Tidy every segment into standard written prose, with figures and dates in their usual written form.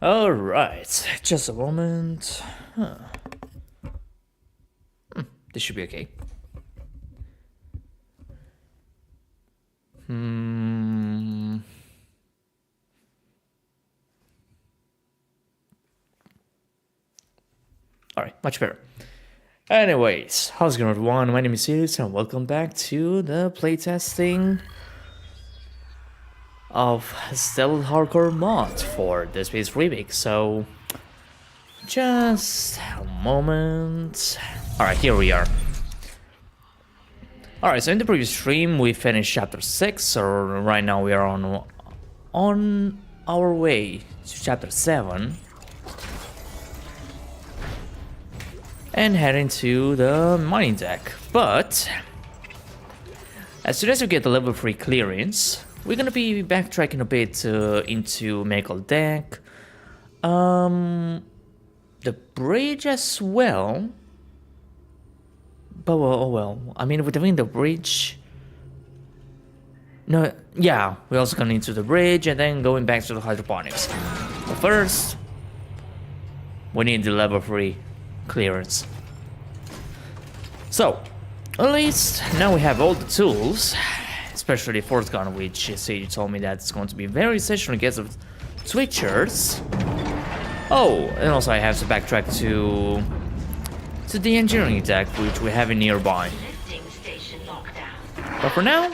Alright, just a moment. This should be okay. Alright, much better. Anyways, how's it going everyone? My name is Sirius and welcome back to the playtesting of Zealot Hardcore Mod for Dead Space Remake. So, just a moment. Alright, here we are. Alright, so in the previous stream we finished chapter 6, so right now we are on our way to chapter 7. And heading to the mining deck. But as soon as we get the level 3 clearance, we're gonna be backtracking a bit into medical deck, the bridge as well. But oh well, I mean, we're doing the bridge. No, yeah, we're also going into the bridge and then going back to the hydroponics. But first, we need the level 3 clearance. So, at least now we have all the tools, especially fourth gun, which you told me that it's going to be very essential in case of switchers. Oh, and also I have to backtrack to the engineering deck, which we have in nearby. But for now,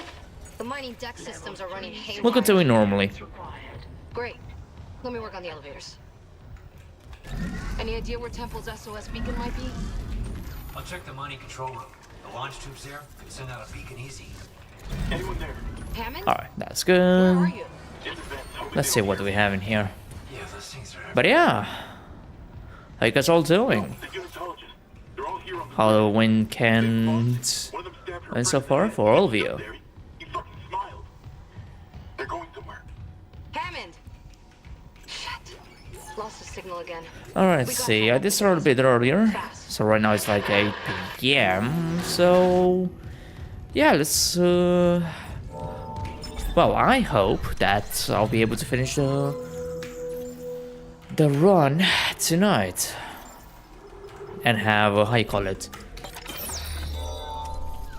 the mining deck systems are running haywire. we'll continue normally. Great. Let me work on the elevators. Any idea where Temple's SOS beacon might be? I'll check the mining control room. The launch tubes there can send out a beacon easy. Anyone there? Hammond? Alright, that's Where are good. you? Let's see what do we have in here. Yeah, those things are. But yeah, how you guys all doing? The unitologists. They're all here on the Halloween can One of them stabbed her and so friend far in the for all of head. you. He fucking smiled. They're going somewhere. Hammond! Shit. Lost the signal again. Alright, see, I did start a bit earlier, so right now it's like 8 PM, so yeah, let's well, I hope that I'll be able to finish the run tonight and have how you call it,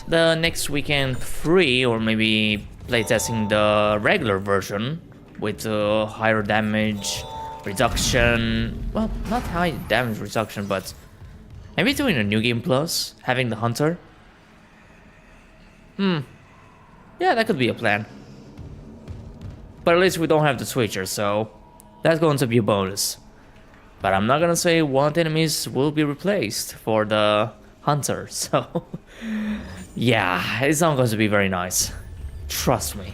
the next weekend free, or maybe playtesting the regular version with higher damage reduction. Well, not high damage reduction, but maybe doing a new game plus, having the hunter. Yeah, that could be a plan. But at least we don't have the switcher, so that's going to be a bonus. But I'm not gonna say what enemies will be replaced for the hunter, so yeah, it's not going to be very nice. Trust me.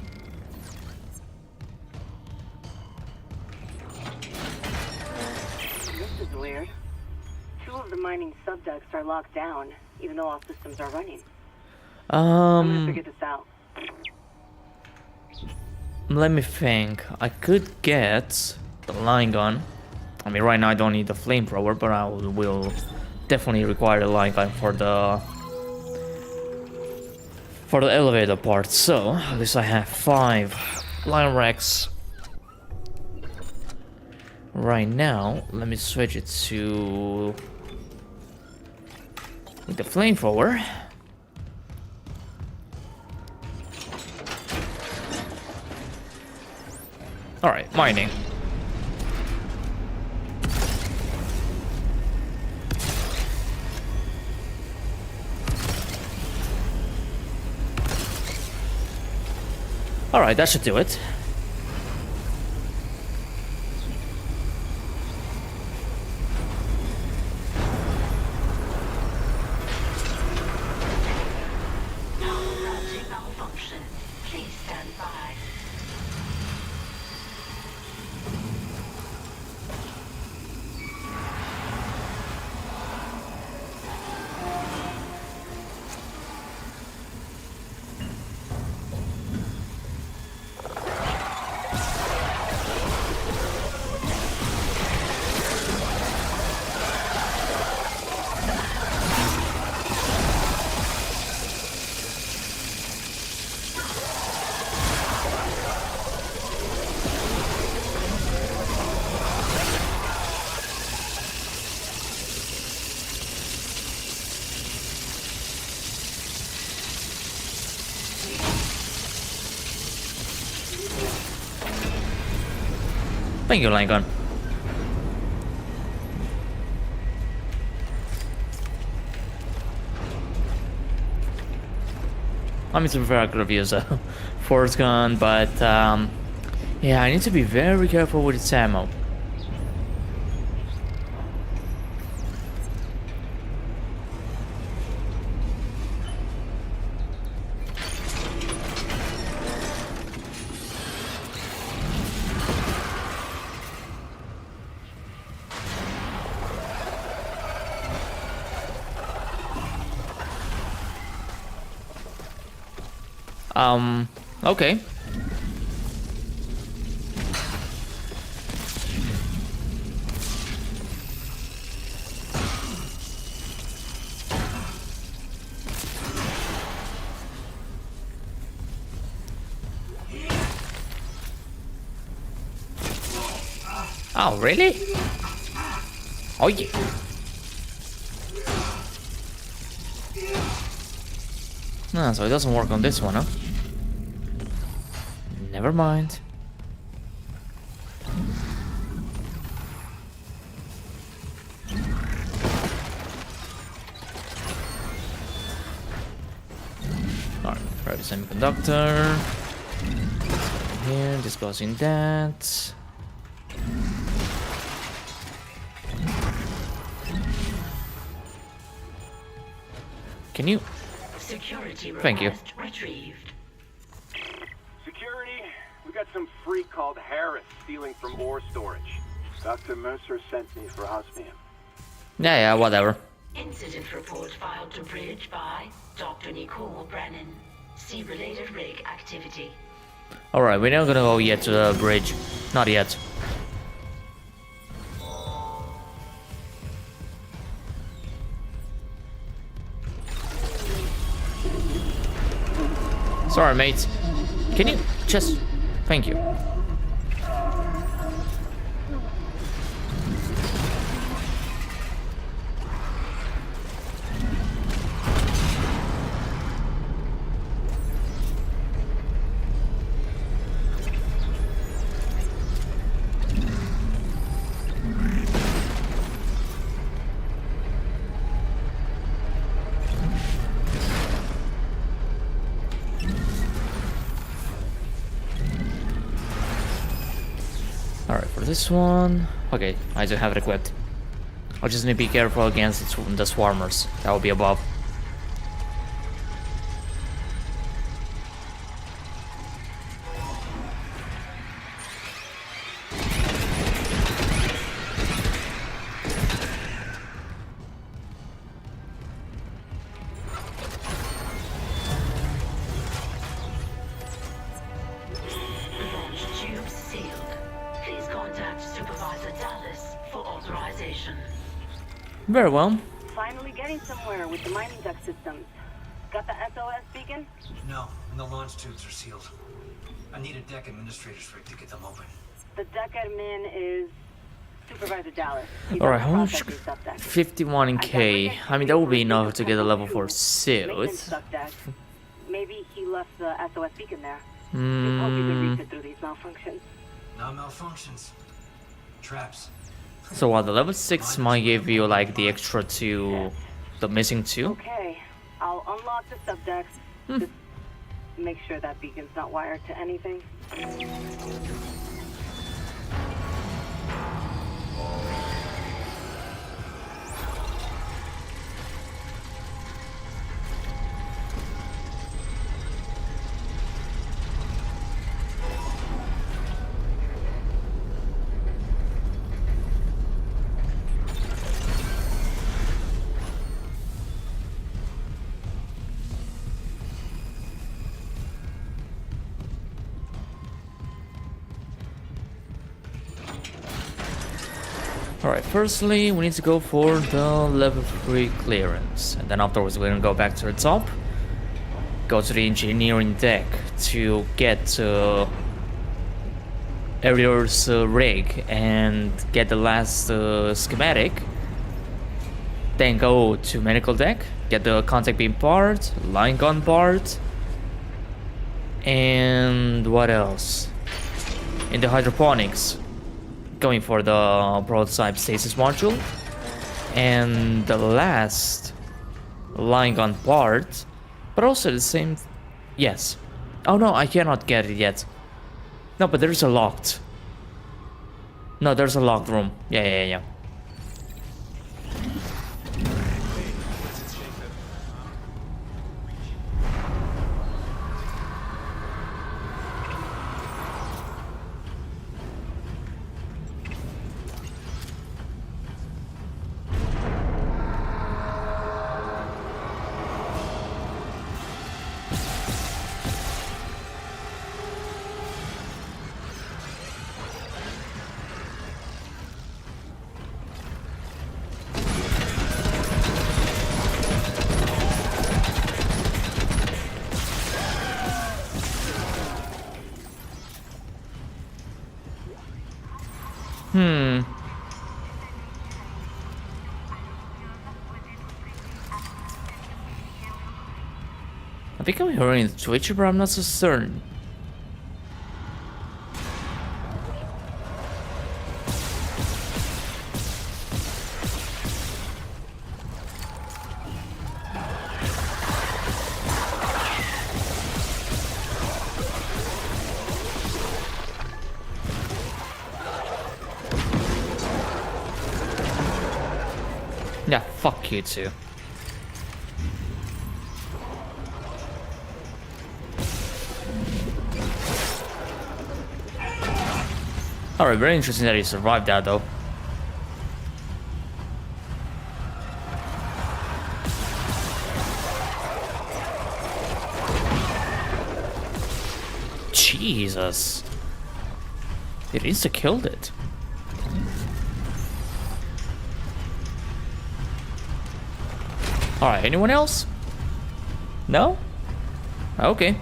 This is weird. 2 of the mining subdecks are locked down, even though all systems are running. I'm gonna figure this out. Let me think. I could get the line gun. I mean, right now I don't need the flamethrower, but I will definitely require the line gun for the elevator part. So at least I have 5 line racks. Right now, let me switch it to with the flamethrower. Alright, mining. Alright, that should do it. Malfunction. Please stand by. Thank you, Lincoln. I mean, to be fair, I could have used a force gun, but yeah, I need to be very careful with its ammo. Okay. Oh, really? Oh, yeah. No, so it doesn't work on this one, huh? Never mind. Alright, grab the semiconductor. Here, this goes in that. Can you? Security Thank you. request retrieved. Security, we got some freak called Harris stealing from ore storage. Dr. Mercer sent me for osmium. Yeah, whatever. Incident report filed to Bridge by Dr. Nicole Brennan. See related rig activity. Alright, we're not gonna go yet to the bridge. Not yet. Sorry, mate. Can you just... Thank you. Alright, for this one... Okay, I do have it equipped. I'll just need to be careful against the swarmers. That will be above. Very well. Finally getting somewhere with the mining duct systems. Got the SOS beacon? No, and the launch tubes are sealed. I need a deck administrator's rig to get them open. The deck admin is Supervisor Dallas. He's Alright, on how the much? processing subdeck. 51k. I mean, that would be enough to get a level 4 Maintenance suit. subdeck. Maybe he left the SOS beacon there. Just hope you can reach it through these malfunctions. Not malfunctions. Traps. So what, the level 6 might give you like the extra 2, the missing 2? Okay, I'll unlock the subdecks. Just make sure that beacon's not wired to anything. Alright, firstly, we need to go for the level 3 clearance. And then afterwards, we're gonna go back to the top. Go to the engineering deck to get Ariel's rig and get the last schematic. Then go to medical deck, get the contact beam part, line gun part. And what else? In the hydroponics. going for the prototype stasis module, and the last lying on part, but also the same. Yes. Oh no, I cannot get it yet. No, but there's a locked. No, there's a locked room. Yeah. I think I'm hearing the Twitch, but I'm not so certain. Yeah, fuck you too. Alright, very interesting that he survived that though. Jesus. It insta-killed it. Alright, anyone else? No? Okay.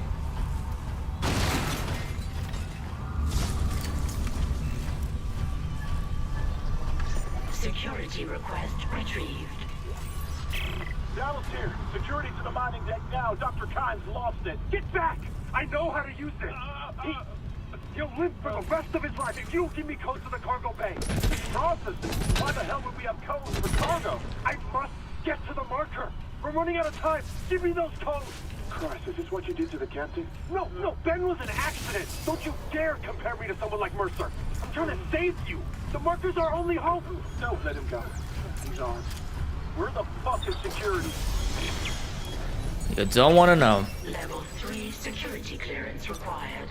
Security request retrieved. Dallas here. Security to the mining deck now. Dr. Kimes lost it. Get back! I know how to use it. He'll live for the rest of his life if you don't give me codes to the cargo bay. Processing. Why the hell would we have codes for cargo? I must get to the marker. We're running out of time. Give me those codes. Christ, is this what you did to the captain? No, Ben was an accident. Don't you dare compare me to someone like Mercer. I'm trying to save you. The marker's our only hope. Don't let him go. He's ours. Where the fuck is security? You don't want to know. Level 3 security clearance required.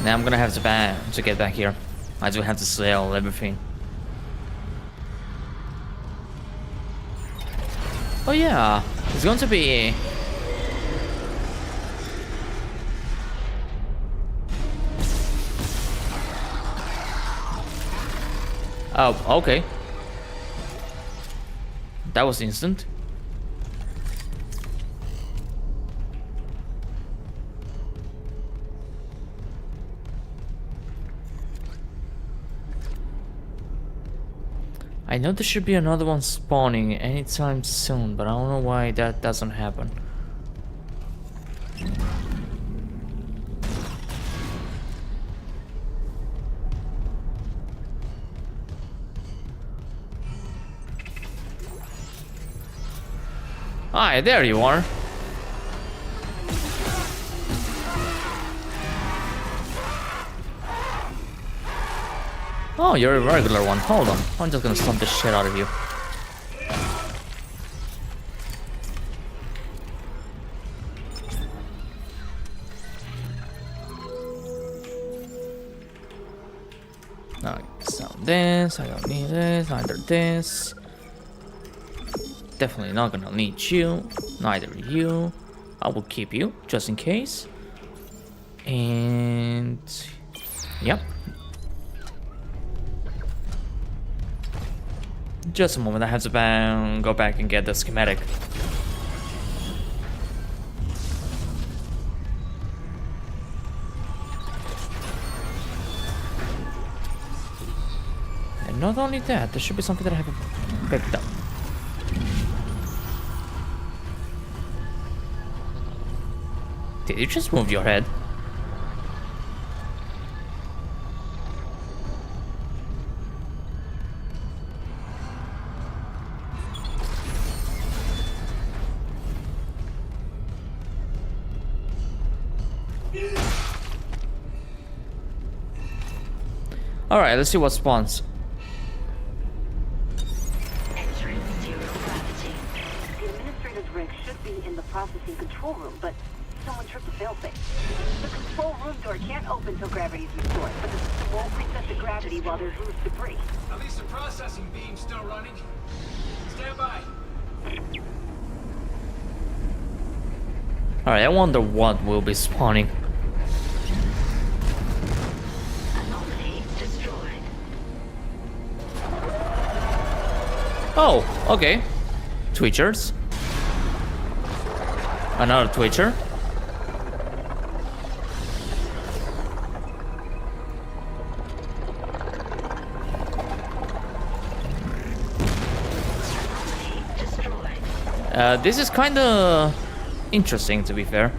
Now I'm gonna have to get back here. I do have to sell everything. Oh yeah, it's going to be... Oh, okay. That was instant. I know there should be another one spawning anytime soon, but I don't know why that doesn't happen. Hi, there you are. Oh, you're a regular one. Hold on. I'm just gonna stomp the shit out of you. Alright, so this, I don't need this, neither this. Definitely not gonna need you, neither you. I will keep you, just in case. And... yep. Just a moment, I have to go back and get the schematic. And not only that, there should be something that I haven't picked up. Did you just move your head? Alright, let's see what spawns. Entering zero gravity. The administrator's rig should be in the processing control room, but someone tripped the failsafe. The control room door can't open till gravity's restored, but the system won't reset the gravity while there's loose debris. At least the processing beam's still running. Stand by. Alright, I wonder what will be spawning. Anomaly destroyed. Oh, okay. Twitchers. Another Twitcher. This is kinda interesting, to be fair.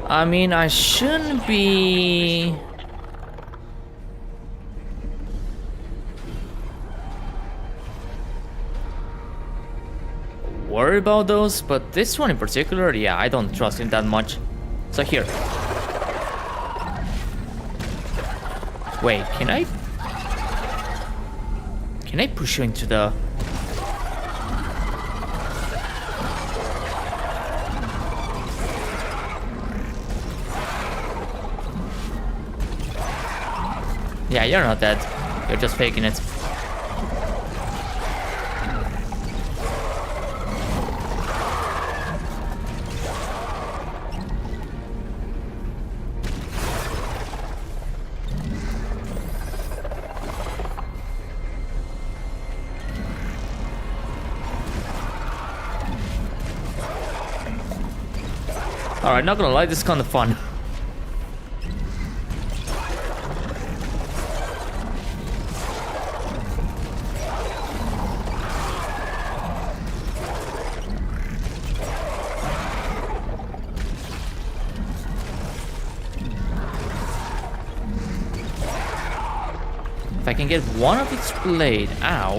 I mean, I shouldn't be worried about those, but this one in particular, yeah, I don't trust him that much. So here. Wait, can I push you into the... Yeah, you're not dead. You're just faking it. Alright, not gonna lie, this is kinda fun. If I can get one of its blade out.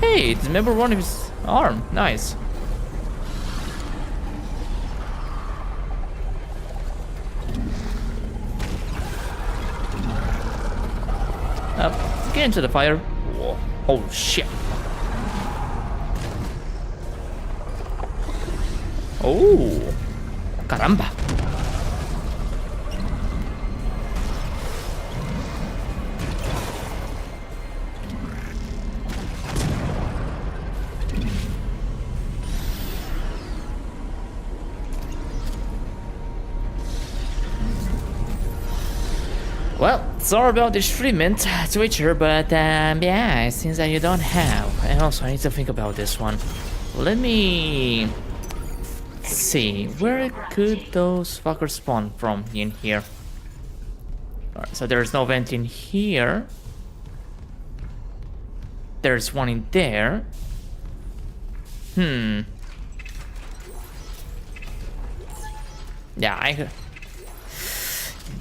Hey, remember one of his arm. Nice. Get into the fire. Whoa. Oh shit. Oh. Caramba. Well, sorry about the treatment, Twitcher, but yeah, it seems that you don't have. And also, I need to think about this one. Let me see, where could those fuckers spawn from in here? Alright, so there's no vent in here. There's one in there. Yeah,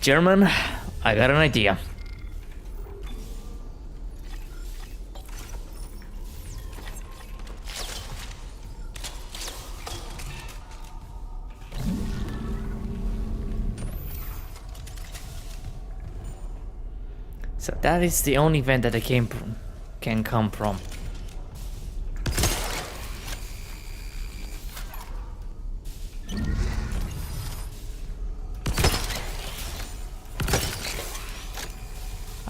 German, I got an idea. So that is the only vent that I can come from.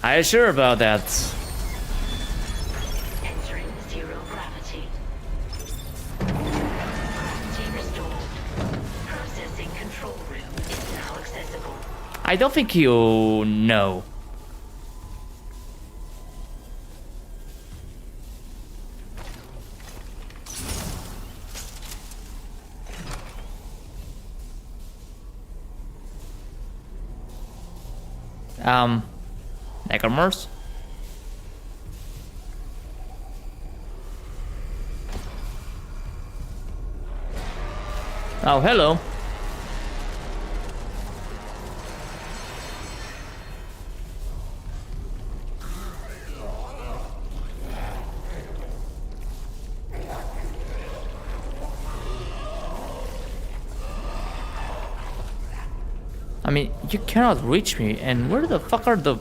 Are you sure about that? Entering zero gravity. Gravity restored. Processing control room is now accessible. I don't think you know. Necromorphs. Oh, hello. I mean, you cannot reach me, and where the fuck are the...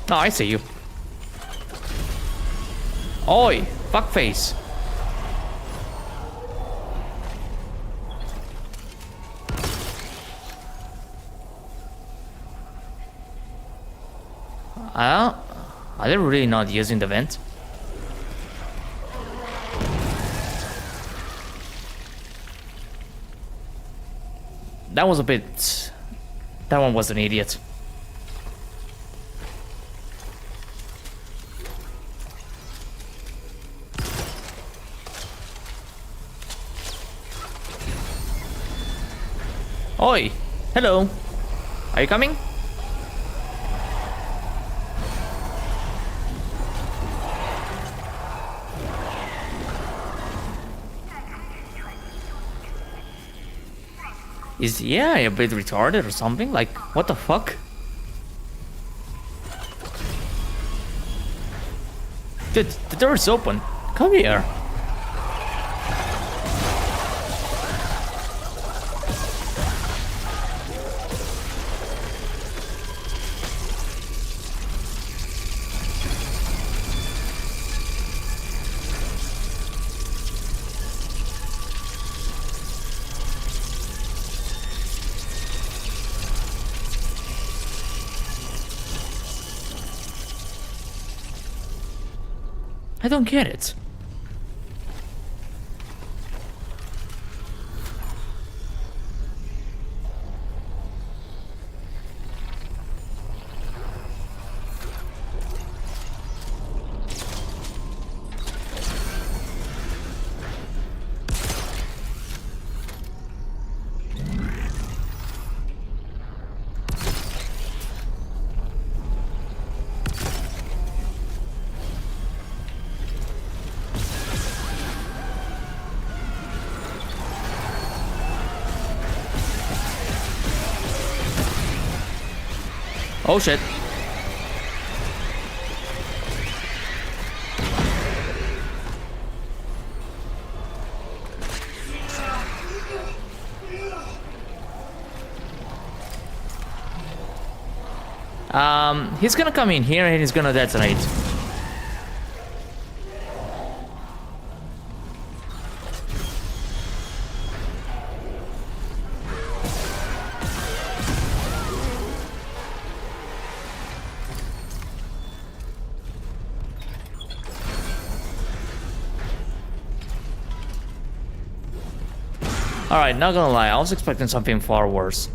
No, I see you. Oi, fuckface. Are they really not using the vent? That was a bit... That one was an idiot. Oi! Hello! Are you coming? Is yeah a bit retarded or something? Like, what the fuck? Dude, the door is open. Come here. I don't get it. Oh shit. He's gonna come in here and he's gonna detonate. Alright, not gonna lie, I was expecting something far worse.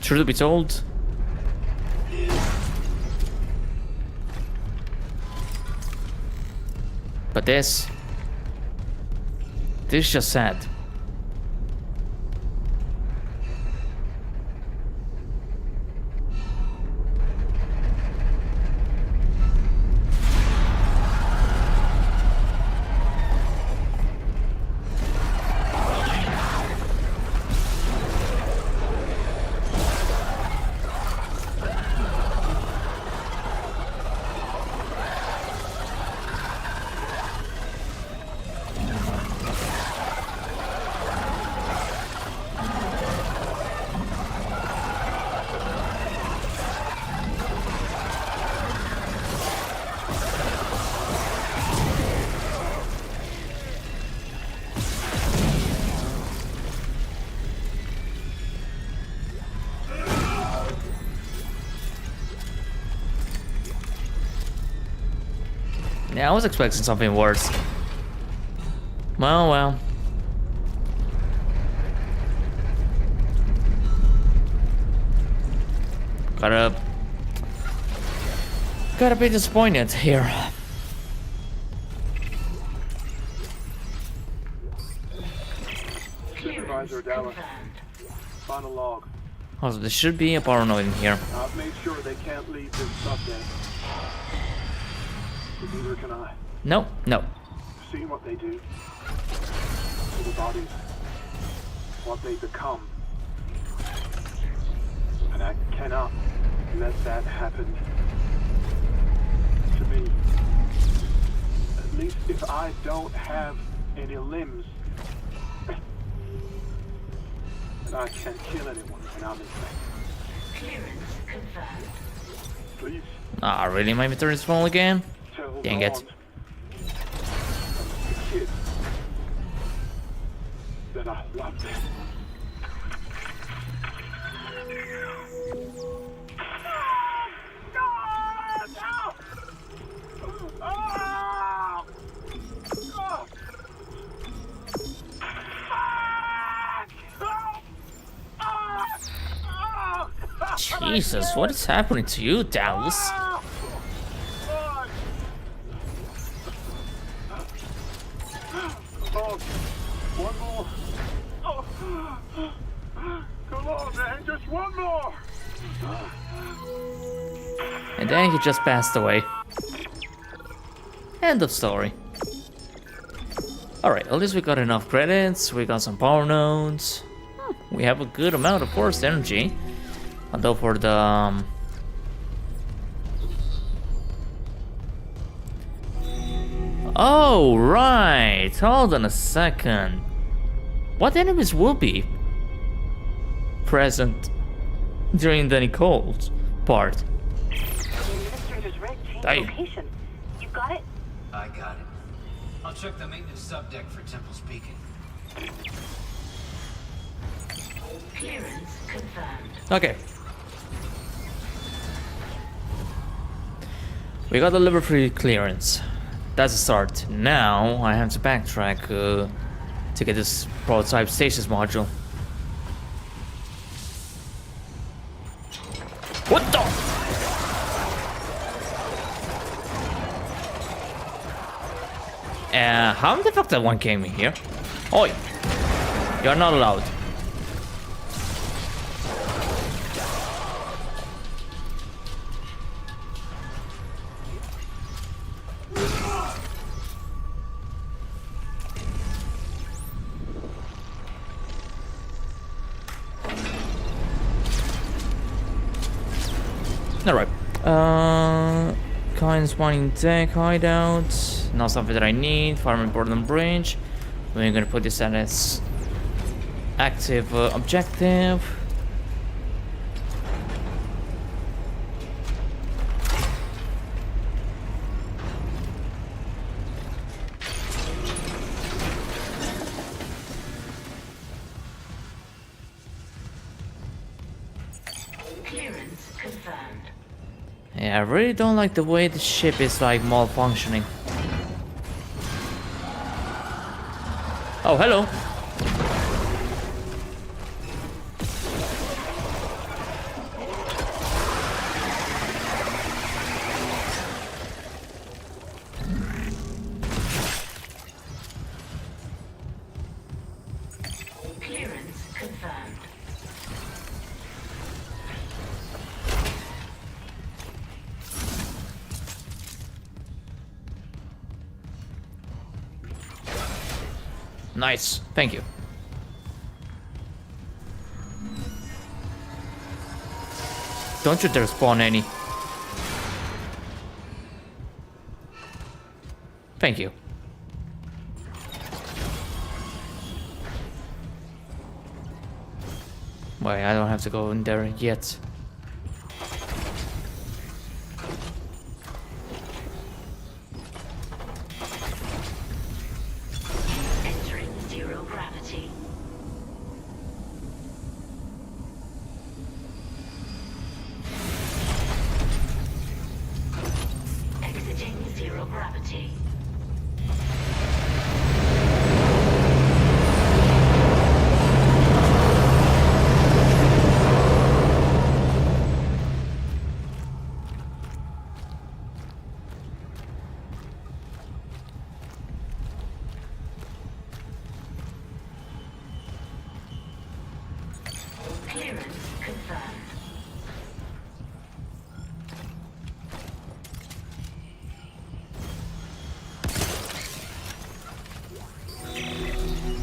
Truth to be told. But this is just sad. Yeah, I was expecting something worse. Well. Gotta be disappointed here. Clearance Dallas. confirmed. Final log. Also, there should be a power node in here. I've made sure they can't leave this subject. But neither can I. No, no. Seeing what they do to the bodies, what they become. And I cannot let that happen to me. At least if I don't have any limbs, then I can't kill anyone when I'm infected. Clearance confirmed. Please Ah, really? My inventory is full again? tell Dang it. Dawn and the kid that I love them. Jesus, what is happening to you, Dallas? Oh, one more. Oh, come on, man, just one more. And then he just passed away. End of story. Alright, at least we got enough credits, we got some power nodes. We have a good amount of forced energy. Although for the... Oh, right! Hold on a second. What enemies will be present during the Nicole's part? The administrator's rig changed Damn. location. You got it? I got it. I'll check the maintenance subdeck for Temple's Beacon. Clearance confirmed. Okay. We got the level 3 clearance. That's a start. Now I have to backtrack to get this prototype stasis module. What the? How the fuck that one came in here? Oi! You're not allowed. Alright. Coins mining deck hideout. Not something that I need. Farm important bridge. We're gonna put this as active objective. Clearance confirmed. Yeah, I really don't like the way the ship is like malfunctioning. Oh, hello. Clearance confirmed. Nice, thank you. Don't you dare spawn any. Thank you. Wait, I don't have to go in there yet. Entering zero gravity. Exiting zero gravity. confirmed.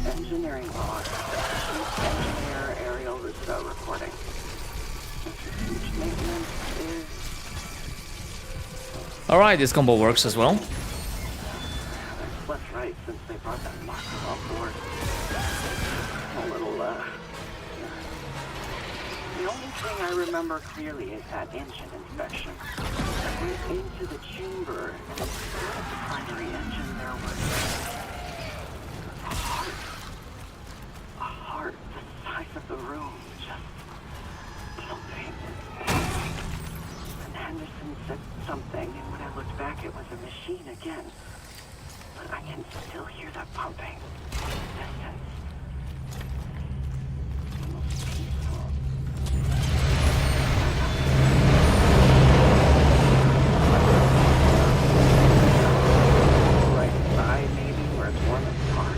Engineering log. Engineer aerial Rousseau recording. Huge maintenance is... Alright, this combo works as well. Left right since they brought that locker on board. A little, The only thing I remember clearly is that engine inspection. I went into the chamber and inside the primary engine there was a heart the size of the room, just pumping. And Henderson said something, and when I looked back it was a machine again. But I can still hear that pumping. Distance. Almost peaceful. Right side, maybe, where it's warm and dark.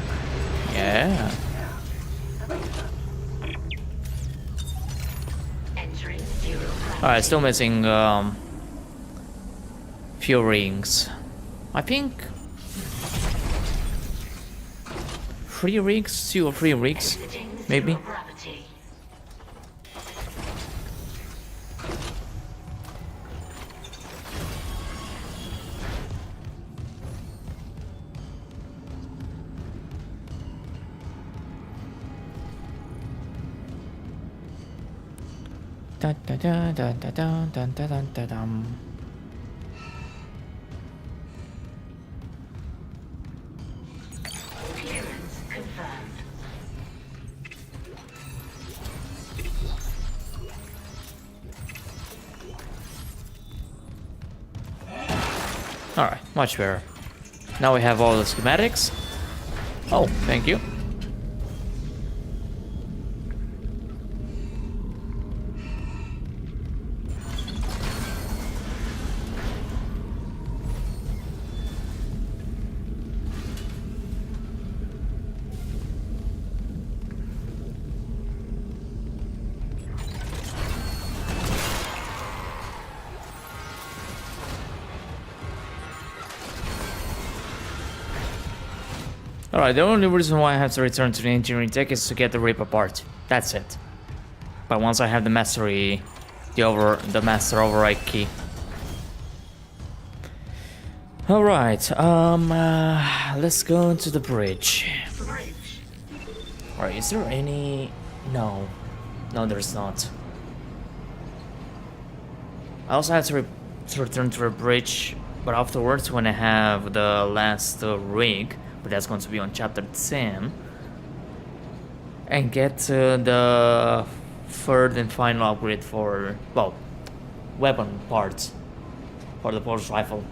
Yeah. Yeah, that makes sense. Entering zero gravity. Alright, still missing few rings. I think 3 rigs, 2 or 3 rigs, Exiting maybe. zero gravity. Da da da da da da da da da da dum. Clearance confirmed. Alright, much better. Now we have all the schematics. Oh, thank you. Alright, the only reason why I have to return to the engineering deck is to get the rip apart. That's it. But once I have the mastery, the master override key. Alright, let's go into the bridge. Bridge. Alright, is there any... No. No, there's not. I also have to return to the bridge, but afterwards when I have the last rig, but that's going to be on chapter 10, and get the third and final upgrade for, well, weapon parts for the pulse rifle.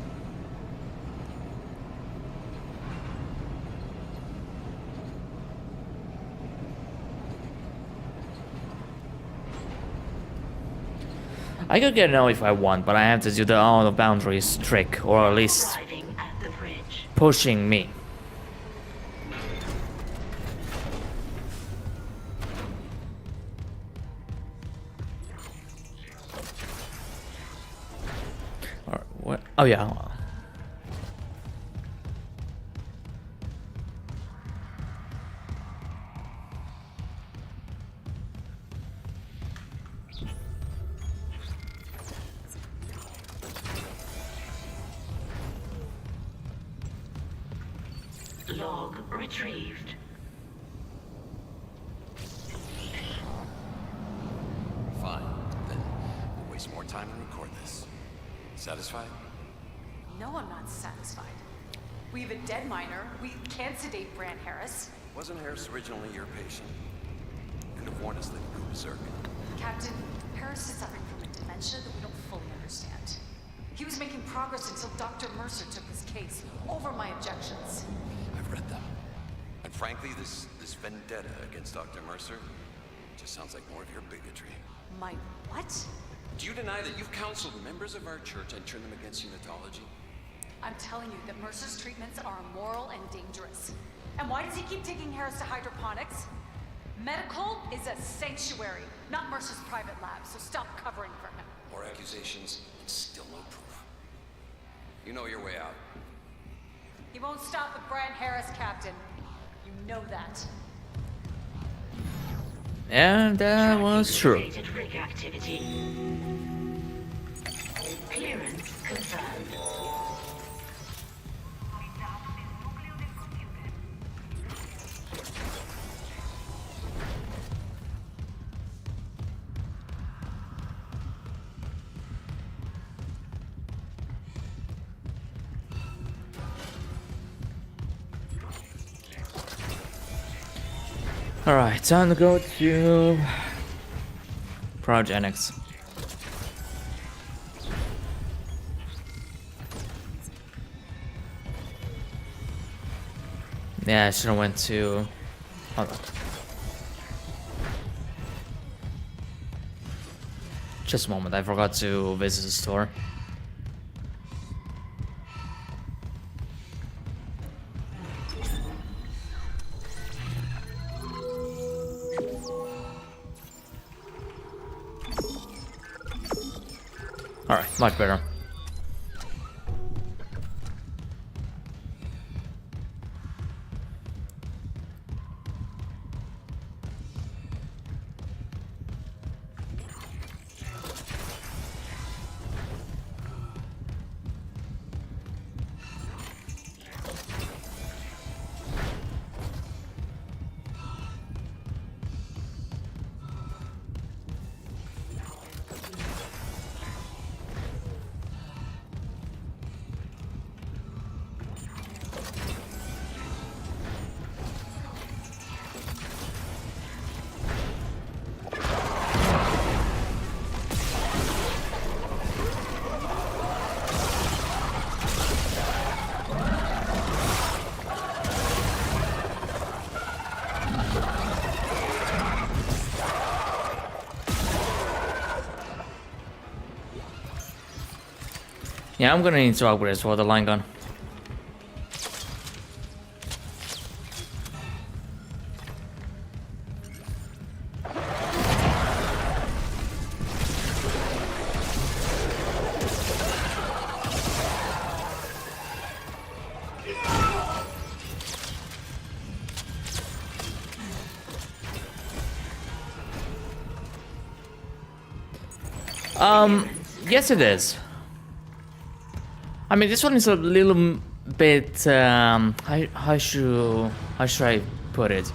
I could get now if I want, but I have to do the out of boundaries trick, or at least Arriving at the bridge. pushing me. Or what? Oh yeah. Log retrieved. Fine. Then we'll waste more time and record this. Satisfied? No, I'm not satisfied. We have a dead miner. We can't sedate Brand Harris. Wasn't Harris originally your patient? Could have warned us that he'd go berserk. Captain, Harris is suffering from a dementia that we don't fully understand. He was making progress until Dr. Mercer took his case over my objections. I've read them. And frankly, this vendetta against Dr. Mercer just sounds like more of your bigotry. My what? Do you deny that you've counseled members of our church and turned them against unitology? I'm telling you that Mercer's treatments are immoral and dangerous. And why does he keep taking Harris to hydroponics? Medical is a sanctuary. not Mercer's private lab, so stop covering for him. More accusations, and still no proof. You know your way out. He won't stop with Brian Harris, Captain. You know that. And that was true. Related rig activity. Clearance confirmed. Alright, time to go to Cryogenics. Yeah, I should have went to... Hold on. Just a moment, I forgot to visit the store. Alright, much better. Yeah, I'm gonna need to upgrade as well, the line gun. Yes it is. I mean, this one is a little bit, how should I put it?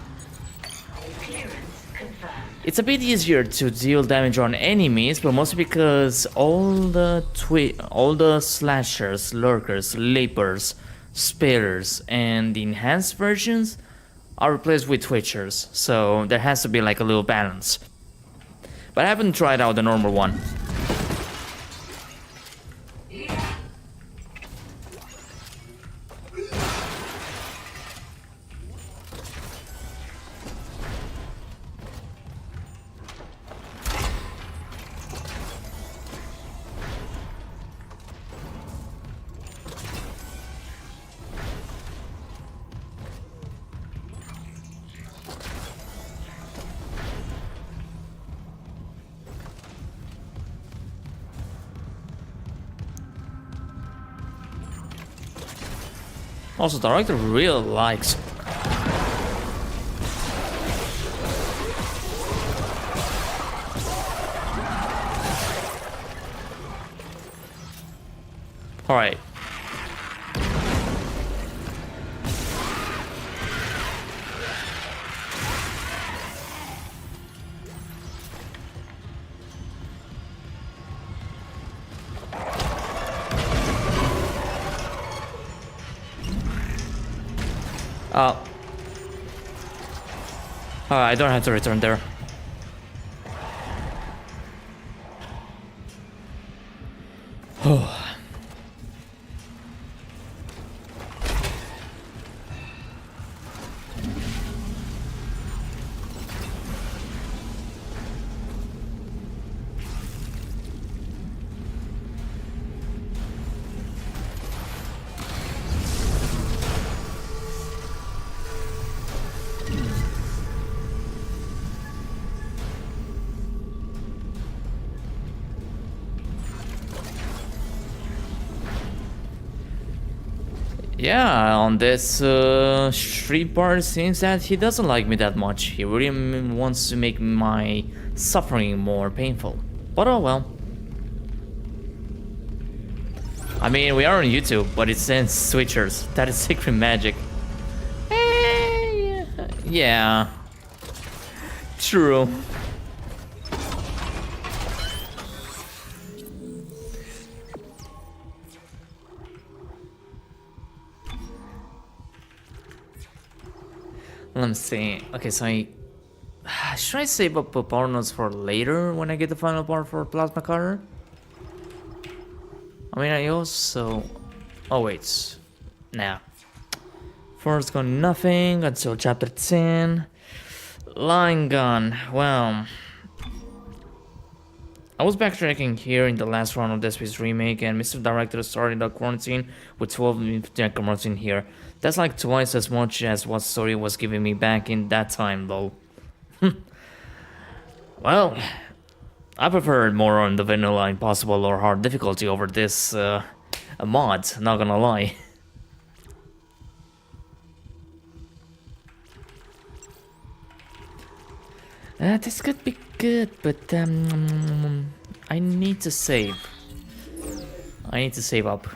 It's a bit easier to deal damage on enemies, but mostly because all the slashers, lurkers, leapers, sparers, and the enhanced versions are replaced with twitchers, so there has to be like a little balance. But I haven't tried out the normal one. Also, the director really likes. All right. I don't have to return there. Yeah, on this stream part, it seems that he doesn't like me that much. He really wants to make my suffering more painful. But oh well. I mean, we are on YouTube, but it sends switchers. That is secret magic. Yeah. True. Let me see. Okay, so should I save up power nodes for later when I get the final part for Plasma Cutter? I mean, I also... Oh, wait. Nah. First gun, nothing until chapter 10. Line gun. Well... I was backtracking here in the last round of Dead Space Remake, and Mr. Director started a quarantine with 12 necromorphs in here. That's like twice as much as what story was giving me back in that time, though. Well, I prefer more on the vanilla impossible or hard difficulty over this mod, not gonna lie. This could be good, but I need to save. I need to save up.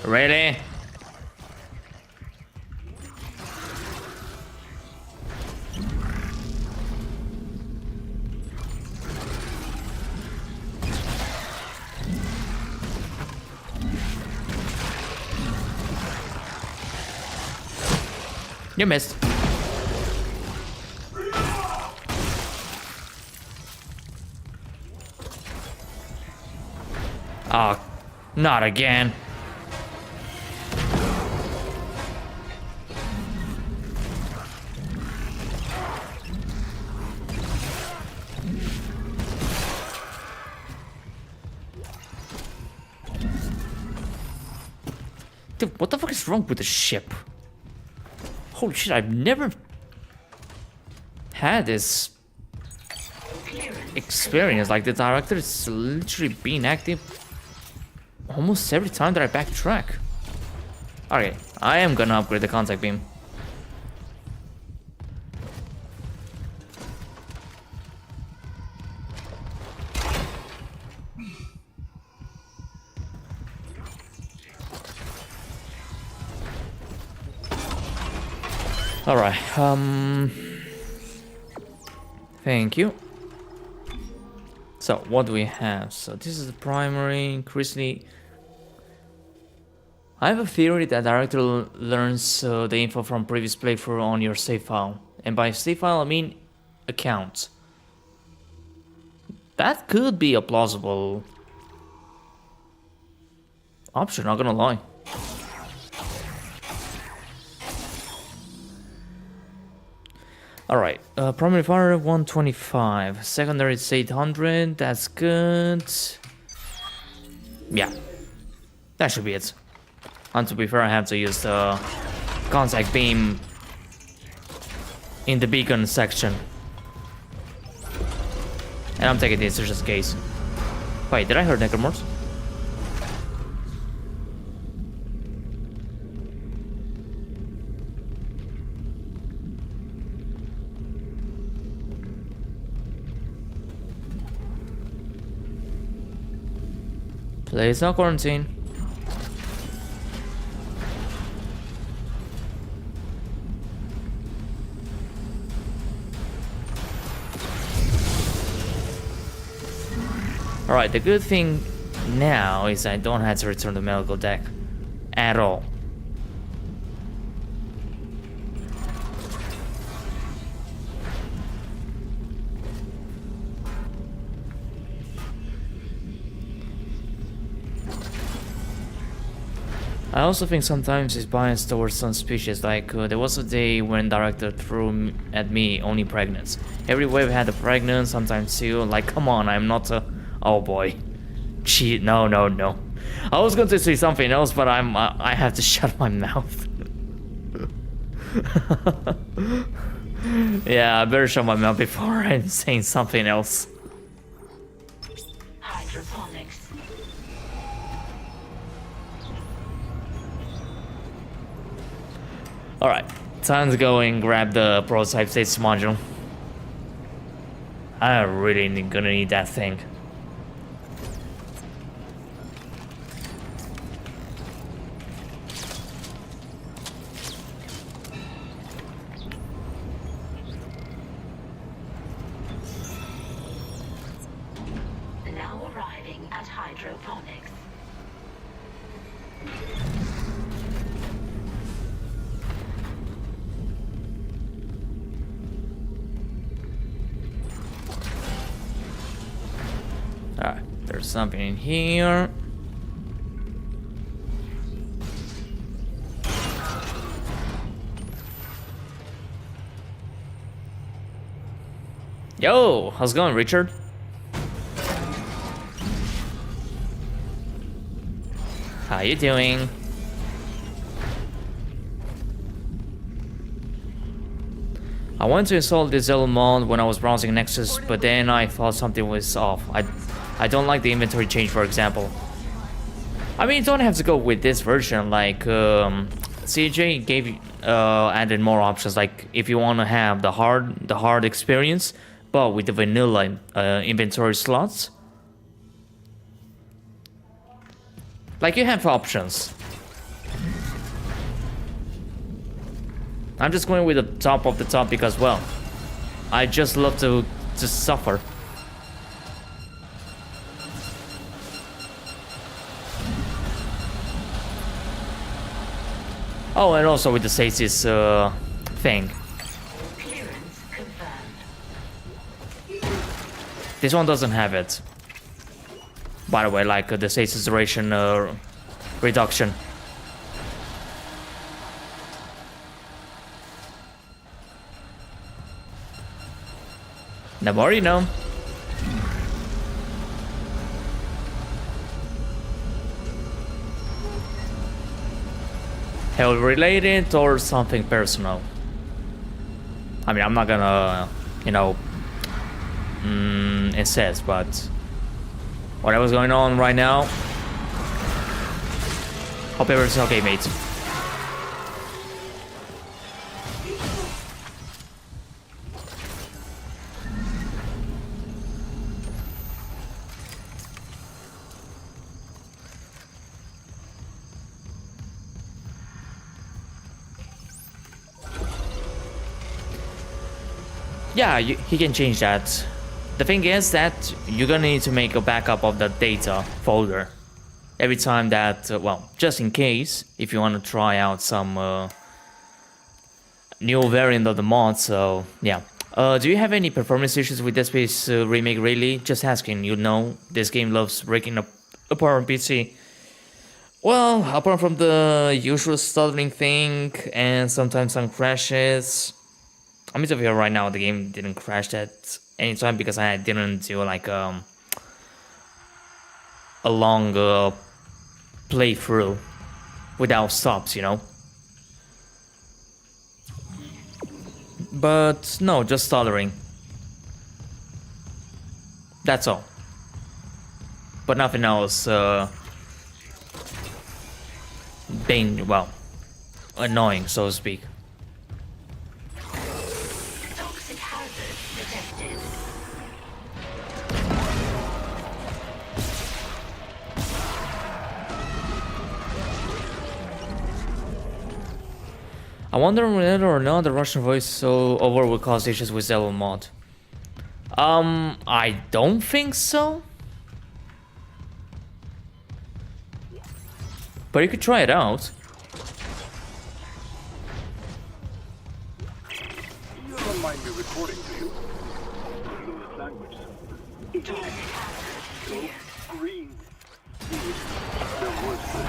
Really? You missed. Oh, not again. Dude, what the fuck is wrong with the ship? Holy shit, I've never had this experience. Like, the director is literally being active almost every time that I backtrack. Okay, I am gonna upgrade the contact beam. Alright, thank you. So, what do we have? So, this is the primary, increasingly... I have a theory that director learns the info from previous playthrough on your save file. And by save file, I mean account. That could be a plausible option, not gonna lie. Alright, primary fire 125, secondary is 800, that's good. Yeah, that should be it. And to be fair, I have to use the contact beam in the beacon section. And I'm taking this just in case. Wait, did I hear necromorphs? Place no quarantine. Alright, the good thing now is I don't have to return the medical deck at all. I also think sometimes it's biased towards some species, like there was a day when director threw at me only pregnants. Every wave had a pregnant, sometimes two, like come on, I'm not a... Oh boy. Gee, no. I was going to say something else, but I have to shut my mouth. Yeah, I better shut my mouth before I'm saying something else. Hydroponics. Alright, time to go and grab the prototype states module. I'm really gonna need that thing. Now arriving at hydroponics. Alright, there's something in here. Yo, how's it going, Richard? How you doing? I wanted to install the Zealot mod when I was browsing Nexus, but then I thought something was off. I don't like the inventory change, for example. I mean, you don't have to go with this version. Like CJ gave added more options. Like if you want to have the hard experience, but with the vanilla inventory slots. Like you have options. I'm just going with the top of the top because, well, I just love to suffer. Oh, and also with the stasis thing. Clearance confirmed. This one doesn't have it. By the way, like the stasis duration reduction. The more you know. Health related or something personal. I mean, I'm not gonna, you know, insist, but whatever's going on right now, hope everything's okay, mate. Yeah, he can change that. The thing is that you're gonna need to make a backup of the data folder every time that, well, just in case, if you want to try out some new variant of the mod. So yeah. Do you have any performance issues with Dead Space Remake? Really? Just asking. You know, this game loves breaking apart on PC. Well, apart from the usual stuttering thing and sometimes some crashes. I'm into here right now. The game didn't crash at any time because I didn't do like a long playthrough without stops, you know. But no, just stuttering. That's all. But nothing else being, well, annoying, so to speak. Toxic hazard detected. I wonder whether or not the Russian voice over will cause issues with Zealot mod. I don't think so. But you could try it out. You don't mind me reporting to you? Fluent language. Toxic hazard clear. Green. They're worse than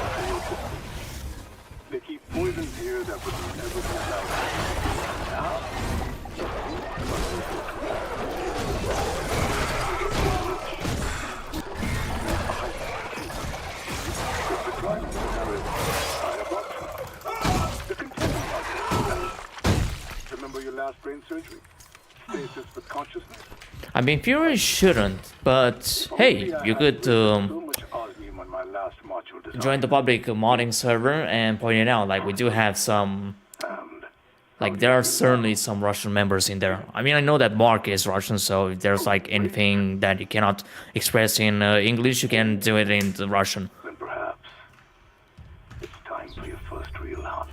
they. They keep poisons here that would never be allowed. Now, remember your last brain surgery? with consciousness? I mean, Fury shouldn't, but hey, you could So much osmium on my last module design. join the public modding server and point it out. Like, we do have some, And like, there are certainly some Russian members in there. I mean, I know that Mark is Russian, so if there's like anything that you cannot express in English, you can do it in the Russian. then perhaps it's time for your first real hunt.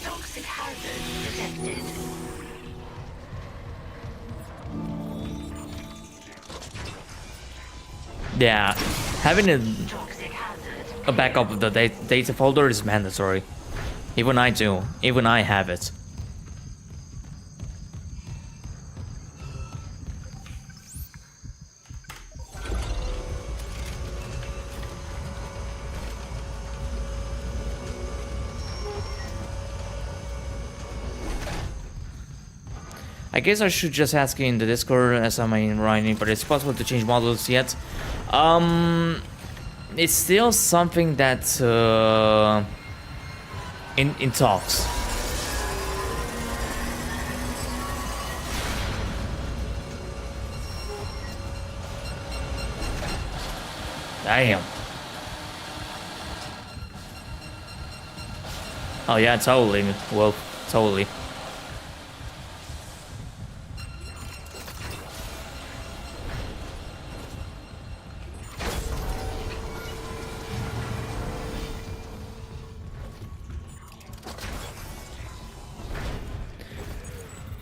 Toxic hazard detected. Yeah, having Toxic hazard. a backup of the data folder is mandatory. Even I do. Even I have it. I guess I should just ask in the Discord as I'm in writing, but it's possible to change models yet. It's still something that's in talks. Damn. Oh yeah, totally. Well, totally.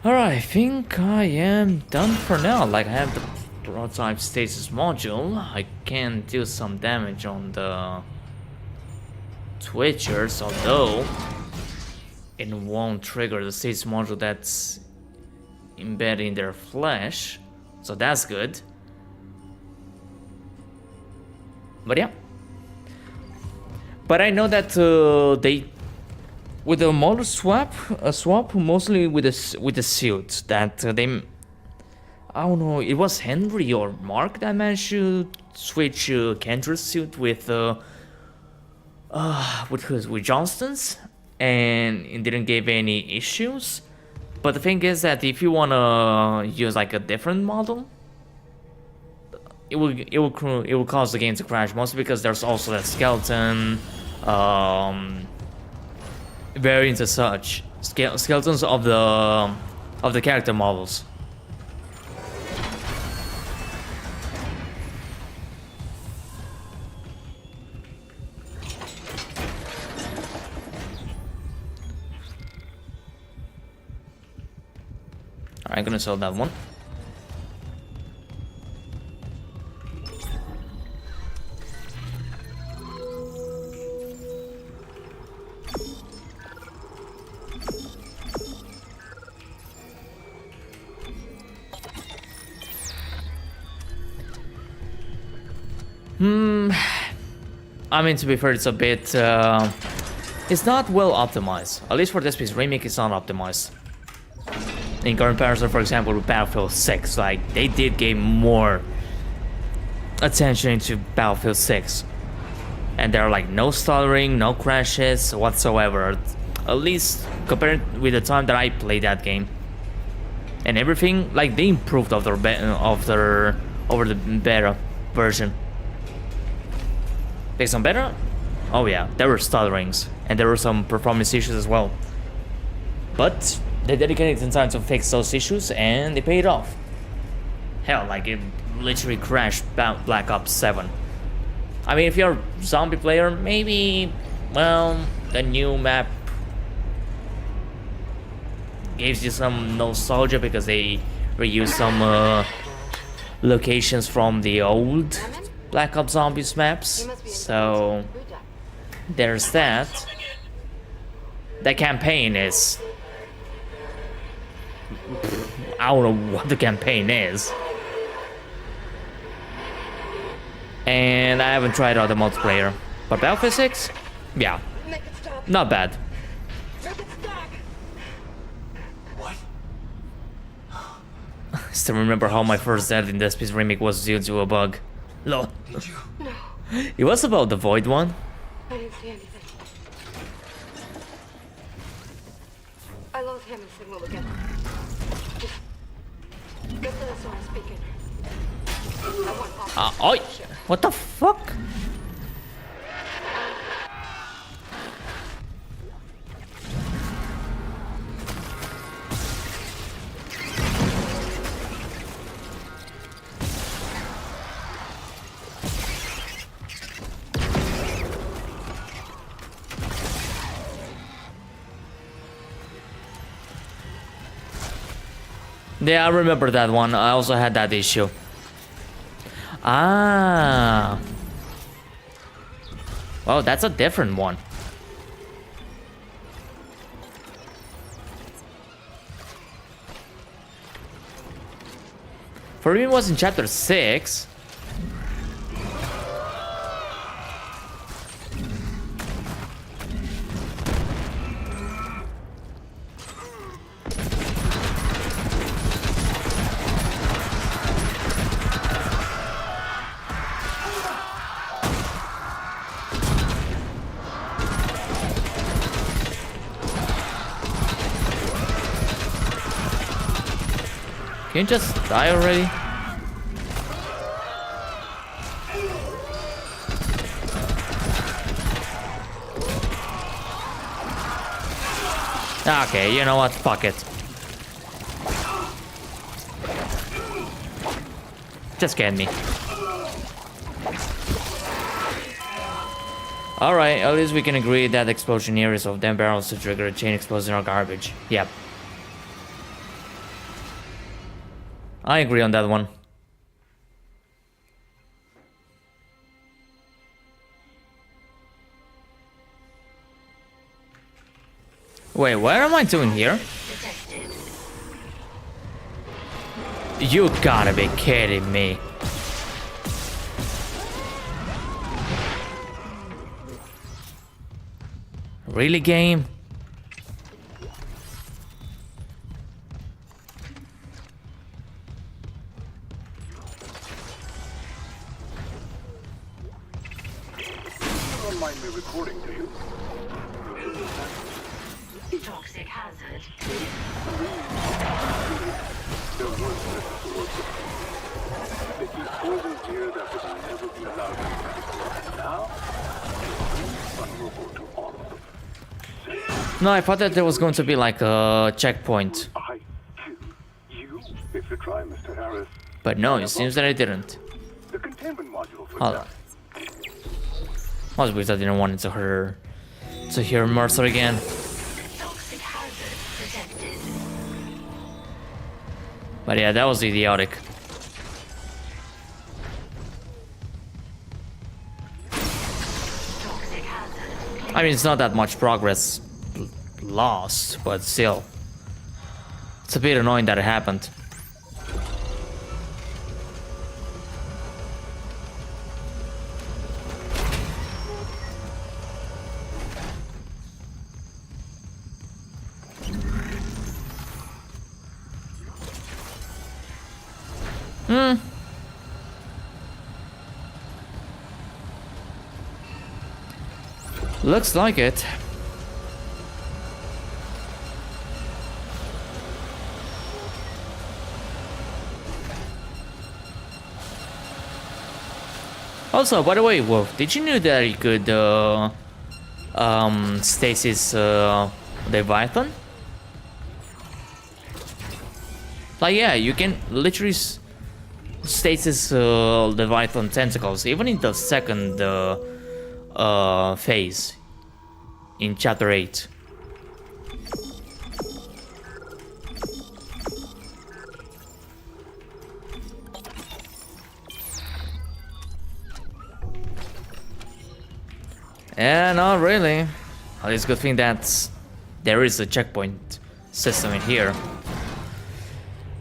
Alright, I think I am done for now. Like, I have the prototype stasis module. I can do some damage on the Twitchers, although it won't trigger the stasis module that's embedded in their flesh. So that's good. But yeah. But I know that they... with the model swap mostly with the suit that they, I don't know, it was Henry or Mark that managed to switch Kendra's suit with Johnston's, and it didn't give any issues. But the thing is that if you wanna use like a different model, it will cause the game to crash, mostly because there's also that skeleton. Variants as such, skeletons of the character models. Alright, I'm gonna sell that one. I mean, to be fair, it's a bit, it's not well optimized. At least for Dead Space Remake, it's not optimized. In comparison, for example, with Battlefield 6, like, they did give more attention to Battlefield 6. And there are, like, no stuttering, no crashes whatsoever. At least compared with the time that I played that game. And everything, like, they improved over the beta version. Based on beta? Oh yeah, there were stutterings, and there were some performance issues as well. But they dedicated some time to fix those issues, and they paid off. Hell, like, it literally crashed Black Ops 7. I mean, if you're a zombie player, maybe, well, the new map gives you some nostalgia because they reused some locations from the old Black Ops Zombies maps, so there's that. The campaign is... I don't know what the campaign is. And I haven't tried out the multiplayer. But Battlefield 6? Yeah. Not bad. What? I still remember how my first death in Dead Space Remake was due to a bug. Lol. Did you? No, It was about the Void one. I didn't see anything. I loathe him and signal again. Get to the SOS beacon. I want possible Oi! ship. What the fuck? Yeah, I remember that one. I also had that issue. Ah. Oh, that's a different one. For me, it was in chapter 6. Can you just die already? Okay, you know what? Fuck it. Just get me. Alright, at least we can agree that explosion areas of them barrels to trigger a chain explosion are garbage. Yep. I agree on that one. Wait, what am I doing here? You gotta be kidding me. Really, game? Don't mind me reporting to you. Toxic hazard. There was they keep poisons here that would never be allowed in and now it's vulnerable to all of them. No, I thought that there was going to be like a checkpoint. I kill you if you try, Mr. Harris. But no, it seems that I didn't. The containment module for Hold on. Must be I didn't want to hear Mercer again. Toxic hazard detected. But yeah, that was idiotic. Toxic hazard. I mean, it's not that much progress lost, but still. It's a bit annoying that it happened. Looks like it. Also, by the way, Wolf, did you know that you could stasis Leviathan? Like, yeah, you can literally stasis Leviathan tentacles, even in the second phase in chapter 8. Yeah, not really. Well, it's a good thing that there is a checkpoint system in here.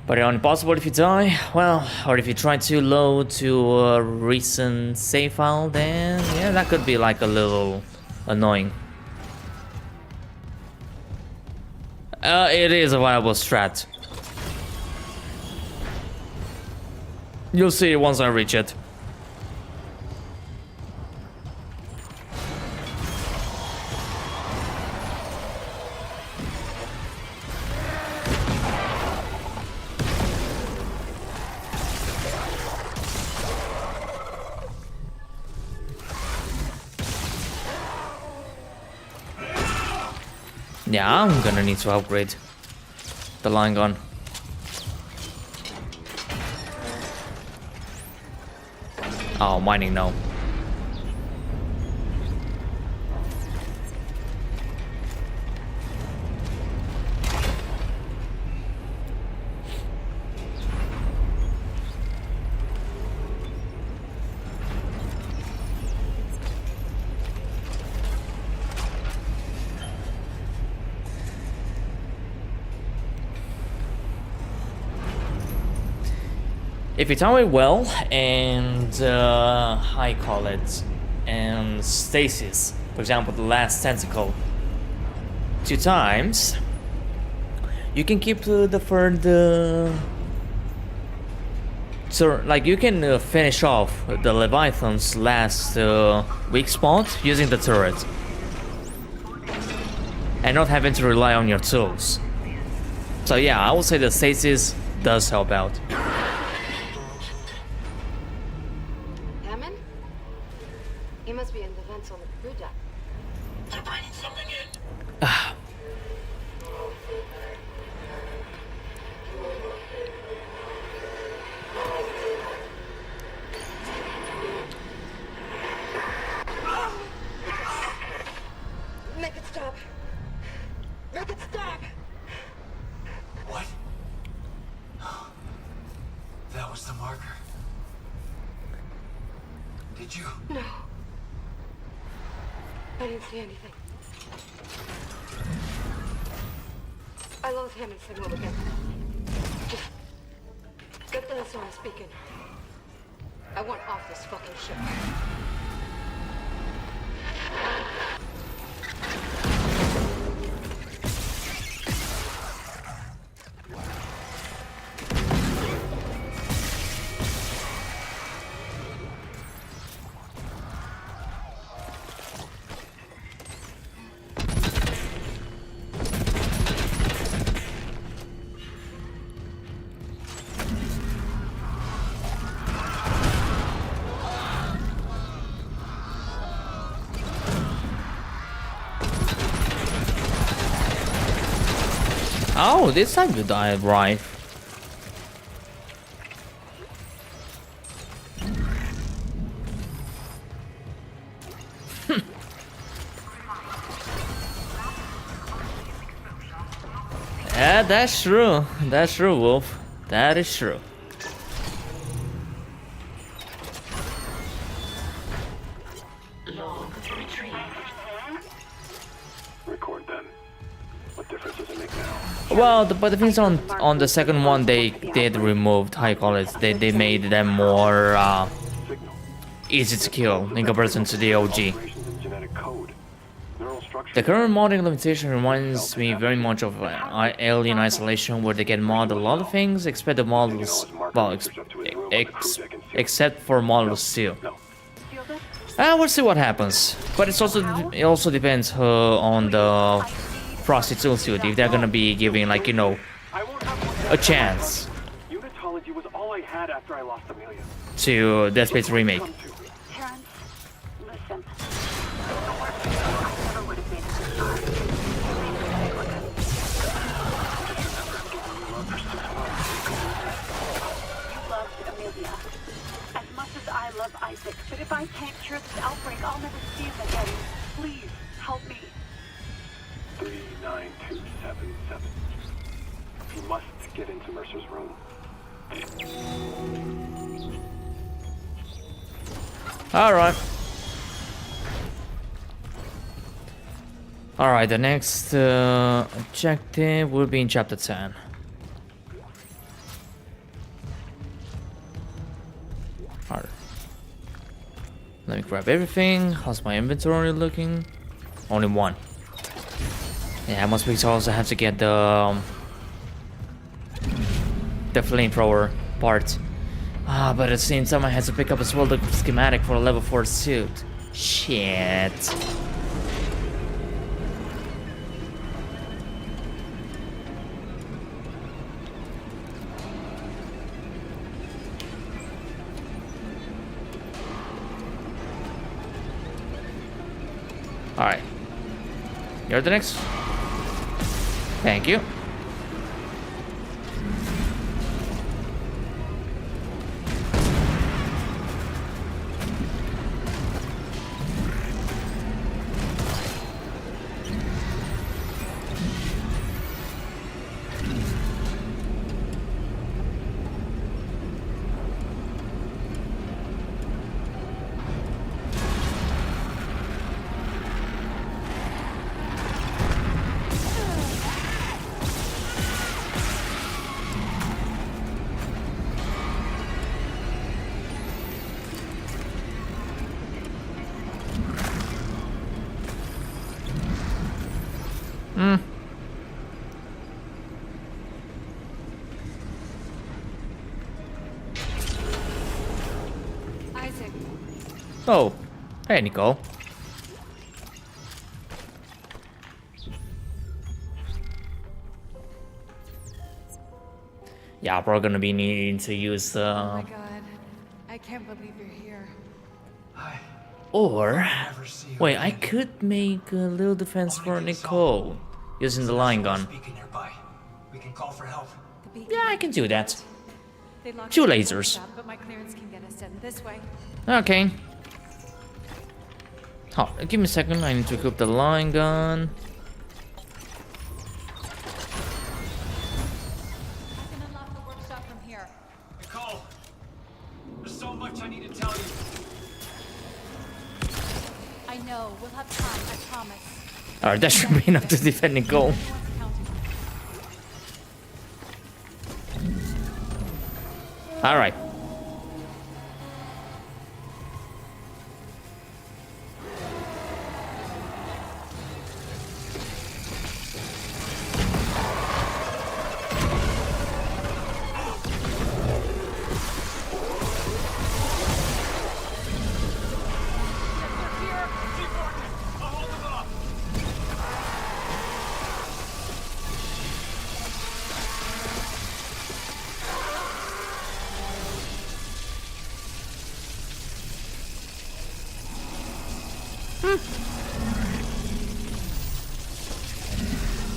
But only possible if you die, well, or if you try to load to a recent save file, then yeah, that could be like a little annoying. It is a viable strat. You'll see it once I reach it. Yeah, I'm gonna need to upgrade the line gun. Oh, mining, no. If you time it well and how I call it, and stasis, for example, the last tentacle 2 times, you can keep the third. So, like, you can finish off the Leviathan's last weak spot using the turret, and not having to rely on your tools. So yeah, I would say the stasis does help out. Hammond? He must be in the vents on the crew deck. They're bringing something in. Make it stop! Make it stop! What? That was the marker. Did you? No. I didn't see anything. I lost Hammond's signal again. Just get the SOS beacon. I want off this fucking ship. Oh, this time you died, right? Yeah, that's true. That's true, Wolf. That is true. Log retrieved. Record then. What difference does it make now? Well, but the things on the second one, they did remove high college. They made them more Signal. easy to kill in comparison to the OG. Operations in genetic code. Neural structure. The current modding limitation reminds me very much of Alien Isolation, where they can mod a lot of things, except the models, well, except for models too. No. We'll see what happens. But it also depends on the Frosty Toolsuite, if they're gonna be giving, like, you know, I won't have one. a chance Unitology was all I had after I lost Amelia. to Dead Space Remake. Come to. Terrence, listen. I never would have made it this far. You loved Amelia as much as I love Isaac, but if I can't cure this outbreak, I'll never see him again. Please, help me. 39277. You must get into Mercer's room. Alright. Alright, the next objective will be in chapter 10. Alright. Let me grab everything. How's my inventory looking? Only one. Yeah, I must also have to get the flamethrower part. But at the same time I had to pick up as well the schematic for a level 4 suit. Shit. Alright. You're the next. Thank you. Isaac, Oh, hey, Nicole. Yeah, we're gonna be needing to use the... oh my god. I can't believe you're here. Or... Never see you Wait, I again. could make a little defense Only for get us Nicole. Using the line gun. Beacon nearby. We can call for help. The beacon. Yeah, I can do that. They locked Two the lasers. up, but my clearance can get us in this way. Okay. Oh, give me a second. I need to equip the line gun. I can unlock the workshop from here. Nicole, there's so much I need to tell you. I know. We'll have time. I promise. Alright, that should be enough to defend Nicole. Everyone's counting. Alright.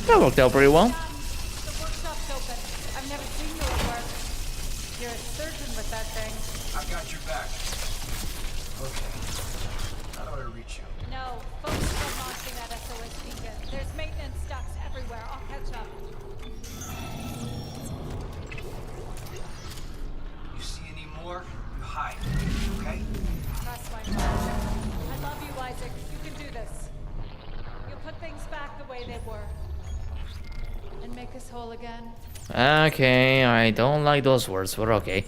That worked out pretty well. The workshop's open. I've never seen you at work. You're a surgeon with that thing. I've got your back. Okay. How do I reach you? No, focus on launching that SOS beacon. There's maintenance ducts everywhere. I'll catch up. You see any more? You hide. Okay? Trust my father. I love you, Isaac. You can do this. You'll put things back the way they were. And make us whole again. Okay, I don't like those words, but okay.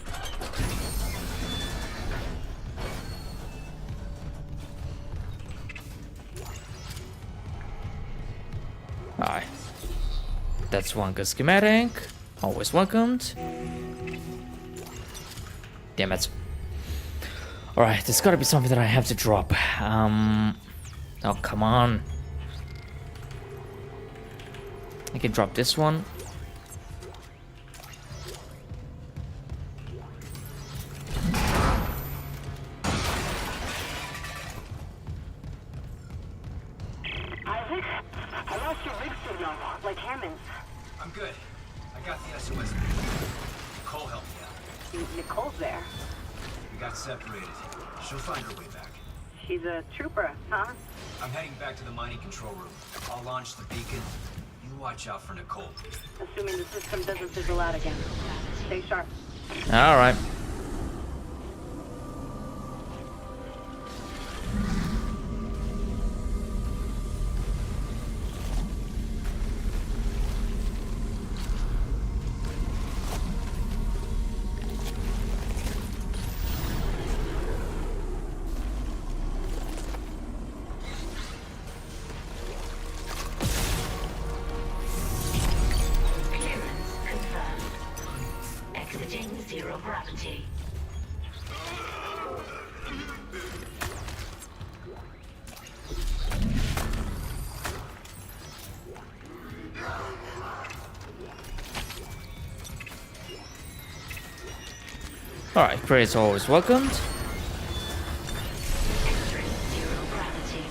Alright. That's one good schematic. Always welcomed. Damn it. Alright, there's gotta be something that I have to drop. Oh, come on. I can drop this one. Isaac, I lost your rig signal, like Hammond's. I'm good. I got the SOS. Nicole helped me out. Nicole's there. We got separated. She'll find her way back. She's a trooper, huh? I'm heading back to the mining control room. I'll launch the beacon. You watch out for Nicole. Assuming the system doesn't fizzle out again. Stay sharp. Alright. Clearance confirmed. Exiting zero gravity. Alright, credits always welcomed. Entering zero gravity.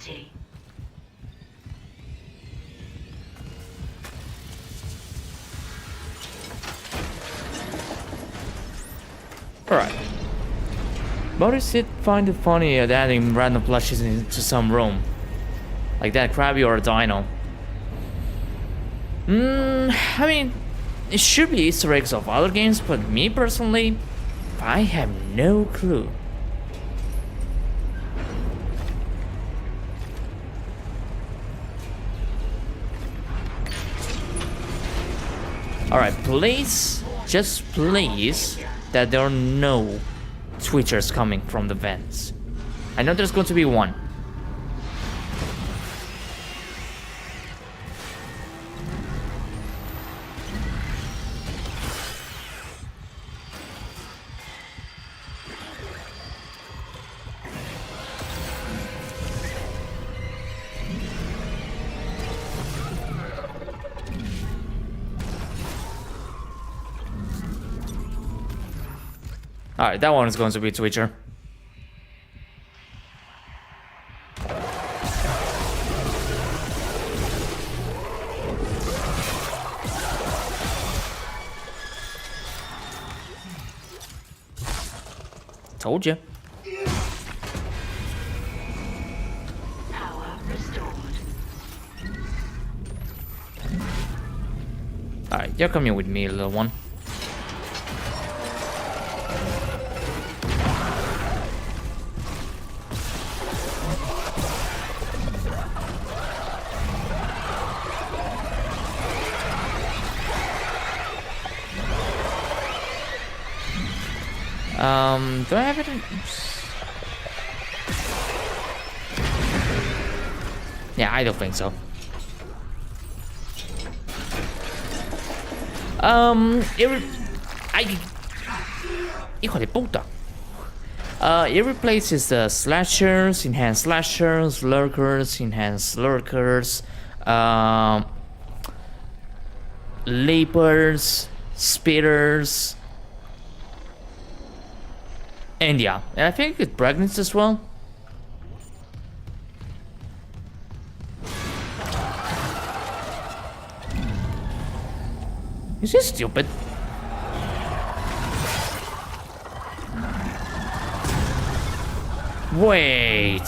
reality. Alright. Boris did find it funny adding random plushies into some room. Like that Krabby or a Dino. I mean, it should be Easter eggs of other games, but me personally, I have no clue. Alright, please, just please, that there are no twitchers coming from the vents. I know there's going to be one. Alright, that one is going to be Twitcher. Told you. Power restored. Alright, you're coming with me, little one. Do I have it in... Yeah, I don't think so. Hijo de puta. It replaces the slashers, enhanced slashers, lurkers, enhanced lurkers, leapers, spitters. And yeah, and I think it's pregnant as well. Is this stupid? Wait.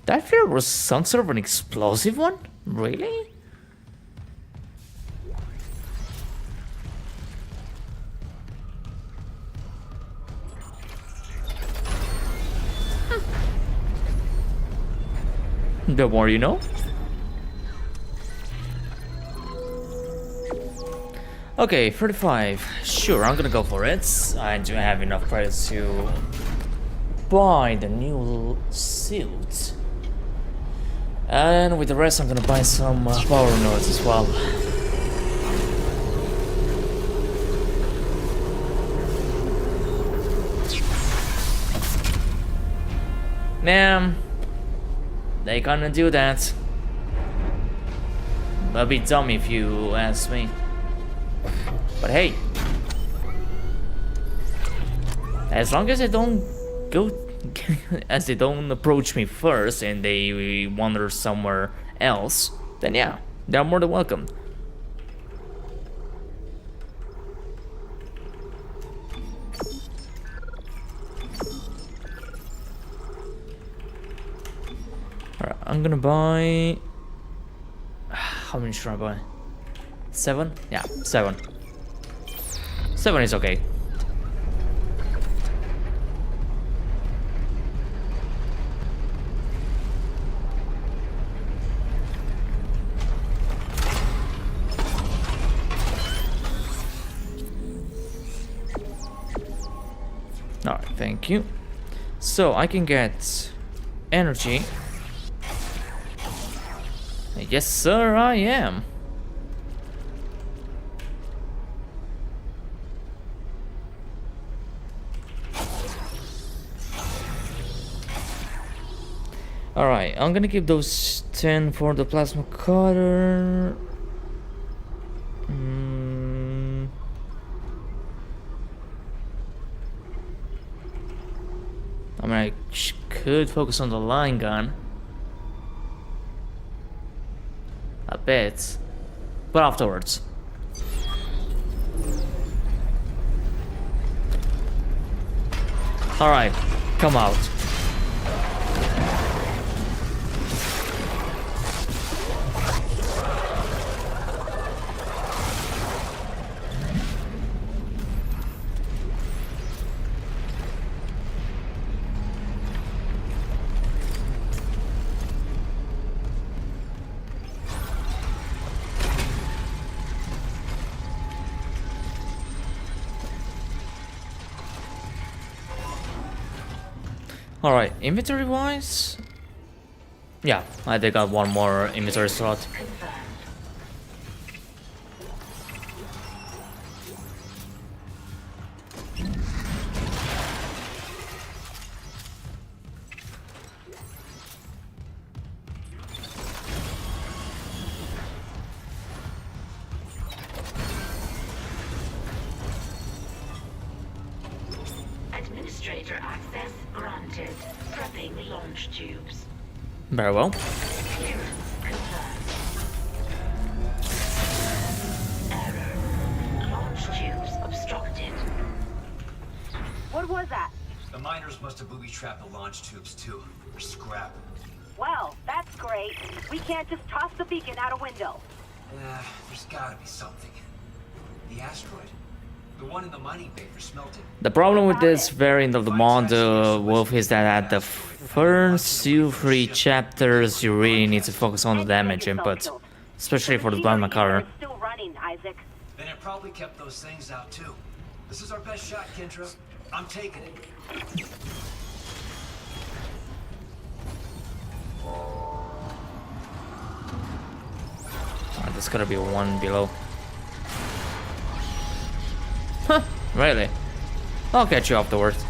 That fear was some sort of an explosive one? Really? The more you know. Okay, 35. Sure, I'm gonna go for it. I do have enough credits to buy the new suit. And with the rest, I'm gonna buy some power nodes as well. Man, they gonna do that. A bit dumb if you ask me. But hey, as long as they don't go, as they don't approach me first and they wander somewhere else, then yeah, they're more than welcome. Alright, I'm gonna buy... How many should I buy? 7? Yeah, 7. 7 is okay. Alright, thank you. So I can get energy. Yes, sir, I am. Alright, I'm gonna keep those 10 for the plasma cutter. I mean, I could focus on the line gun a bit, but afterwards. Alright, come out. Alright, inventory wise? Yeah, I think I got one more inventory slot. Administrator access granted. Prepping launch tubes. Very well. Clearance confirmed. Error. Launch tubes obstructed. What was that? The miners must have booby-trapped the launch tubes too. Or scrap. Well, that's great. We can't just toss the beacon out a window. There's gotta be something. The asteroid. The one in the mining bay for smelting. The problem with this variant of the mod, Wolf, is that at the first 2-3 chapters, you really need to focus on the damage input, especially for the plasma cutter. It's still running, Isaac. Then it probably kept those things out too. This is our best shot, Kendra. I'm taking it. There's gotta be one below. Huh, really? I'll catch you afterwards.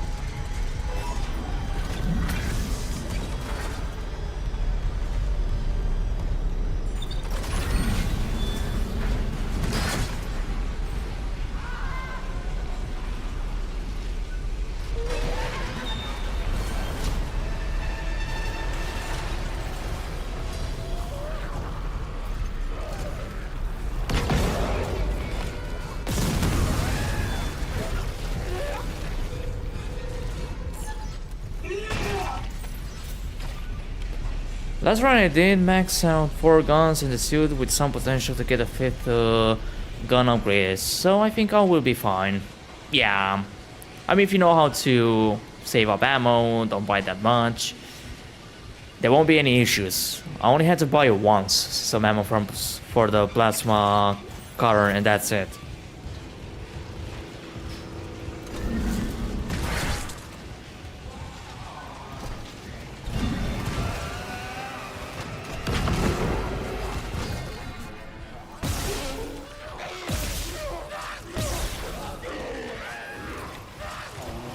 Last run I did max out 4 guns in the suit with some potential to get a 5th gun upgrade, so I think I will be fine. Yeah, I mean if you know how to save up ammo, don't buy that much, there won't be any issues. I only had to buy once some ammo for the plasma cutter and that's it.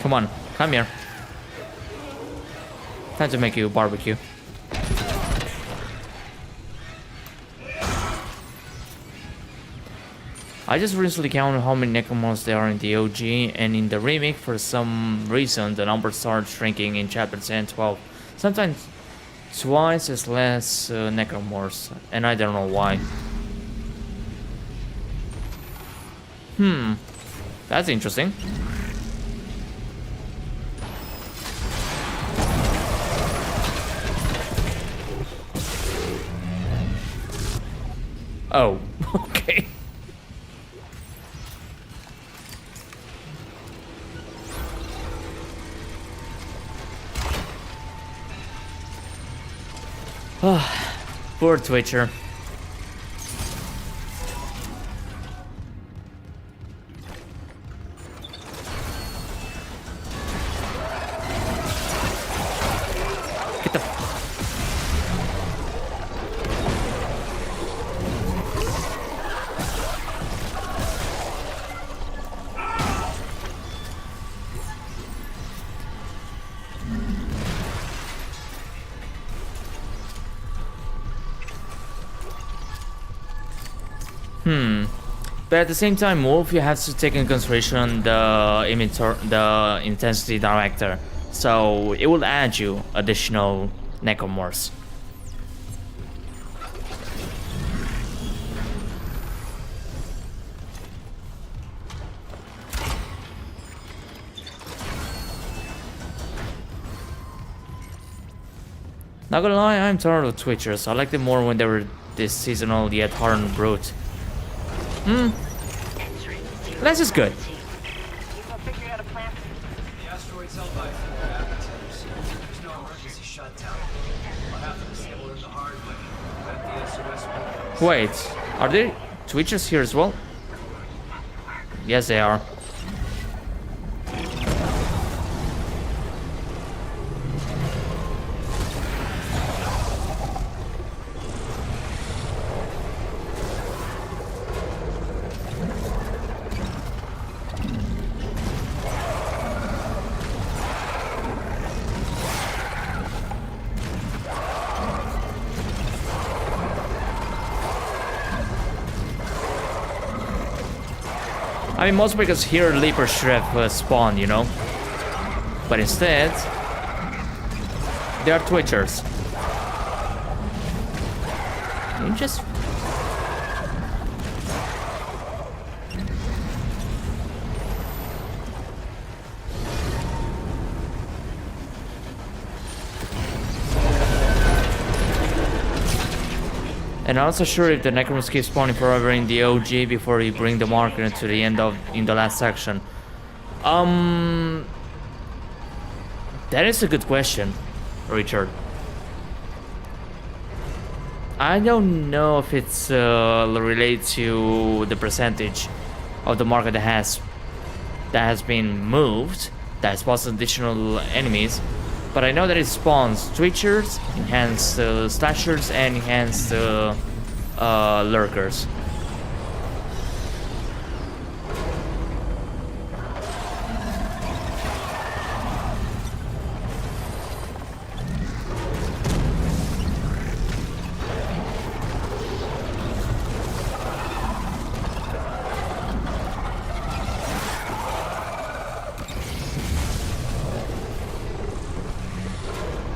Come on, come here. Time to make you barbecue. I just recently counted how many Necromons there are in the OG, and in the remake, for some reason, the numbers start shrinking in chapters 10 and 12. Sometimes twice as less Necromorphs, and I don't know why. That's interesting. Oh, okay. Poor Twitcher. Get the... But at the same time, Wolf, you have to take into consideration the intensity director. So it will add you additional necromorphs. Not gonna lie, I'm tired of Twitchers. I liked them more when they were this seasonal yet hardened brute. Less is good. You can figure out a plan. The asteroid's held by Gabett. There's no emergency shutdown. I'll have to disable it the hard way. At the SOS window. Wait, are there Twitchers here as well? Yes, they are. I mean, most because here Leaper should have spawned, you know? But instead, they are Twitchers. You just... And I'm also sure if the Necromorphs keep spawning forever in the OG before you bring the marker to the end of in the last section. That is a good question, Richard. I don't know if it's related to the percentage of the marker that has been moved, that spawns additional enemies. But I know that it spawns Twitchers, enhanced slashers, and enhanced lurkers.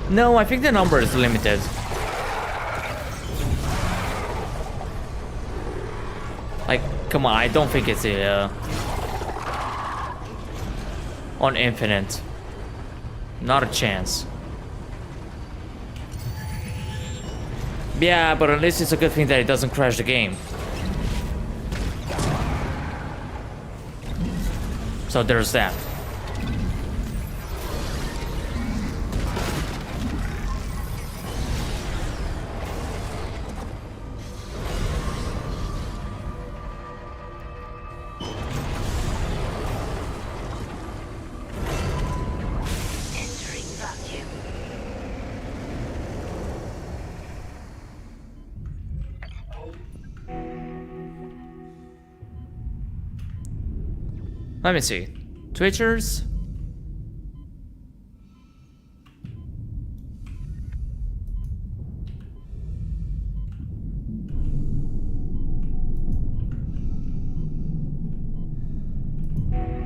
No, I think the number is limited. Like, come on, I don't think it's on infinite. Not a chance. Yeah, but at least it's a good thing that it doesn't crash the game. So there's that. Let me see. Twitchers.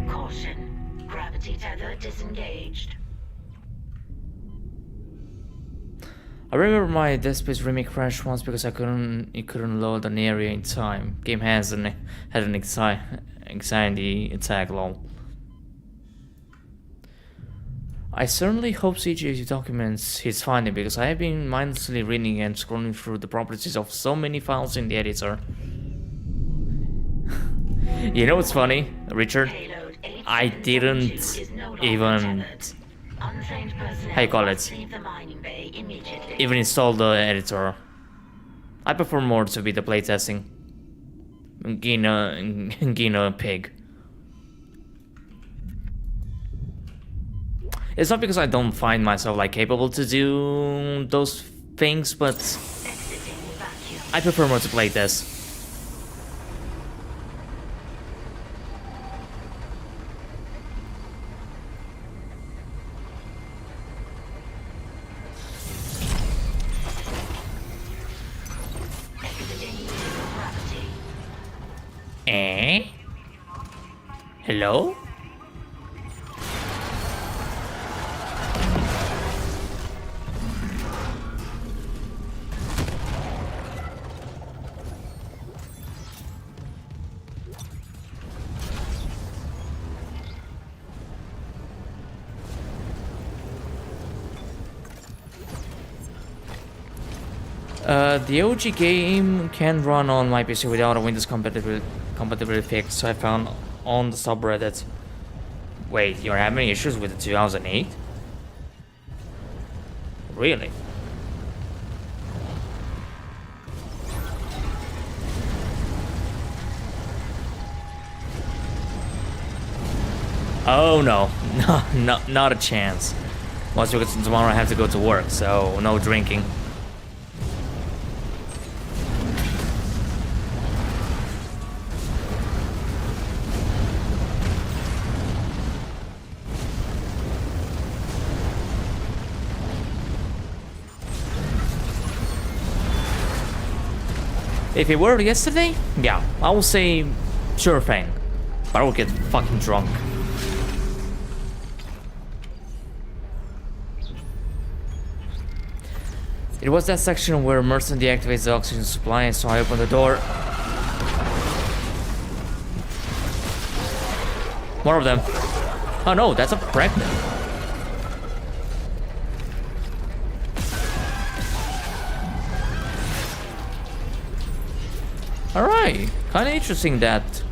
Caution. Gravity tether disengaged. I remember my Dead Space Remake crashed once because it couldn't load an area in time. Game had an anxiety attack lol. I certainly hope CJ documents his finding because I have been mindlessly reading and scrolling through the properties of so many files in the editor. You know what's funny, Richard? I didn't even... how you call it? Even install the editor. I prefer more to be the playtesting. Gina pig. It's not because I don't find myself like capable to do those things, but I prefer more to play this. Eh? Hello? The OG game can run on my PC without a Windows compatibility fix, so I found on the subreddit. Wait, you're having issues with the 2008? Really? Oh no, not a chance. Once we get to tomorrow, I have to go to work, so no drinking. If it were yesterday, yeah, I will say sure thing, but I will get fucking drunk. It was that section where Mercer deactivates the oxygen supply, and so I opened the door. More of them. Oh no, that's a pregnant. Alright, kinda interesting that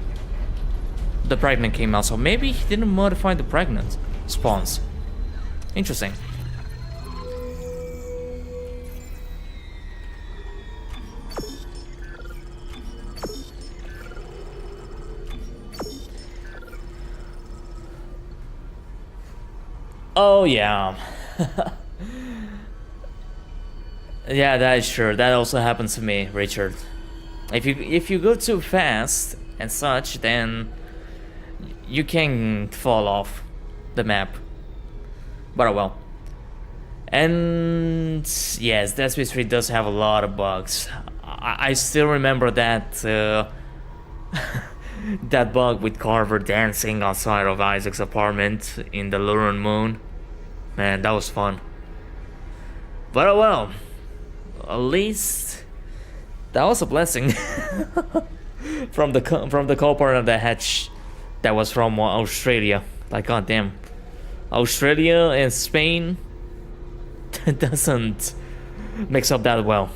the pregnant came out, so maybe he didn't modify the pregnant spawns. Interesting. Oh yeah. Yeah, that is true. That also happens to me, Richard. If you go too fast and such, then you can fall off the map. But oh well. And yes, Dead Space 3 does have a lot of bugs. I still remember that that bug with Carver dancing outside of Isaac's apartment in the Lunar Moon. Man, that was fun. But oh well. At least that was a blessing from the co-partner of the hatch that was from Australia. Like goddamn, Australia and Spain doesn't mix up that well.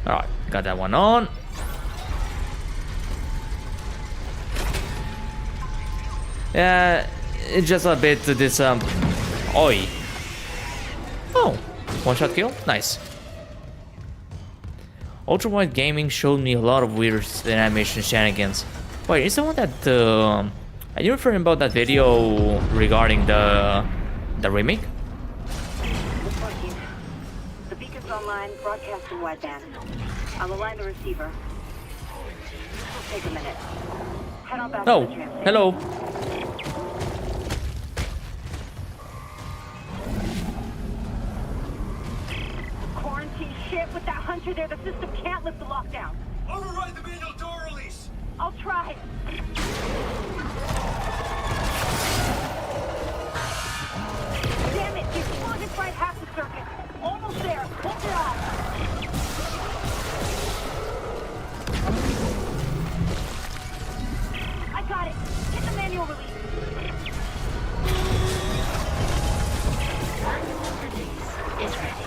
Alright, got that one on. Yeah, it's just a bit to this oi. Oh, one shot kill, nice. Ultrawide Gaming showed me a lot of weird animation shenanigans. Wait, is the one that are you referring about that video regarding the remake? The beacon's online, broadcasting wideband. I'll align the receiver. It'll take a minute. Head on back Oh, to the transmitter. hello. Quarantine shit with that hunter there. The system can't lift the lockdown. Override the manual door release! I'll try. Damn it! You exploded right half the circuit. Almost there. Hold it off. I got it. Hit the manual release. Manual release is ready.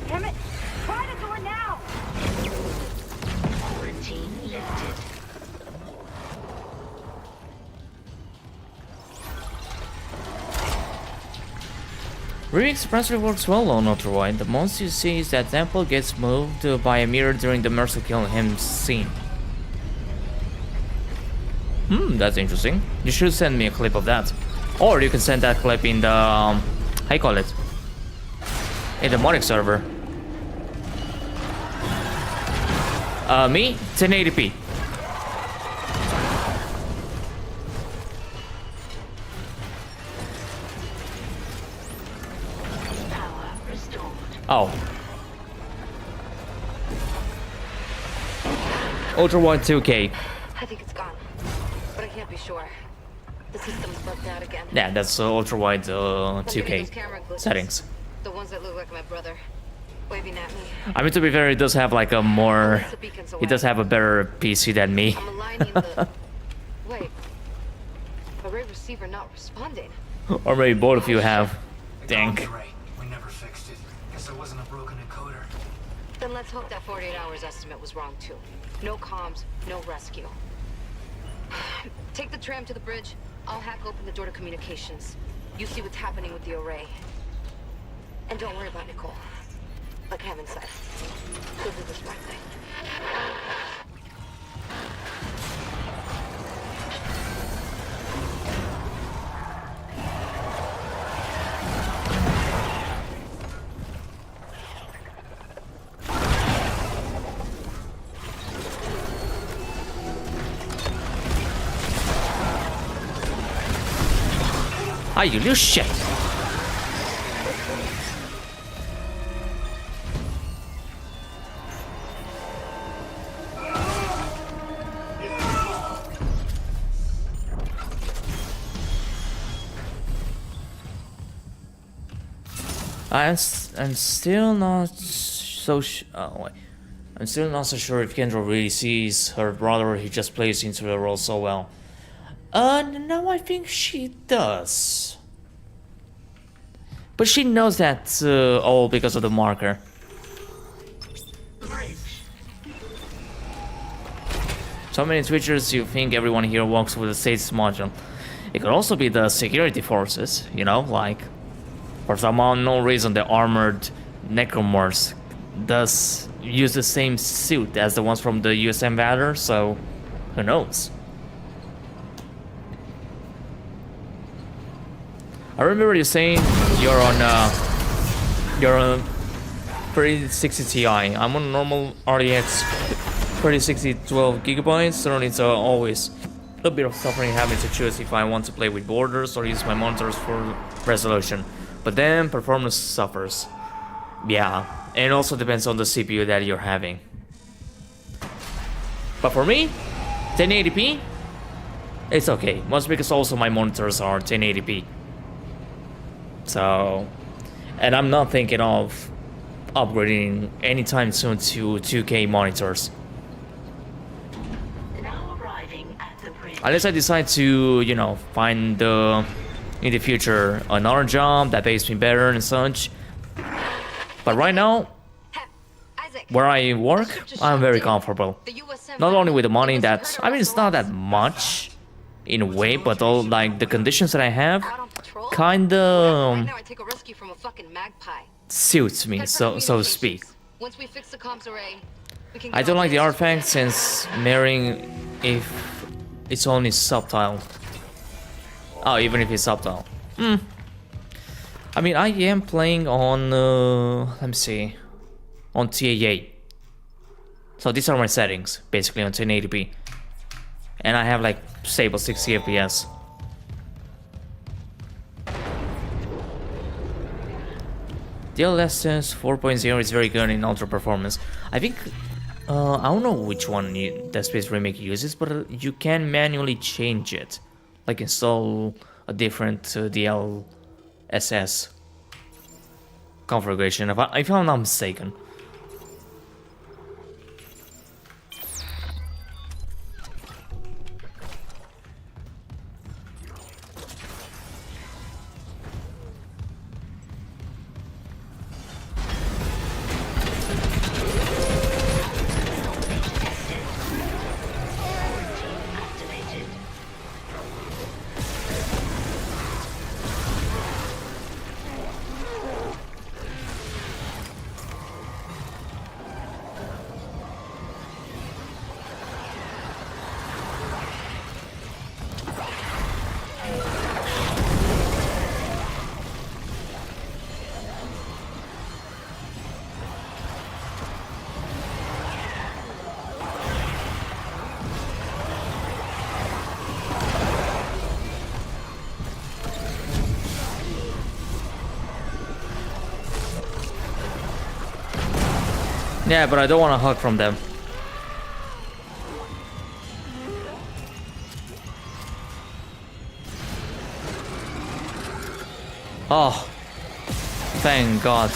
Damn it! Try the door now! Quarantine lifted. Remake suppressor works well on Ultrawide. The most you see is that Temple gets moved by a mirror during the Mercer killing him scene. That's interesting. You should send me a clip of that. Or you can send that clip in the, how you call it? In the modding server. Me? 1080p. Power restored. Oh. Ultrawide 2K. I think it's gone, but I can't be sure. The system's bugged out again. Yeah, that's ultra wide Look at 2K those camera glitches. settings. The ones that look like my brother. Waving at me. I mean, to be fair, it does have like a more... The beacon's It does away. have a better PC than me. I'm aligning the... Wait. Array receiver not responding. Or maybe both of you have. The Dang. comms array. We never fixed it. Guess there wasn't a broken encoder. Then let's hope that 48 hours estimate was wrong too. No comms, no rescue. Take the tram to the bridge. I'll hack open the door to communications. You see what's happening with the array. And don't worry about Nicole. Like Hammond said. She'll do this right thing. Ah, you little shit. I'm still not so I'm still not so sure if Kendra really sees her brother. He just plays into the role so well. No, I think she does. But she knows that all because of the marker. So many Twitchers, you think everyone here walks with a status module. It could also be the security forces, you know, like... For some unknown reason, the armored necromorphs does use the same suit as the ones from the USM Valor, so who knows? I remember you saying you're on 3060 Ti. I'm on normal RTX 3060 12 gigabytes, so it's always a bit of suffering having to choose if I want to play with borders or use my monitors for resolution. But then performance suffers. Yeah, and it also depends on the CPU that you're having. But for me, 1080p, it's okay. Mostly because also my monitors are 1080p. So, and I'm not thinking of upgrading anytime soon to 2K monitors. Now arriving at the bridge. Unless I decide to, you know, find in the future another job that pays me better and such. But right now, Isaac, where I work, I'm very comfortable. the USM Not only with the money USM that, I mean, it's not that much in a way, but all like the conditions that I have out on patrol. kinda Right now I take a rescue from a fucking magpie. suits me, Head for so to speak. communications. Once we fix the comms array, we can I get don't on like the this. artifact since mirroring if it's only subtle. Oh, even if it's subtle. I mean, I am playing on, let me see, on TAA. So these are my settings, basically on 1080p. And I have like stable 60 FPS. DLSS 4.0 is very good in ultra performance. I think, I don't know which one Dead Space Remake uses, but you can manually change it. Like install a different DLSS configuration, if I'm not mistaken. Activated. Yeah, but I don't want to hug from them. Oh, thank God.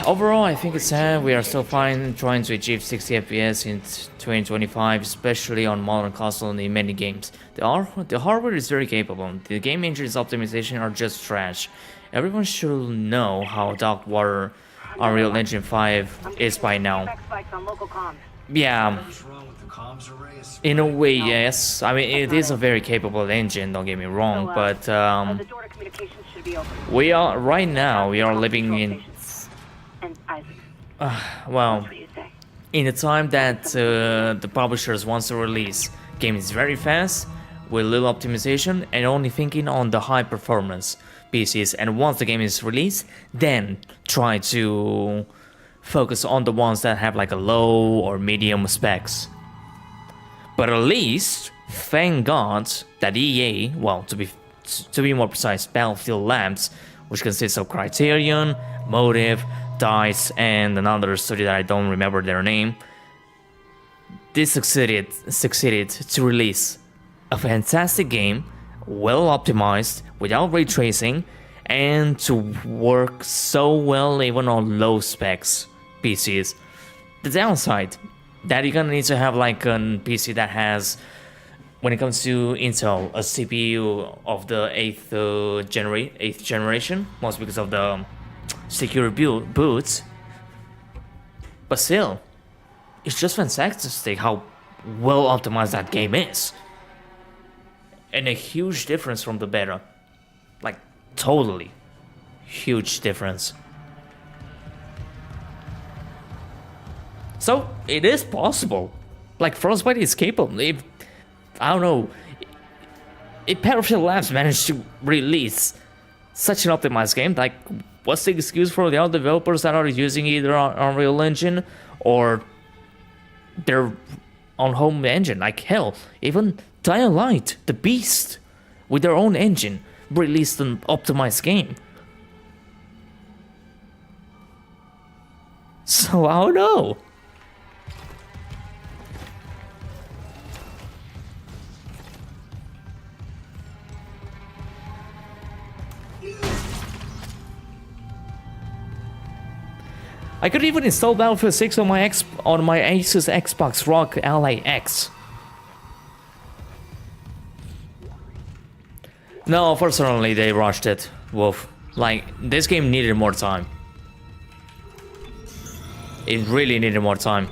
Overall, I think it's sad. We are still fine trying to achieve 60 FPS in 2025, especially on modern console and in many games. The hardware is very capable. The game engine's optimization are just trash. Everyone should know how dark water Unreal Engine 5 is by now. Yeah, What's wrong with the comms array? in a way, yes. I mean, it is a very capable engine, don't get me wrong, but The door to communications should be open. we are, right now, we are living in, And Isaac, well, what do you say? in a time that the publishers wants to release games very fast, with little optimization, and only thinking on the high performance PCs, and once the game is released, then try to focus on the ones that have like a low or medium specs. But at least, thank God that EA, well, to be more precise, Battlefield Labs, which consists of Criterion, Motive, DICE, and another studio that I don't remember their name, they succeeded to release a fantastic game, well optimized, without ray tracing, and to work so well even on low specs PCs. The downside, that you're gonna need to have like a PC that has, when it comes to Intel, a CPU of the 8th generation, mostly because of the secure boots. But still, it's just fantastic how well optimized that game is. And a huge difference from the beta. Like, totally huge difference. So, it is possible. Like, Frostbite is capable. If, I don't know, if Battlefield Labs managed to release such an optimized game, like, what's the excuse for the other developers that are using either Unreal Engine or their own home engine? Like, hell, even Dying Light, the Beast, with their own engine, released an optimized game. So, I don't know. I could even install Battlefield 6 on my Asus Xbox ROG Ally X. No, fortunately they rushed it, Wolf. Like, this game needed more time. It really needed more time.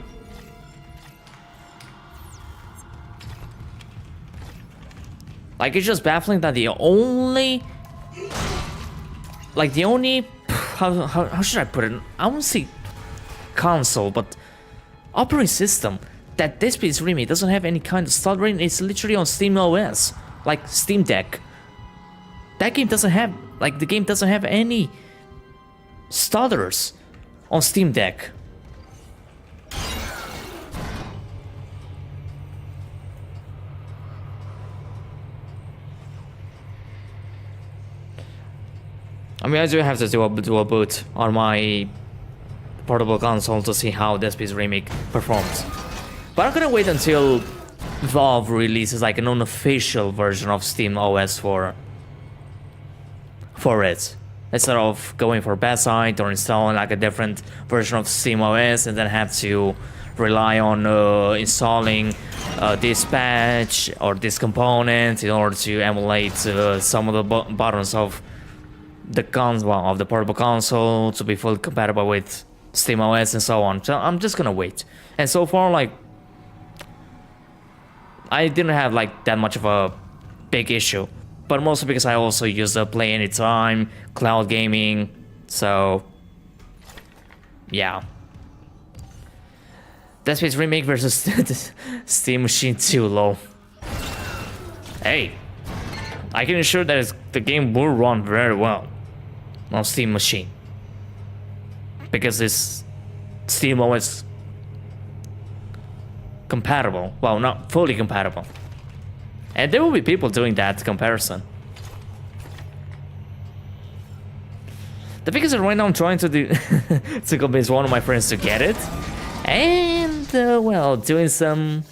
Like, it's just baffling that the only... Like, the only... How should I put it? I won't say console, but operating system that Dead Space Remake doesn't have any kind of stuttering. It's literally on Steam OS, like Steam Deck. That game doesn't have, like, the game doesn't have any stutters on Steam Deck. I mean, I do have to do a boot on my portable console to see how Dead Space Remake performs. But I'm gonna wait until Valve releases like an unofficial version of Steam OS for it, instead of going for best site or installing like a different version of Steam OS and then have to rely on installing this patch or this component in order to emulate some of the buttons of the of the portable console to be fully compatible with SteamOS and so on. So I'm just gonna wait. And so far, like, I didn't have like that much of a big issue, but mostly because I also use the Play Anytime, cloud gaming. So yeah. Dead Space Remake versus Steam Machine 2 low. Hey, I can assure that the game will run very well on Steam Machine. because this Steam OS compatible. Well, not fully compatible. And there will be people doing that comparison. The thing is that right now I'm trying to do to convince one of my friends to get it. And, well, doing some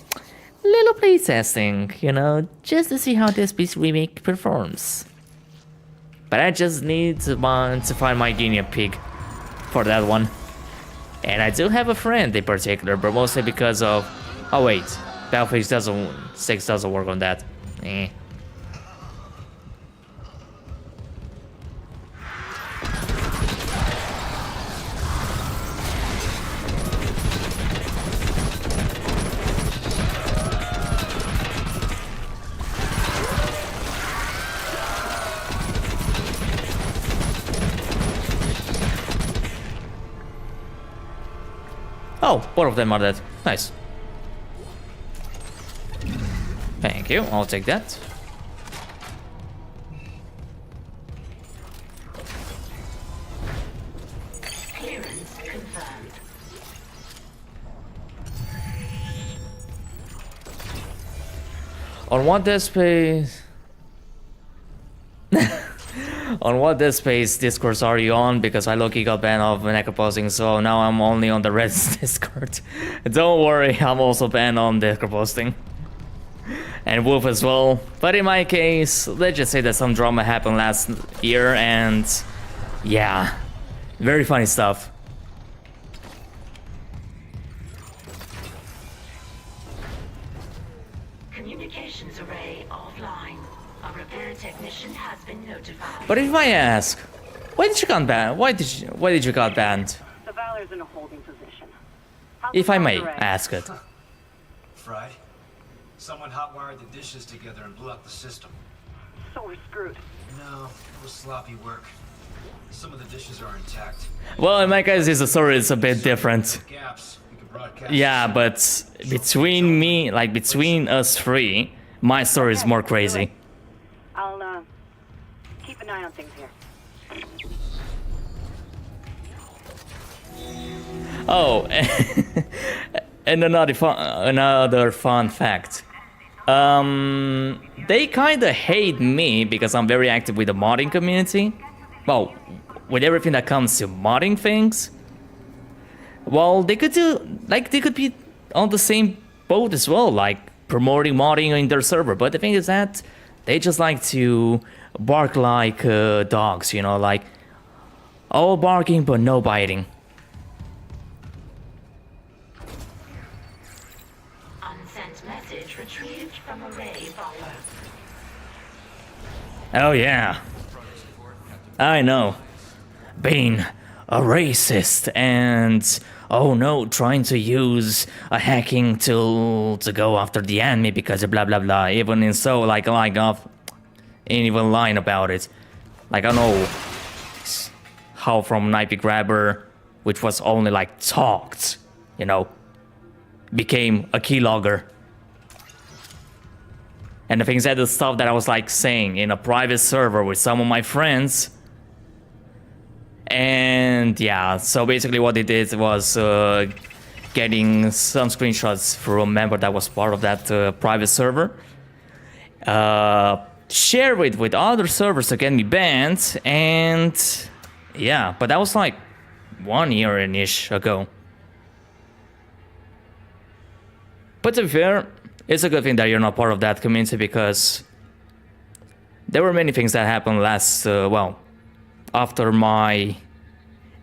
little playtesting, you know, just to see how Dead Space Remake performs. But I just need to find my guinea pig for that one. And I do have a friend in particular, but mostly because of... Oh wait, Battlefield 6 doesn't work on that. Eh. Oh, both of them are dead. Nice. Thank you, I'll take that. Clearance confirmed. On what Dead Space... On what Dead Space Discords are you on? Because I low-key got banned off necroposting, so now I'm only on the Reddit Discord. Don't worry, I'm also banned on necroposting. And Wolf as well. But in my case, let's just say that some drama happened last year and... yeah, very funny stuff. Communications array offline. A repair technician has been notified. But if I ask, why did you get banned? Why did you got banned? The Valor's in a holding position. If I may ask it. Fried? Someone hotwired the dishes together and blew out the system. So we're screwed. No, it was sloppy work. Some of the dishes are intact. Well, in my case, the story is a bit different. Gaps. We could broadcast. Yeah, but between me, like between us three, my story is more crazy. I'll keep an eye on things here. Oh, and another fun fact. They kinda hate me because I'm very active with the modding community. Well, with everything that comes to modding things. Well, they could be on the same boat as well, like promoting modding in their server. But the thing is that they just like to bark like dogs, you know, like all barking but no biting. Unsent message retrieved from array buffer. Oh yeah, I know. Being a racist and oh no, trying to use a hacking tool to go after the enemy because of blah blah blah. Even in so like off, ain't even lying about it. Like I don't know how from Knifey Grabber, which was only like talked, you know, became a keylogger. And the things that the stuff that I was like saying in a private server with some of my friends. And yeah, so basically what they did was getting some screenshots from a member that was part of that private server. Share it with other servers to get me banned. And yeah, but that was like 1 year-ish ago. But to be fair, it's a good thing that you're not part of that community because there were many things that happened last, well, after my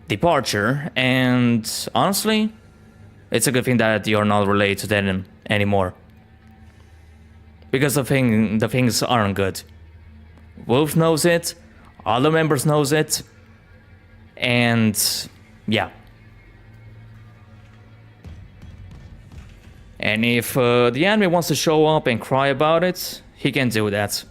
departure, and honestly, it's a good thing that you're not related to them anymore. Because the things aren't good. Wolf knows it, other members knows it, and yeah. And if the enemy wants to show up and cry about it, he can do that.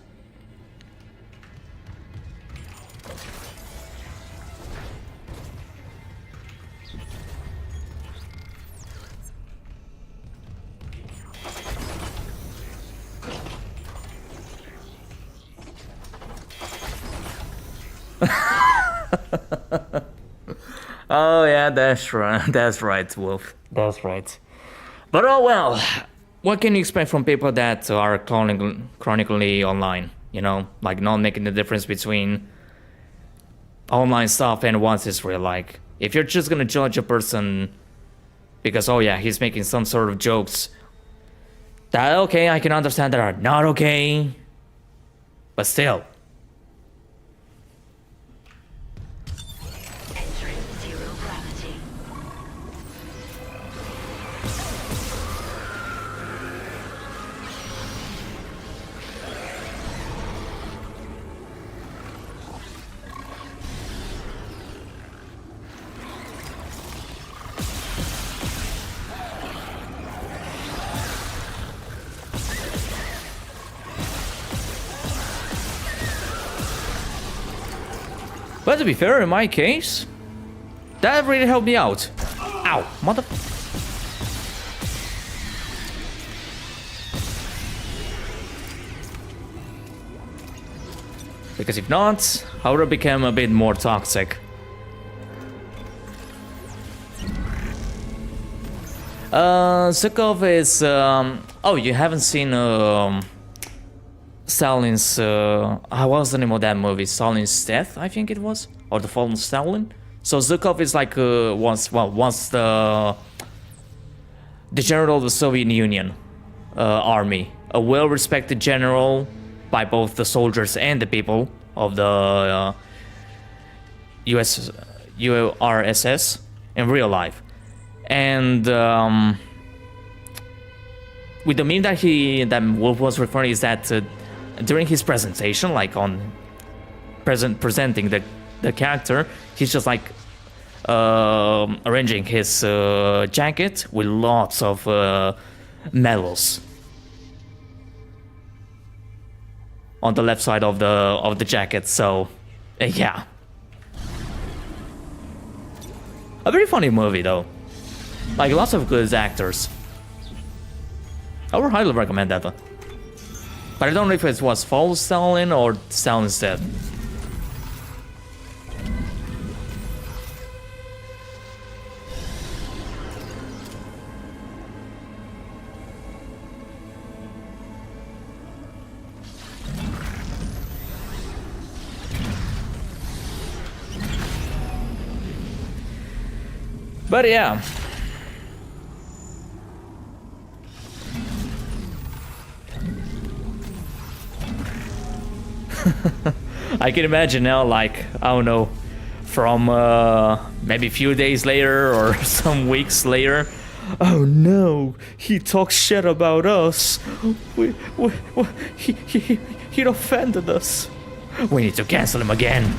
Oh yeah, that's right. That's right, Wolf. That's right. But oh well. What can you expect from people that are chronically online? You know, like not making the difference between online stuff and what is real. Like, if you're just gonna judge a person because, oh yeah, he's making some sort of jokes that, okay, I can understand that are not okay, but still. Entering zero gravity. But to be fair, in my case, that really helped me out. Ow, mother... Because if not, I would have become a bit more toxic. Zukov is... Oh, you haven't seen... Stalin's, what was the name of that movie? Stalin's Death, I think it was? Or The Fallen Stalin? So Zukov is like, once the general of the Soviet Union army. A well-respected general by both the soldiers and the people of the URSS in real life. And with the meme that Wolf was referring is that during his presentation, like on presenting the character, he's just like arranging his jacket with lots of medals on the left side of the jacket. So yeah, a very funny movie though, like lots of good actors. I would highly recommend that one. But I don't know if it was Fallen Stalin or Stalin's Death. But yeah. I can imagine now, like, I don't know, from maybe a few days later or some weeks later. Oh no, he talks shit about us. He offended us. We need to cancel him again.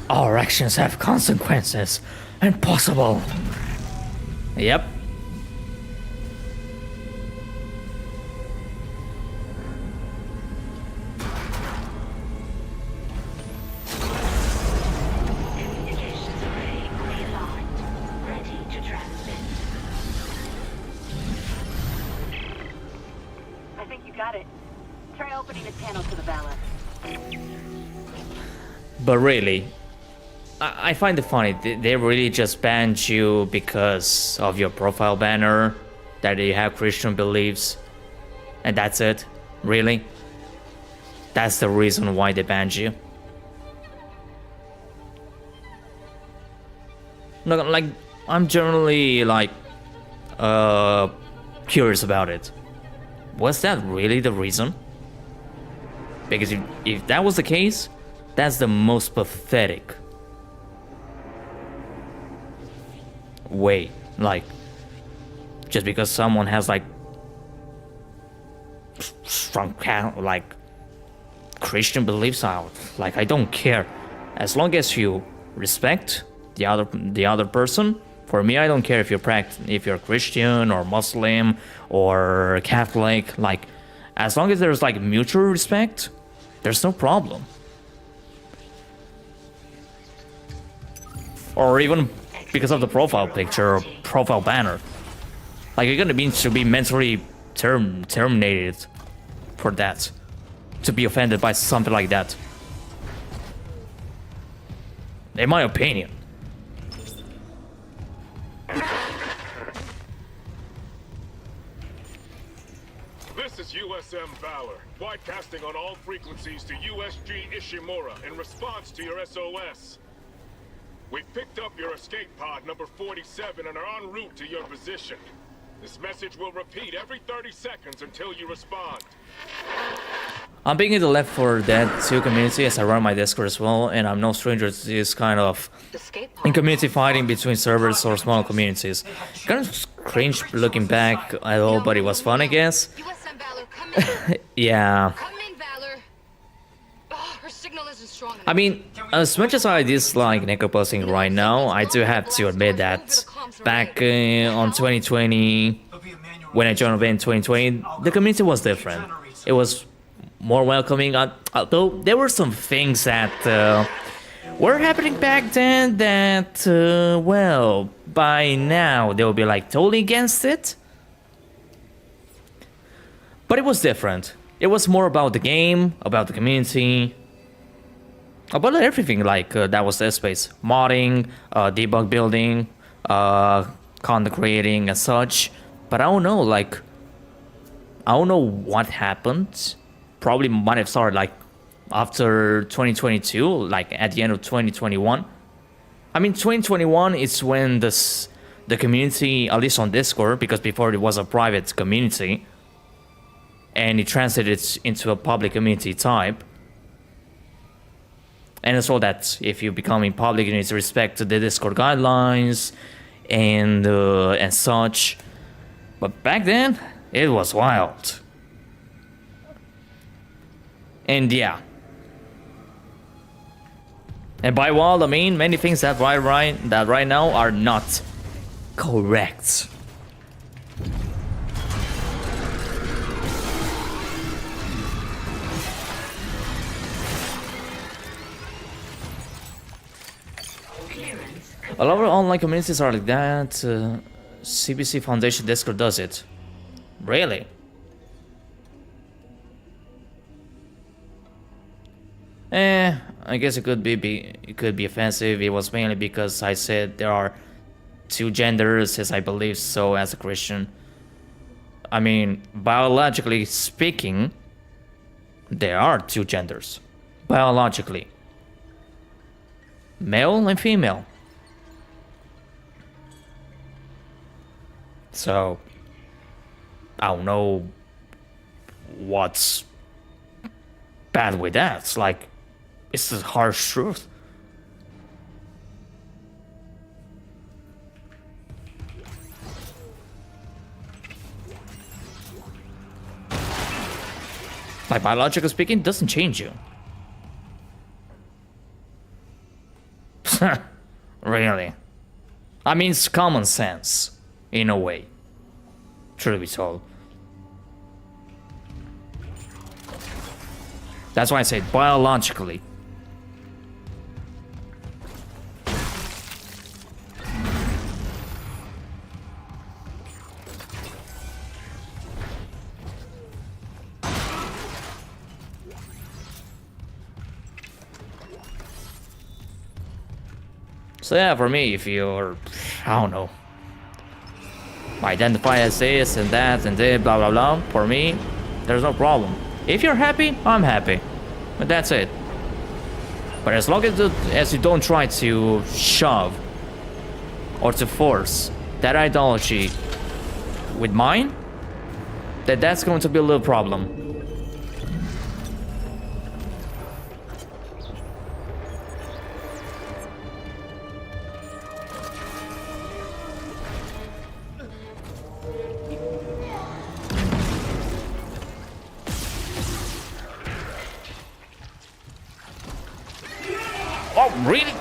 Our actions have consequences. Impossible. Yep. Communications array realigned. Ready to transmit. I think you got it. Try opening the channel to the ballast. But really, I find it funny. They really just banned you because of your profile banner, that you have Christian beliefs, and that's it? Really? That's the reason why they banned you? No, like, I'm generally, like, curious about it. Was that really the reason? Because if that was the case, that's the most pathetic way. Like, just because someone has like strong like Christian beliefs out, like, I don't care. As long as you respect the other person, For me, I don't care if you're Christian or Muslim or Catholic. Like, as long as there's like mutual respect, there's no problem. Or even because of the profile picture or profile banner. Like, you're gonna should be mentally terminated for that. To be offended by something like that. In my opinion. This is USM Valor, broadcasting on all frequencies to USG Ishimura in response to your SOS. We picked up your escape pod number 47 and are en route to your position. This message will repeat every 30 seconds until you respond. I'm beginning to Left 4 Dead 2 community as I run my Discord as well, and I'm no stranger to this kind of in community fighting between servers or small communities. Kind of cringe looking back at all, but it was fun, I guess. USM Valor, come in. Yeah. Come in, Valor. Oh, her signal isn't strong enough. I mean, as much as I dislike Neko posting right now, I do have to admit that back on 2020, when I joined Event 2020, the community was different. It was more welcoming, although there were some things that were happening back then that, well, by now they will be like totally against it. But it was different. It was more about the game, about the community, about everything like that was Dead Space. Modding, debug building, content creating and such. But I don't know, like, I don't know what happened. Probably might have started like after 2022, like at the end of 2021. I mean, 2021 is when the community, at least on Discord, because before it was a private community, and it translated into a public community type. And it's all that if you become in public, you need to respect the Discord guidelines and such. But back then, it was wild. And yeah. And by wild, I mean many things that right now are not correct. A lot of online communities are like that. CBC Foundation Discord does it. Really? I guess it could be offensive. It was mainly because I said there are two genders, as I believe so as a Christian. I mean, biologically speaking, there are two genders. Biologically. Male and female. So, I don't know what's bad with that. It's like, it's the harsh truth. Like, biologically speaking, it doesn't change you. Really? I mean, it's common sense, in a way. Truth be told. That's why I say biologically. So yeah, for me, if you're, I don't know, identify as this and that and this, blah blah blah, for me, there's no problem. If you're happy, I'm happy. But that's it. But as long as you don't try to shove or to force that ideology with mine, that's going to be a little problem. Oh, really?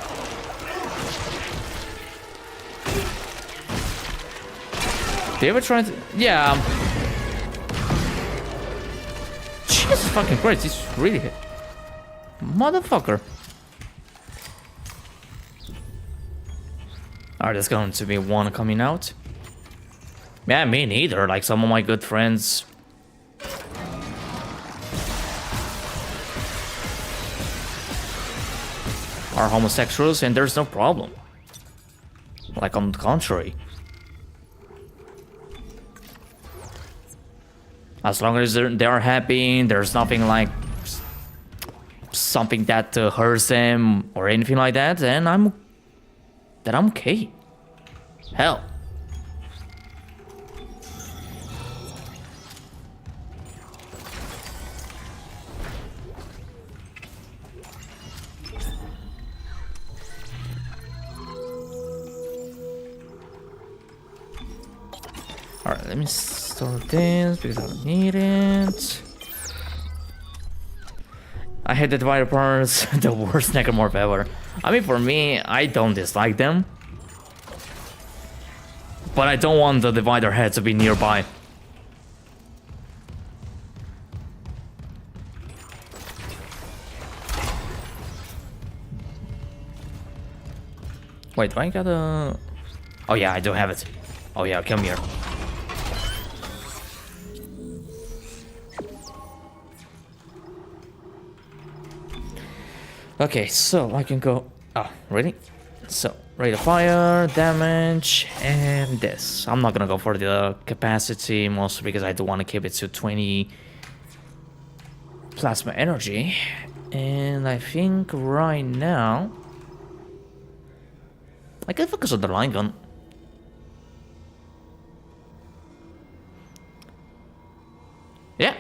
They ever tried to... Yeah. Jesus fucking Christ, he's really hit. Motherfucker. Alright, there's going to be one coming out. Yeah, me neither. Like, some of my good friends are homosexuals and there's no problem. Like, on the contrary. As long as they're happy, there's nothing like something that hurts them or anything like that, then I'm okay. Hell. Alright, let me store this because I don't need it. I hate the divider parts, the worst necromorph ever. I mean, for me, I don't dislike them. But I don't want the divider head to be nearby. Wait, do I got a... Oh yeah, I do have it. Oh yeah, come here. Okay, so I can go... Oh, really? So, rate of fire, damage, and this. I'm not gonna go for the capacity, mostly because I do want to keep it to 20 plasma energy. And I think right now... I can focus on the line gun. Yeah.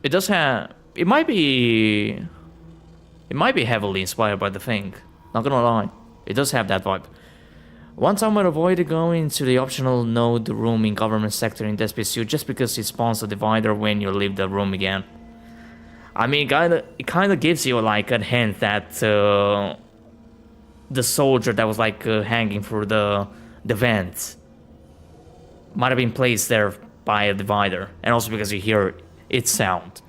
It does have... It might be heavily inspired by the thing. Not gonna lie. It does have that vibe. One time I avoided going to the optional node room in government sector in Dead Space 2 just because it spawns a divider when you leave the room again. I mean, it kinda gives you like a hint that the soldier that was like hanging through the vent might have been placed there by a divider, and also because you hear its sound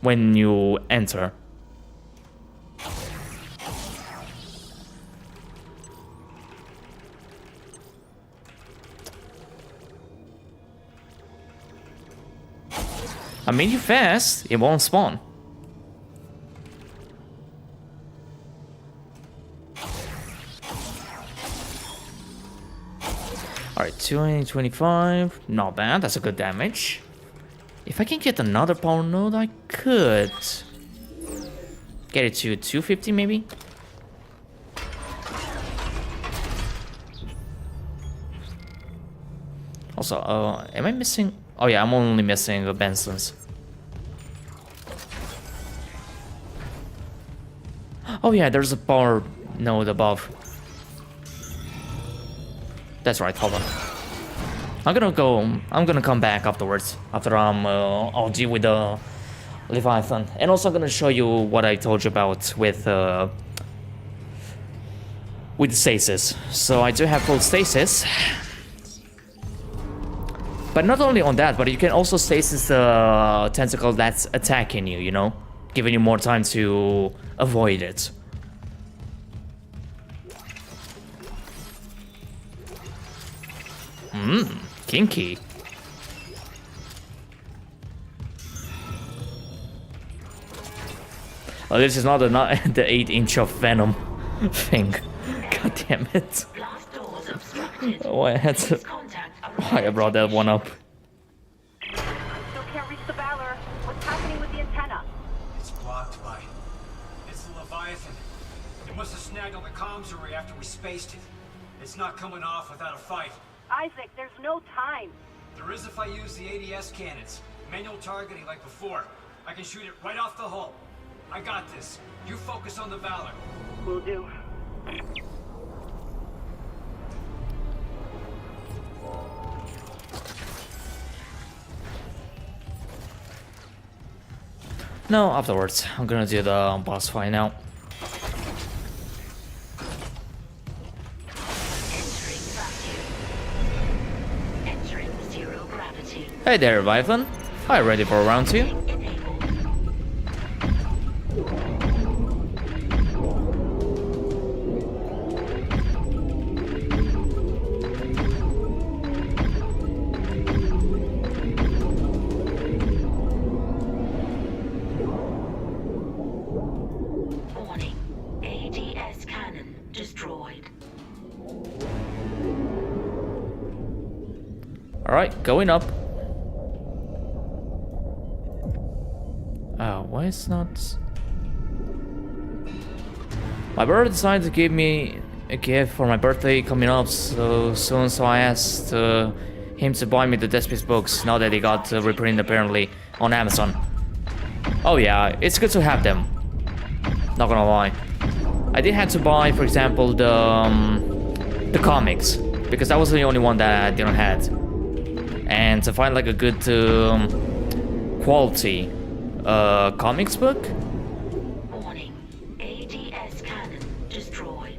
when you enter. I mean, you fast, it won't spawn. Alright, 225, not bad, that's a good damage. If I can get another power node, I could get it to 250 maybe? Also, am I missing? Oh yeah, I'm only missing Benson's. Oh yeah, there's a power node above. That's right, hold on. I'm gonna come back afterwards, after I'll deal with the Leviathan. And also I'm gonna show you what I told you about with stasis. So I do have full stasis. But not only on that, but you can also stasis the tentacle that's attacking you, you know? Giving you more time to avoid it. Kinky. Oh, this is not the 8-inch of venom thing. God damn it. Oh, I had to... Why I brought that one up. Still can't reach the Valor. What's happening with the antenna? It's blocked by... It's the Leviathan. It must have snagged on the comms array after we spaced it. It's not coming off without a fight. Isaac, there's no time. There is if I use the ADS cannons. Manual targeting like before. I can shoot it right off the hull. I got this. You focus on the Valor. Will do. No, afterwards. I'm gonna do the boss fight now. Entering Hey there, Vivan. Are you ready for a round 2? Warning. ADS cannon destroyed. Alright, going up. Why is not... My brother decided to give me a gift for my birthday coming up so soon, so I asked him to buy me the Dead Space books now that they got reprinted apparently on Amazon. Oh yeah, it's good to have them. Not gonna lie. I did have to buy, for example, the comics, because that was the only one that I didn't have. And to find like a good quality comics book. Warning. ADS cannon destroyed.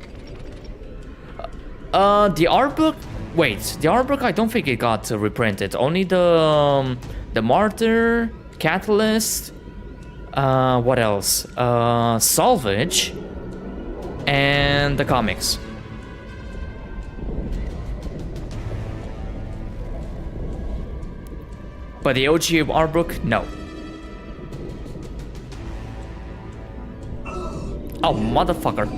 The art book. Wait, the art book. I don't think it got reprinted. Only the Martyr, Catalyst. What else? Salvage, and the comics. But the OG art book, no. Oh, motherfucker.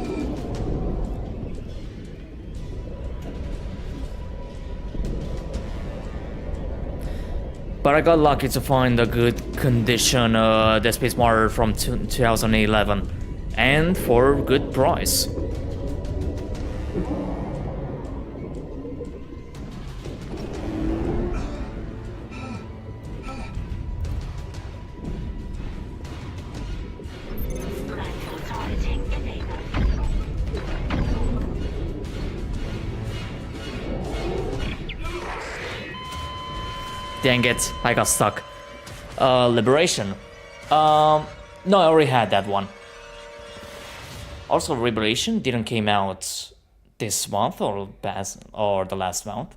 But I got lucky to find a good condition Dead Space Martyr from 2011. And for a good price. Dang it, I got stuck. Liberation. No, I already had that one. Also, Liberation didn't came out this month or the last month.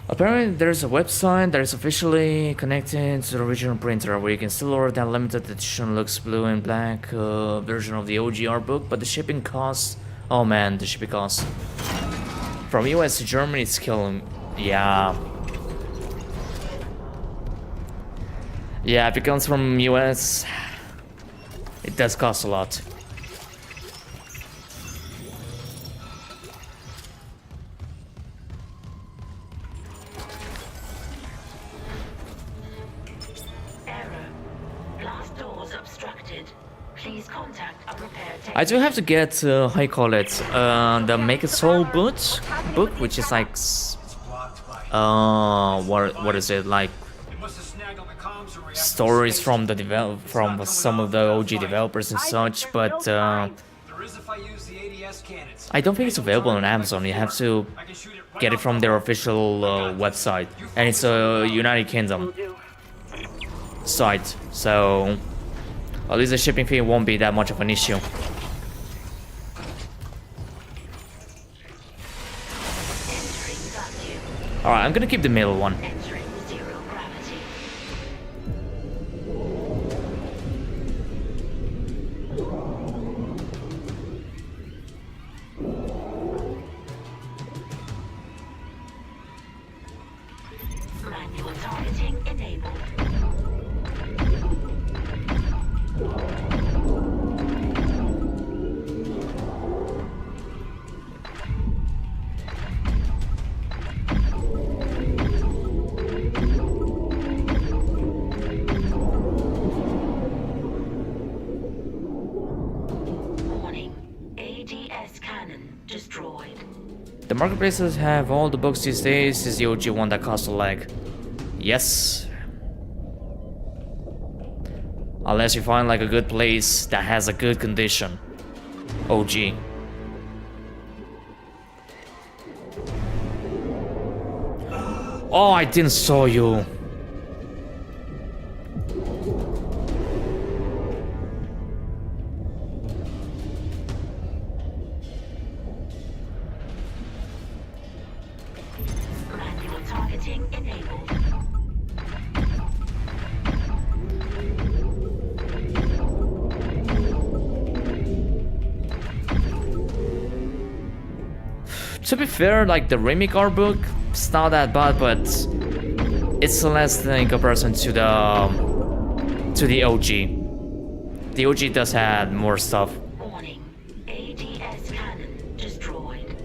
Apparently there's a website that is officially connected to the original printer where you can still order that limited edition looks blue and black version of the OG art book, but the shipping costs... Oh man, the shipping costs. From US to Germany it's killing... Yeah. Yeah, if it comes from US, it does cost a lot. I do have to get, how you call it, the Make It Soul book, which is like, what is it, like, stories from the from some of the OG developers and such, but I don't think it's available on Amazon. You have to get it from their official website, and it's a United Kingdom site, so at least the shipping fee won't be that much of an issue. Alright, I'm gonna keep the middle one. Manual targeting enabled. The marketplaces have all the books these days. Is the OG one that costs a leg? Yes. Unless you find like a good place that has a good condition. OG. Oh, I didn't saw you. Manual targeting enabled. To be fair, like the remake art book, it's not that bad, but it's less than in comparison to the OG. The OG does have more stuff. Warning. ADS cannon destroyed.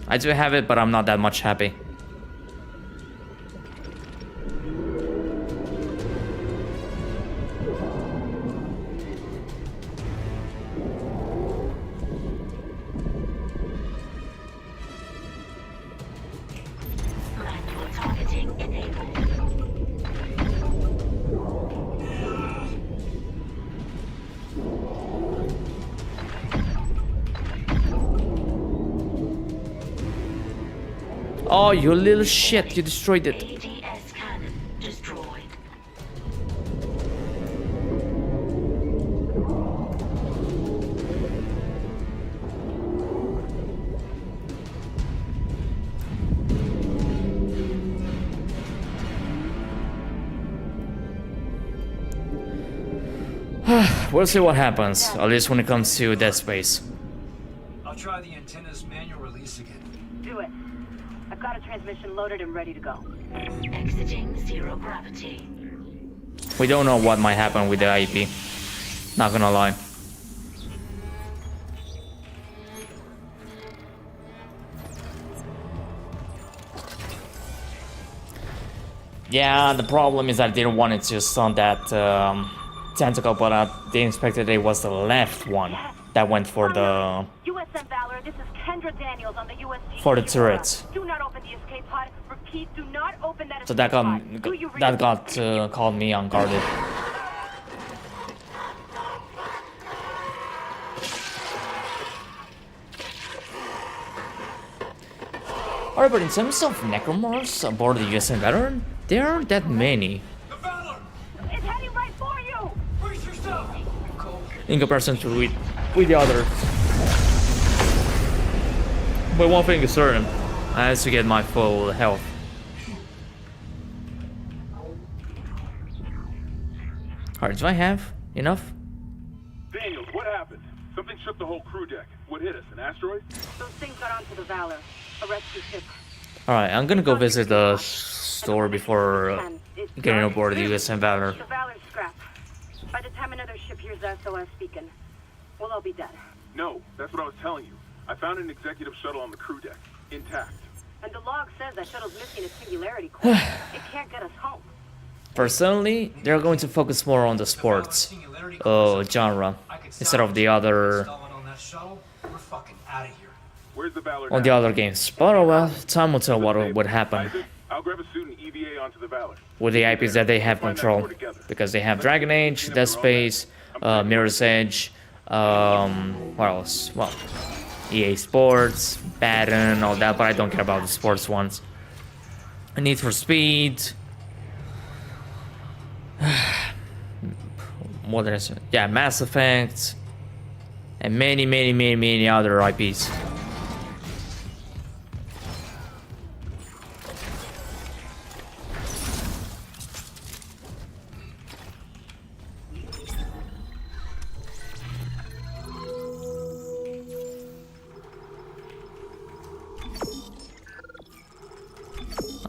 I do have it, but I'm not that much happy. Manual targeting enabled. Oh, you little shit, you destroyed it. ADS cannon destroyed. We'll see what happens, at least when it comes to Dead Space. I'll try the antenna's manual release again. Do it. I've got a transmission loaded and ready to go. Exiting zero gravity. We don't know what might happen with the IP. Not gonna lie. Yeah, the problem is I didn't want it to stun that tentacle, but I didn't expect that it was the left one that went for the USM Valor, this is Kendra Daniels on the USG. for the turret. Do not open the escape pod. Repeat, do not open that So escape that pod. Do you read me? caught me unguarded. Alright, but in terms of necromorphs aboard the USM Veteran, there aren't that many The Valor! It's heading right for you! Brace yourself! Cole. in comparison to with the others. But one thing is certain, I have to get my full health. Alright, do I have enough? Daniels, what happened? Something shook the whole crew deck. What hit us? An asteroid? Those things got onto the Valor. A rescue ship. Alright, I'm gonna go visit the store before getting aboard the USM Valor. The Valor's scrap. By the time another ship hears the SOS beacon, we'll all be dead. No, that's what I was telling you. I found an executive shuttle on the crew deck, intact. And the log says that shuttle's missing its singularity core. It can't get us home. Personally, they're going to focus more on the sports genre instead of the other Installing on that shuttle, we're fucking out of here. Where's the Valor on the now? other games. But oh well, time will tell what would happen Isaac, I'll grab a suit and EVA onto the Valor. with the IPs that they have control, because they have Dragon Age, Dead Space, Mirror's Edge, what else? Well, EA Sports, Madden, all that, but I don't care about the sports ones. Need for Speed. What did I say? Yeah, Mass Effect, and many other IPs.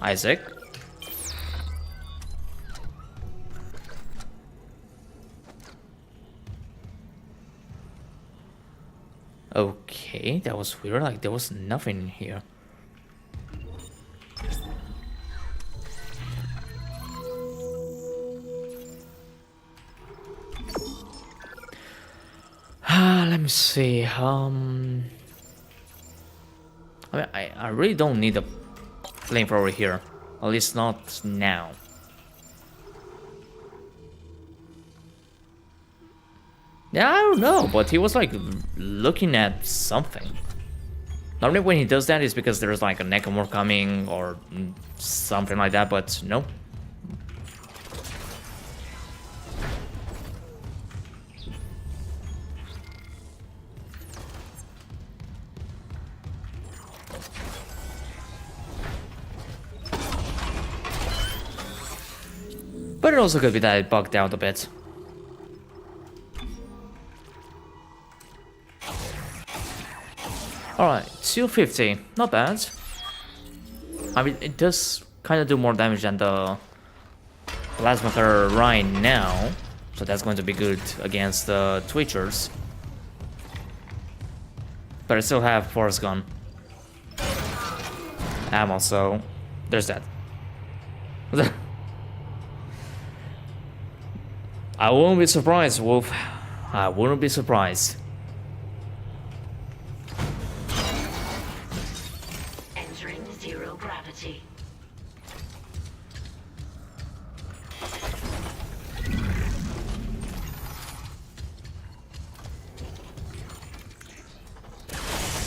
Isaac. Okay, that was weird. Like, there was nothing here. Let me see. I mean, I really don't need a flamethrower here. At least not now. Yeah, I don't know, but he was like looking at something. Normally when he does that is because there's like a necromorph coming or something like that, but no. But it also could be that it bugged out a bit. Alright, 250, not bad. I mean, it does kind of do more damage than the plasma cutter right now, so that's going to be good against the Twitchers. But I still have Force Gun ammo, so there's that. I won't be surprised, Wolf. I wouldn't be surprised. Entering zero gravity.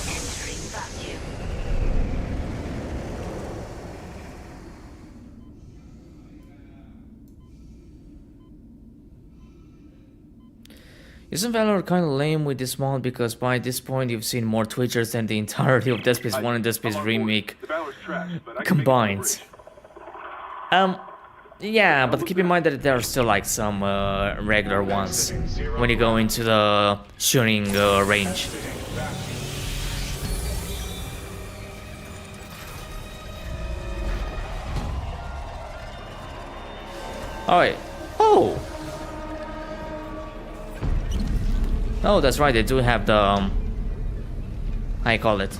Entering vacuum. Isn't Valor kind of lame with this mod because by this point you've seen more Twitchers than the entirety of Dead Space 1 and Dead Space Remake combined? Yeah, but keep in mind that there are still like some regular ones when you go into the shooting range. Alright. Oh! Oh, that's right, they do have the, how you call it?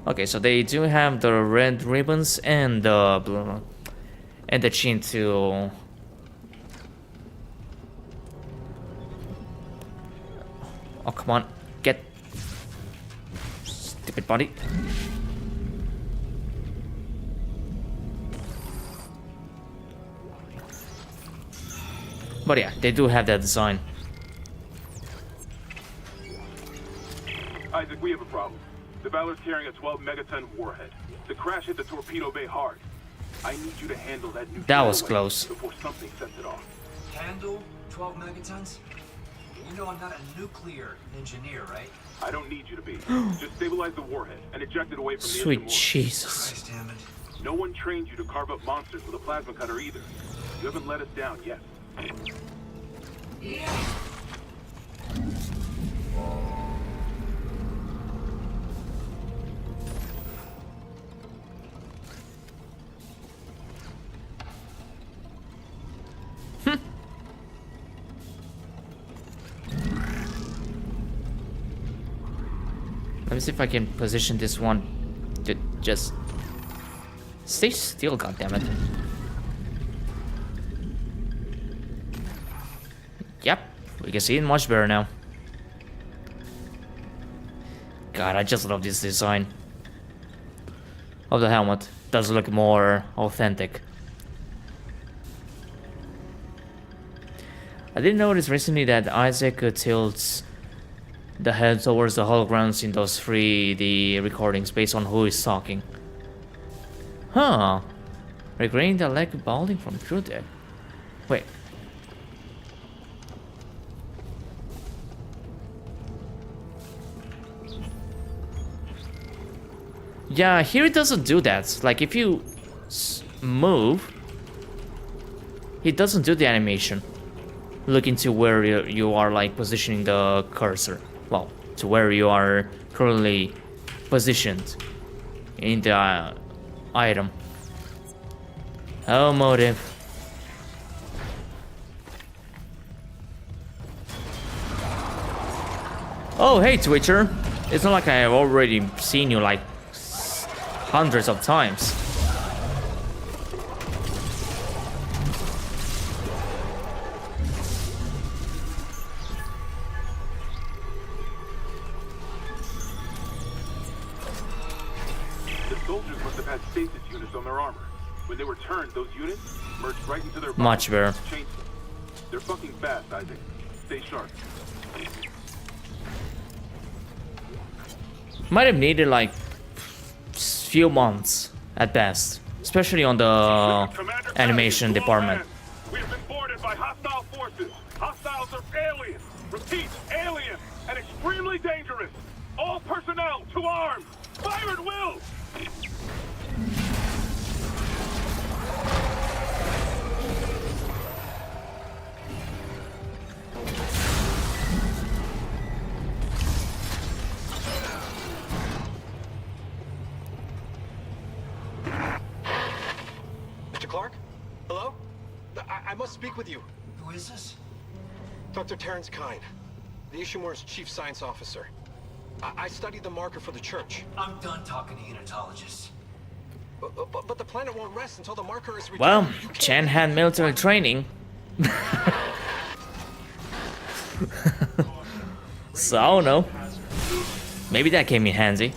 Okay, so they do have the red ribbons and the blue, and the chin to... Oh, come on, get... Stupid body. But yeah, they do have that design. Isaac, we have a problem. The Valor's carrying a 12 megaton warhead. The crash hit the torpedo bay hard. I need you to handle that new. That was close. Before something sets it off. Handle 12 megatons? You know I'm not a nuclear engineer, right? I don't need you to be. Just stabilize the warhead and eject it away from the Sweet engine. Jesus. Christ damn it. No one trained you to carve up monsters with a plasma cutter either. You haven't let us down yet. Let me see if I can position this one to just stay still, goddammit. Yep, we can see it much better now. God, I just love this design of the helmet. Does look more authentic. I did notice recently that Isaac tilts the head towards the holograms in those 3D recordings based on who is talking. Huh. Regretting the leg balding from True Dead. Wait. Yeah, here it doesn't do that. Like, if you move, it doesn't do the animation. Look into where you are, like, positioning the cursor. Well, to where you are currently positioned in the item. Oh, motive. Oh, hey, Twitcher. It's not like I have already seen you, like, hundreds of times. The soldiers must have had stasis units on their armor. When they were turned, those units merged right into their Much better. Changed them. They're fucking fast, Isaac. Stay sharp. Might have needed like few months at best, especially on the animation department. We have been boarded by hostile forces. Hostiles are alien. Repeat, alien and extremely dangerous. All personnel to arms. Fire at will. Mr. Clark? Hello? I must speak with you. Who is this? Dr. Terrence Kine, the Ishimura's chief science officer. I studied the marker for the church. I'm done talking to unitologists. But the planet won't rest until the marker is returned. Well, Chen had military training. So, I don't know. Maybe that came in handy.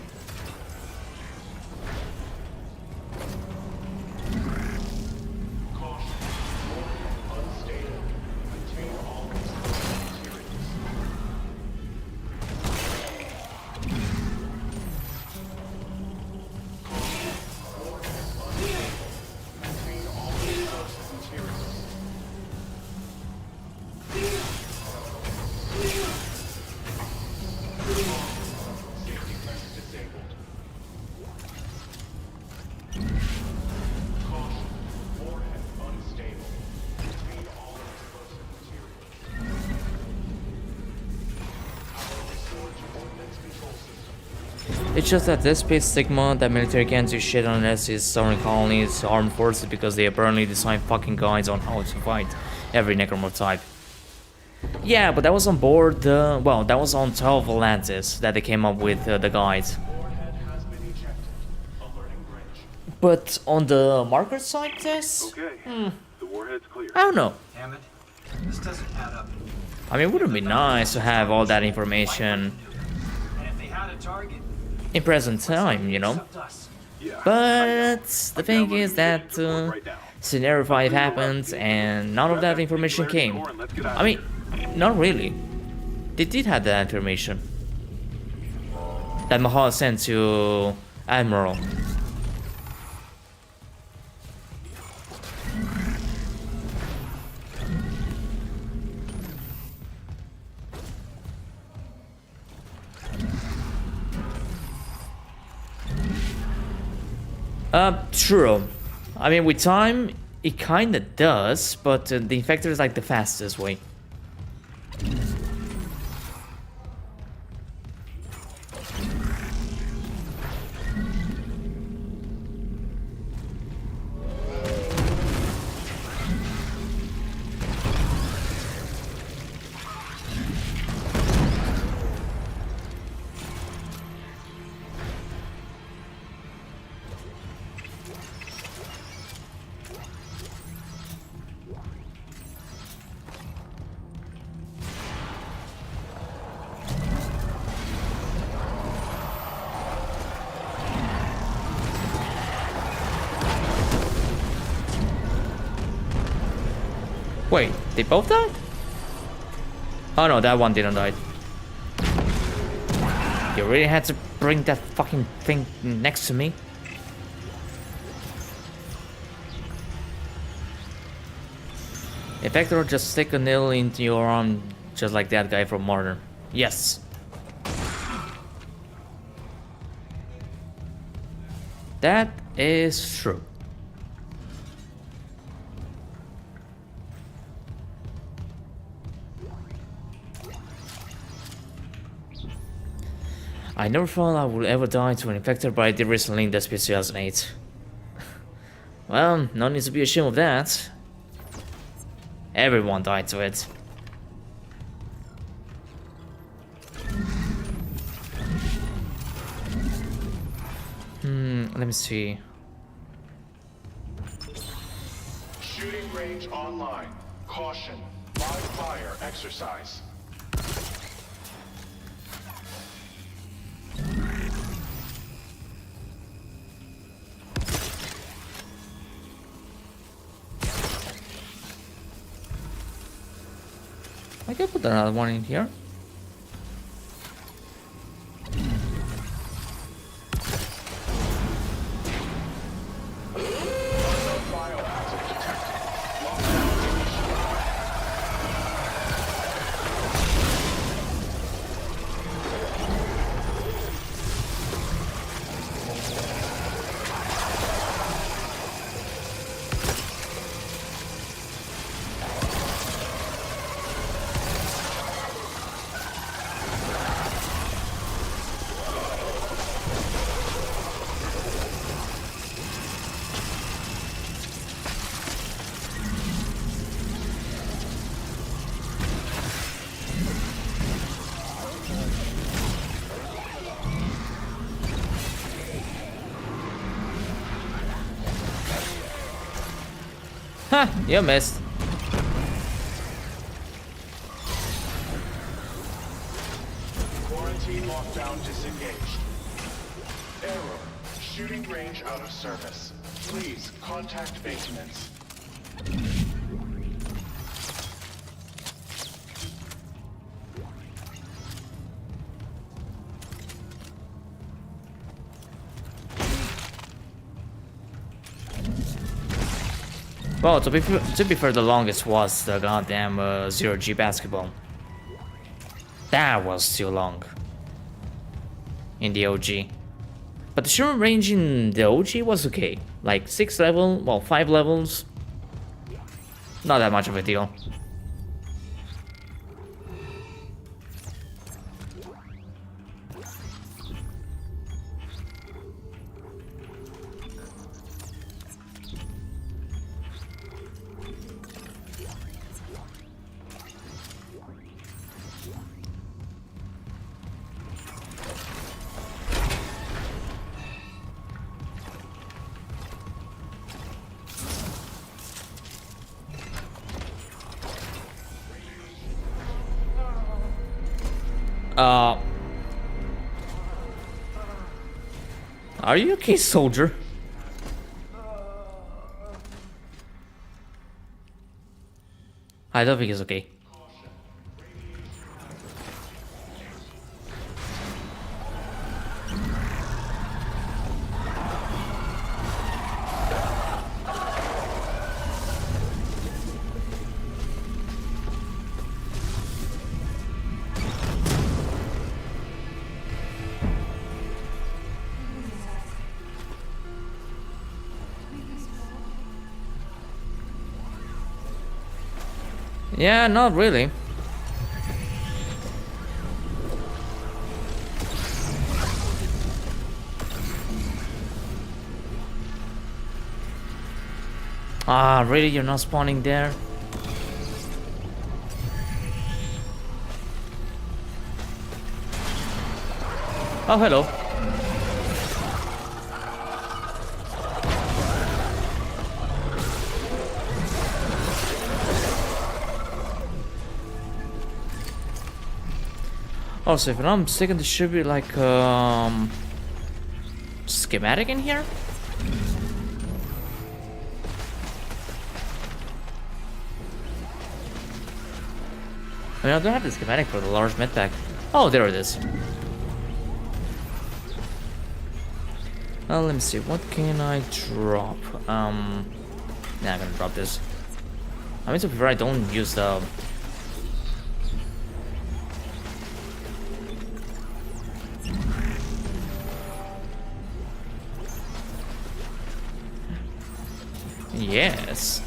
It's just that Dead Space Sigma, that military can't do shit unless it's sovereign colonies, armed forces, because they apparently design fucking guides on how to fight every necromorph type. Yeah, but that was on board, well, that was on 12 Atlantis that they came up with the guides. But on the marker side test? Okay. The warhead's clear. I don't know. Damn it. This doesn't add up. I mean, wouldn't it be nice to have all that information And if they had a target, in present time, you know? except us. Yeah. But the thing is that Scenario 5 happened and none of that information came. I mean, not really. They did have that information that Mahal sent to Admiral. True. I mean, with time, it kinda does, but the infector is like the fastest way. Wait, they both died? Oh no, that one didn't die. You really had to bring that fucking thing next to me? Infector, just stick a nail into your arm, just like that guy from Martyr. Yes. That is true. I never thought I would ever die to an infector, but I did recently in Dead Space 2008. Well, no need to be ashamed of that. Everyone died to it. Let me see. Shooting range online. Caution. Live fire exercise. can put another one in here. Ha! You missed. Quarantine lockdown disengaged. Error. Shooting range out of service. Please contact maintenance. Well, to be fair, the longest was the goddamn 0G basketball. That was too long. In the OG. But the shooting range in the OG was okay. Like 6 level, well 5 levels. Not that much of a deal. Are you okay, soldier? I don't think he's okay. Yeah, not really. Ah, really? You're not spawning there? Oh, hello. Also, if I'm not mistaken, there should be like schematic in here. I mean, I don't have the schematic for the large medpack. Oh, there it is. Let me see. What can I drop? Nah, I'm gonna drop this. I mean, to be fair, I don't use the. Yes.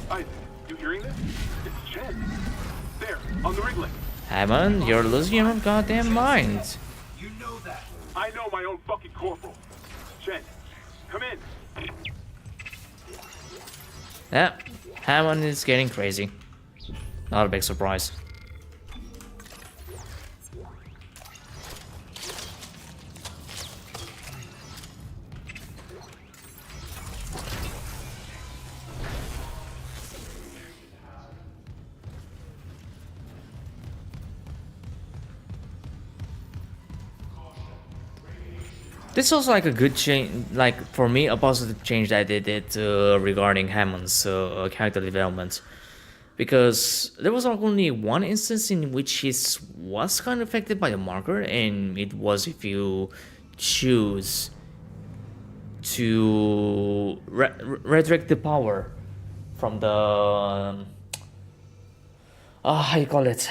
Isaac, you hearing this? It's Chen. There, on the Wrigley. Hammond, you're losing your goddamn mind. You know that. I know my own fucking corporal. Chen, come in. Yeah, Hammond is getting crazy. Not a big surprise. This was like a good change, like for me, a positive change that they did regarding Hammond's character development. because there was only one instance in which he was kind of affected by the marker, and it was if you choose to redirect the power from the how you call it,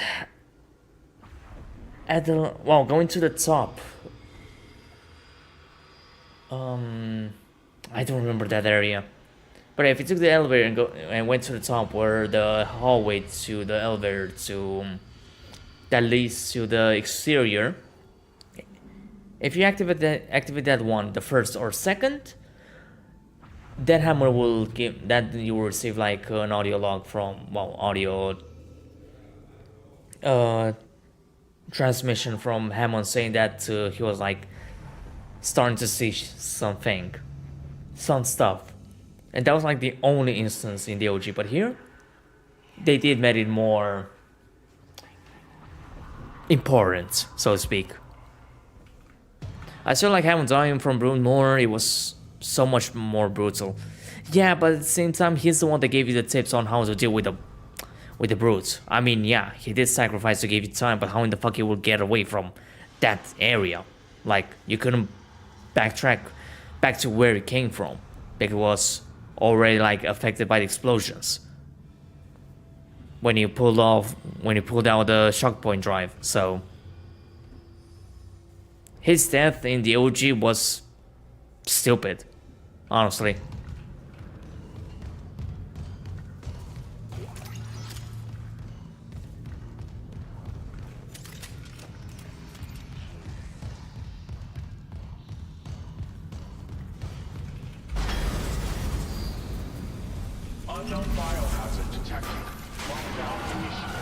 at the, well, going to the top. I don't remember that area. But if you took the elevator and went to the top, where the hallway to the elevator to that leads to the exterior, if you activate that one, the first or second, that hammer will give that you will receive like an audio log from, well, audio transmission from Hammond saying that he was like starting to see some stuff. And that was like the only instance in the OG, but here they did make it more important, so to speak. I feel like Hammond dying from Rune more, it was so much more brutal. Yeah, but at the same time, he's the one that gave you the tips on how to deal with the brutes. I mean, yeah, he did sacrifice to give you time, but how in the fuck you will get away from that area? Like, you couldn't backtrack back to where it came from, because it was already like affected by the explosions when you pulled out the shock point drive. So his death in the OG was stupid, honestly. Unknown biohazard detected. Lockdown initiated.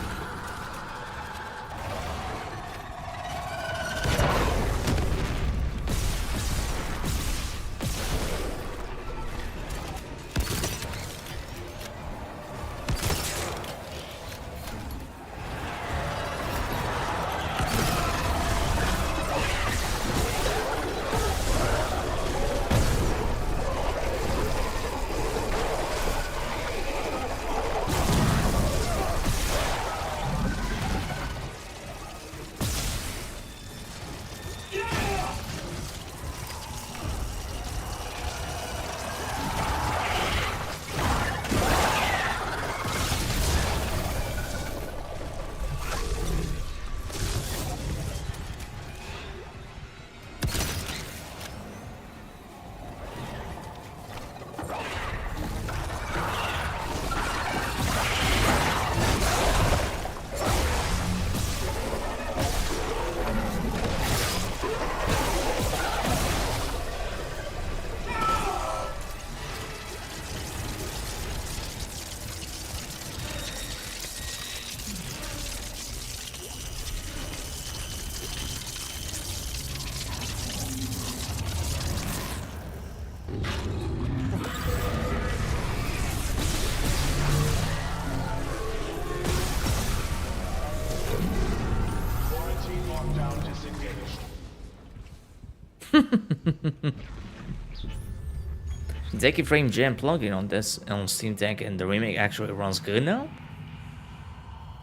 Decky Frame Gem plugin on this on Steam Deck, and the remake actually runs good now?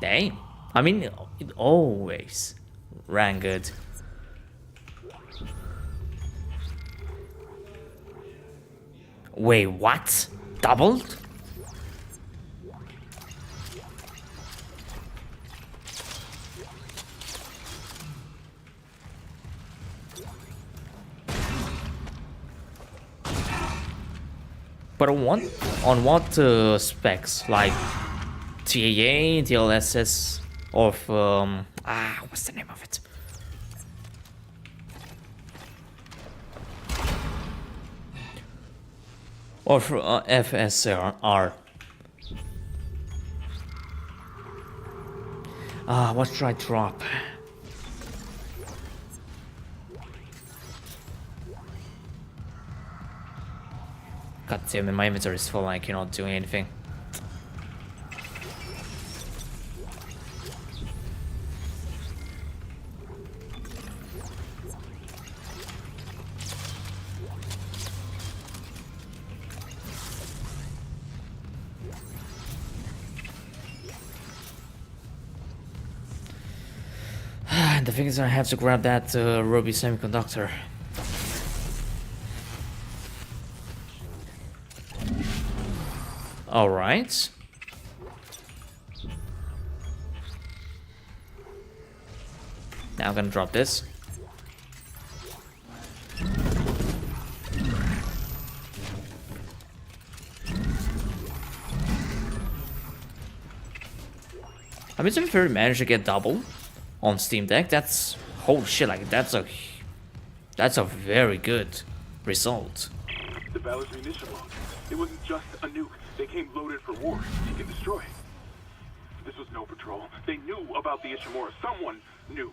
Dang. I mean, it always ran good. Wait, what? Doubled? But on what specs? Like TAA, DLSS, or what's the name of it? Or for FSR. What should I drop? God damn it, my inventory is full and I cannot do anything. The thing is, I have to grab that ruby semiconductor. All right. Now I'm gonna drop this. I mean, if we managed to get double on Steam Deck, that's holy shit! Like that's a very good result. The Valor's munition log. It wasn't just a nuke. They came loaded for war. Seek and destroy. This was no patrol. They knew about the Ishimura. Someone knew.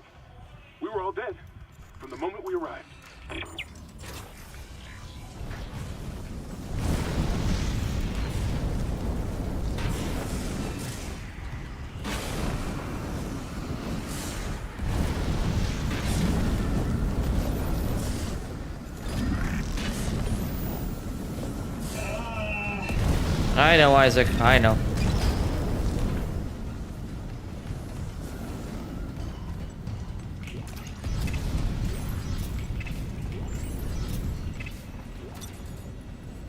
We were all dead from the moment we arrived. I know, Isaac. I know.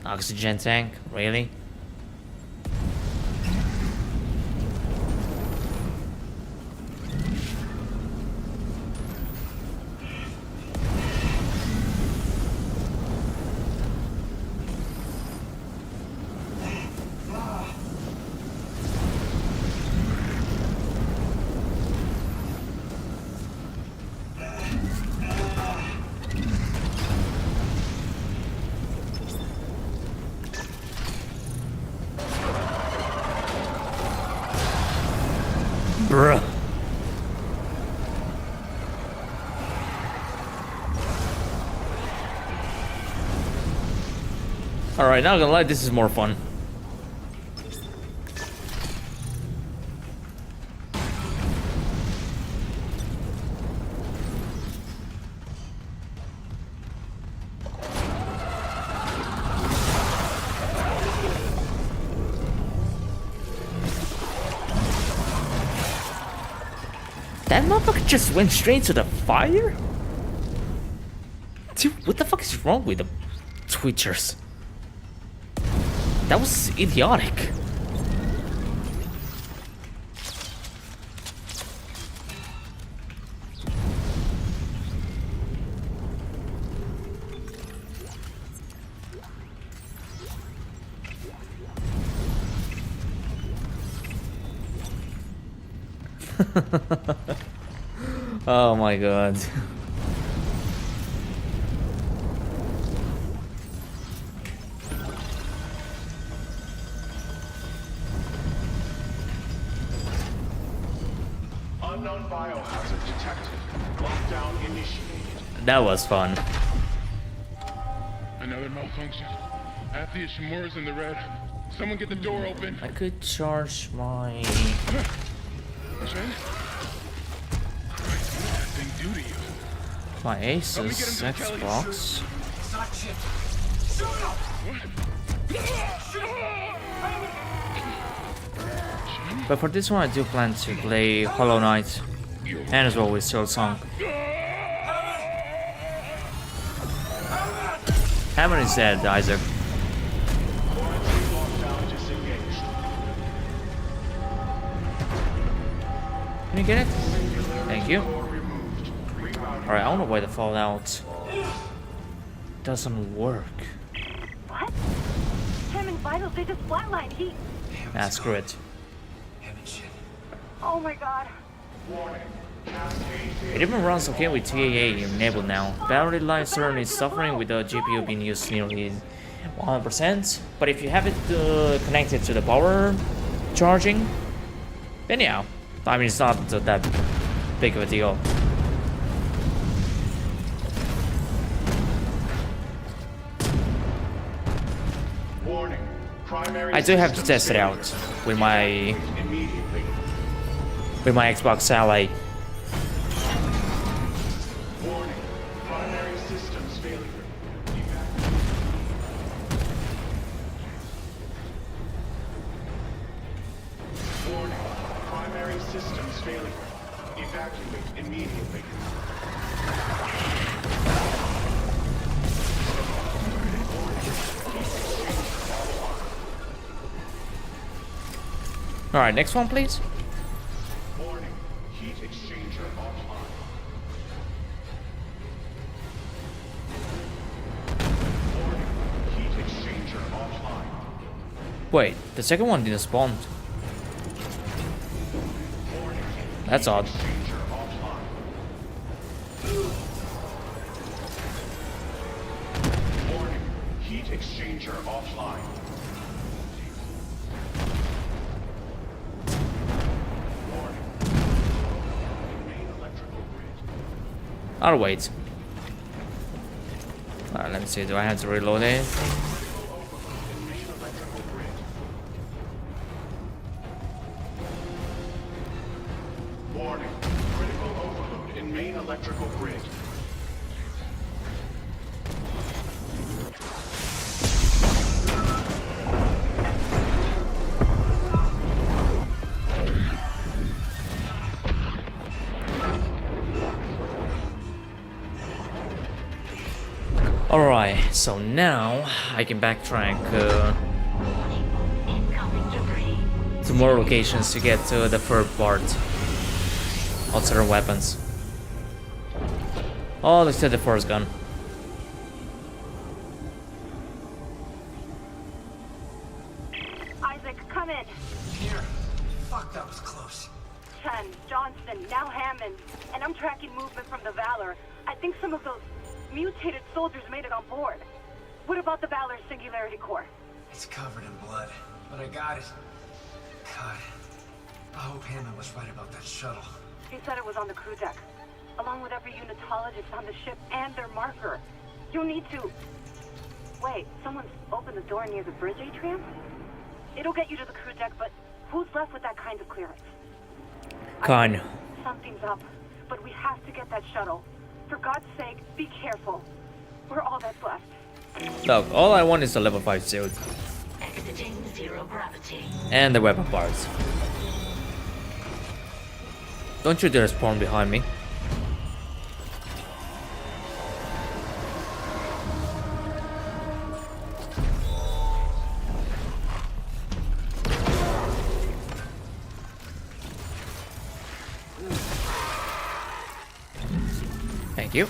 Oxygen tank? Really? Bruh. Alright, not gonna lie, this is more fun. That motherfucker just went straight to the fire? Dude, what the fuck is wrong with the Twitchers? That was idiotic. Oh my god. Unknown biohazard detected. Lockdown initiated. That was fun. Another malfunction. Half the Ishimura's in the red. Someone get the door open. I could charge my... Jen? What that thing do to you? my Asus Xbox. But for this one I do plan to play Hollow Knight and as well with Silksong. Hammond is dead, Isaac. Can you get it? Thank you. Alright, I don't know why the Fallout doesn't work. What? Hammond's vitals, they just flatlined. He... Ah, screw it. Oh my god. It even runs okay with TAA enabled now. Battery life certainly is suffering with the GPU being used nearly 100%. But if you have it connected to the power charging, then yeah. I mean, it's not that big of a deal. Warning. I do have to test it out with my Xbox Ally. Warning. Primary systems failure. Warning. Primary systems failure. Evacuate immediately. Alright, next one, please. Warning, heat exchanger offline. Warning, heat exchanger offline. Wait, the second one didn't spawn. That's odd. Exchanger offline. Warning, heat exchanger offline. Warning. Main electrical grid. I'll wait. Alright, let me see. Do I have to reload it? Main electrical grid. Warning, critical overload in main electrical grid. Alright, so now I can backtrack to more locations to get to the third part. Alternate weapons. Oh, let's get the first gun. Isaac, come in. Here. Fuck, that was close. Chen, Johnston, now Hammond. And I'm tracking movement from the Valor. I think some of those mutated soldiers made it on board. What about the Valor's Singularity Core? It's covered in blood, but I got it. God, I hope Hammond was right about that shuttle. He said it was on the crew deck, along with every unitologist on the ship and their marker. You'll need to... Wait, someone's opened the door near the bridge atrium? It'll get you to the crew deck, but who's left with that kind of clearance? Con. Something's up, but we have to get that shuttle. For God's sake, be careful. We're all that's left. Look, all I want is the level 5 suit. Exiting zero gravity. And the weapon parts. Don't you dare spawn behind me. Thank you.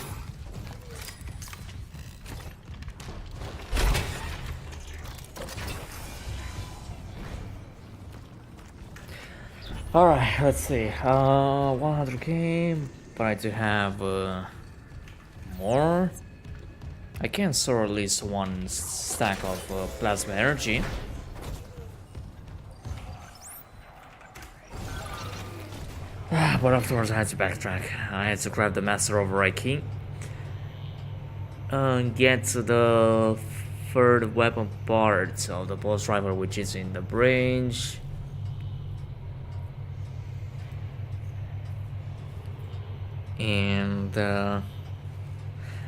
Alright, let's see. 100k, but I do have more. I can store at least one stack of plasma energy. But afterwards I had to backtrack. I had to grab the master override key. Get to the third weapon part of the boss driver, which is in the bridge. And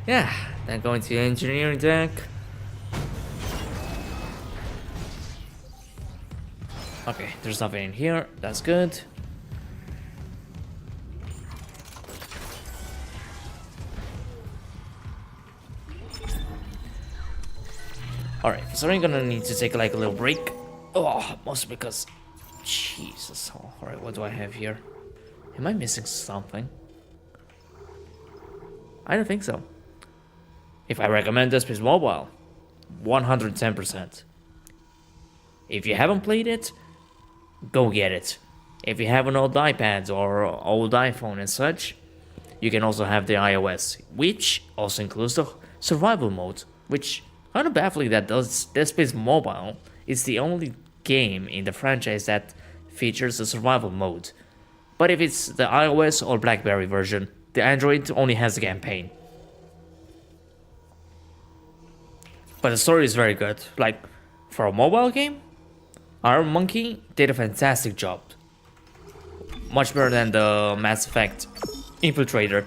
yeah, then going to the engineering deck. Okay, there's nothing in here. That's good. Alright, so I'm gonna need to take like a little break. Oh, mostly because... Jesus. Alright, what do I have here? Am I missing something? I don't think so. If I recommend Dead Space Mobile, 110%. If you haven't played it, go get it. If you have an old iPad or old iPhone and such, you can also have the iOS, which also includes the survival mode, which kind of baffling that does Dead Space Mobile is the only game in the franchise that features a survival mode. But if it's the iOS or BlackBerry version, the Android only has the campaign. But the story is very good. Like, for a mobile game, Iron Monkey did a fantastic job. Much better than the Mass Effect Infiltrator.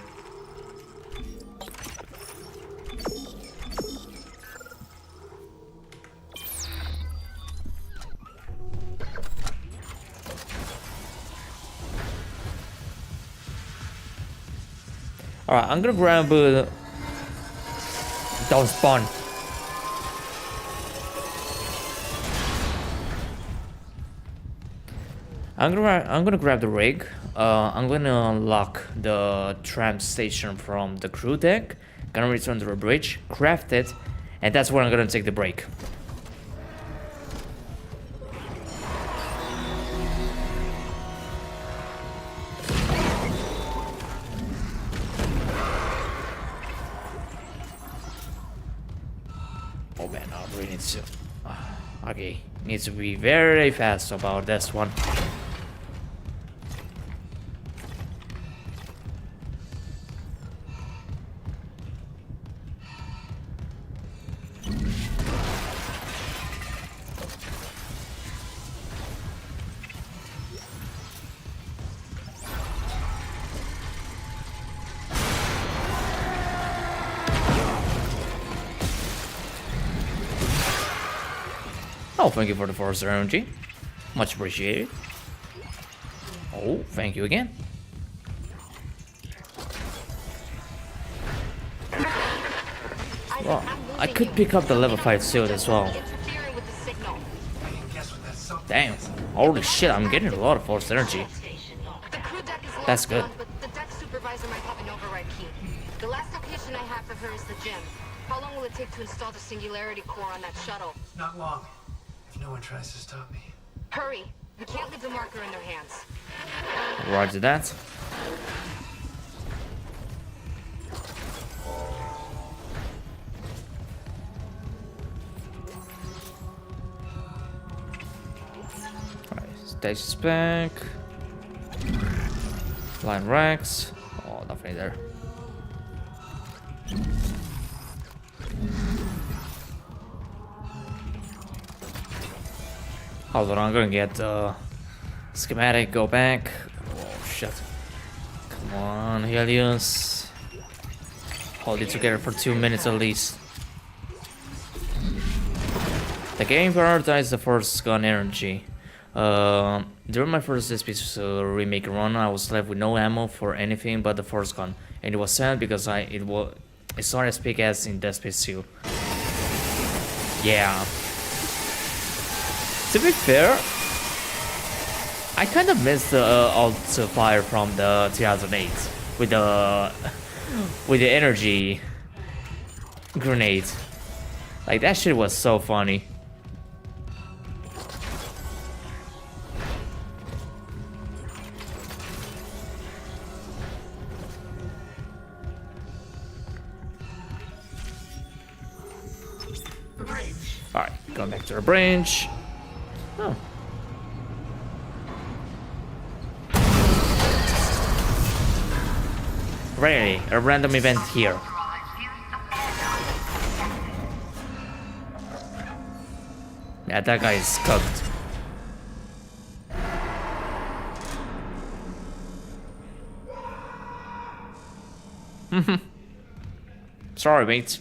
Alright, I'm gonna grab don't spawn. I'm gonna grab the rig. I'm gonna unlock the tram station from the crew deck. Gonna return to the bridge, craft it, and that's where I'm gonna take the break. Oh man, I really need to. Okay, needs to be very fast about this one. Oh, thank you for the force energy. Much appreciated. Oh, thank you again. Well, I could pick up the level 5 suit as well. Damn. Holy shit, I'm getting a lot of force energy. That's good. The deck supervisor might have an override key. The last location I have for her is the gym. How long will it take to install the singularity core on that shuttle? Not long. If no one tries to stop me. Hurry. We can't leave the marker in their hands. Roger that. Alright, stasis back. Line racks. Oh, nothing there. Hold on, I'm gonna get the schematic, go back. Oh shit. Come on, Helios. Hold it together for 2 minutes at least. The game prioritized the first gun energy. During my first Dead Space Remake run, I was left with no ammo for anything but the first gun. And it was sad because it's not as big as in Dead Space 2. Yeah. To be fair, I kind of missed the alt fire from the 2008 with the energy grenade. Like that shit was so funny. Alright, going back to the branch. Oh. Really? A random event here. Yeah, that guy is cooked. Sorry, mate.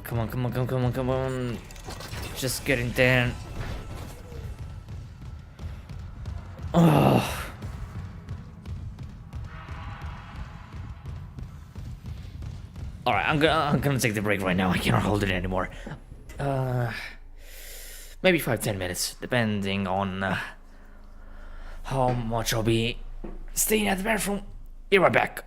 Come on, come on, come on, come on, come on. Just getting there. Oh. Alright, I'm gonna take the break right now. I cannot hold it anymore. Maybe 5-10 minutes, depending on how much I'll be staying at the bathroom. Be right back.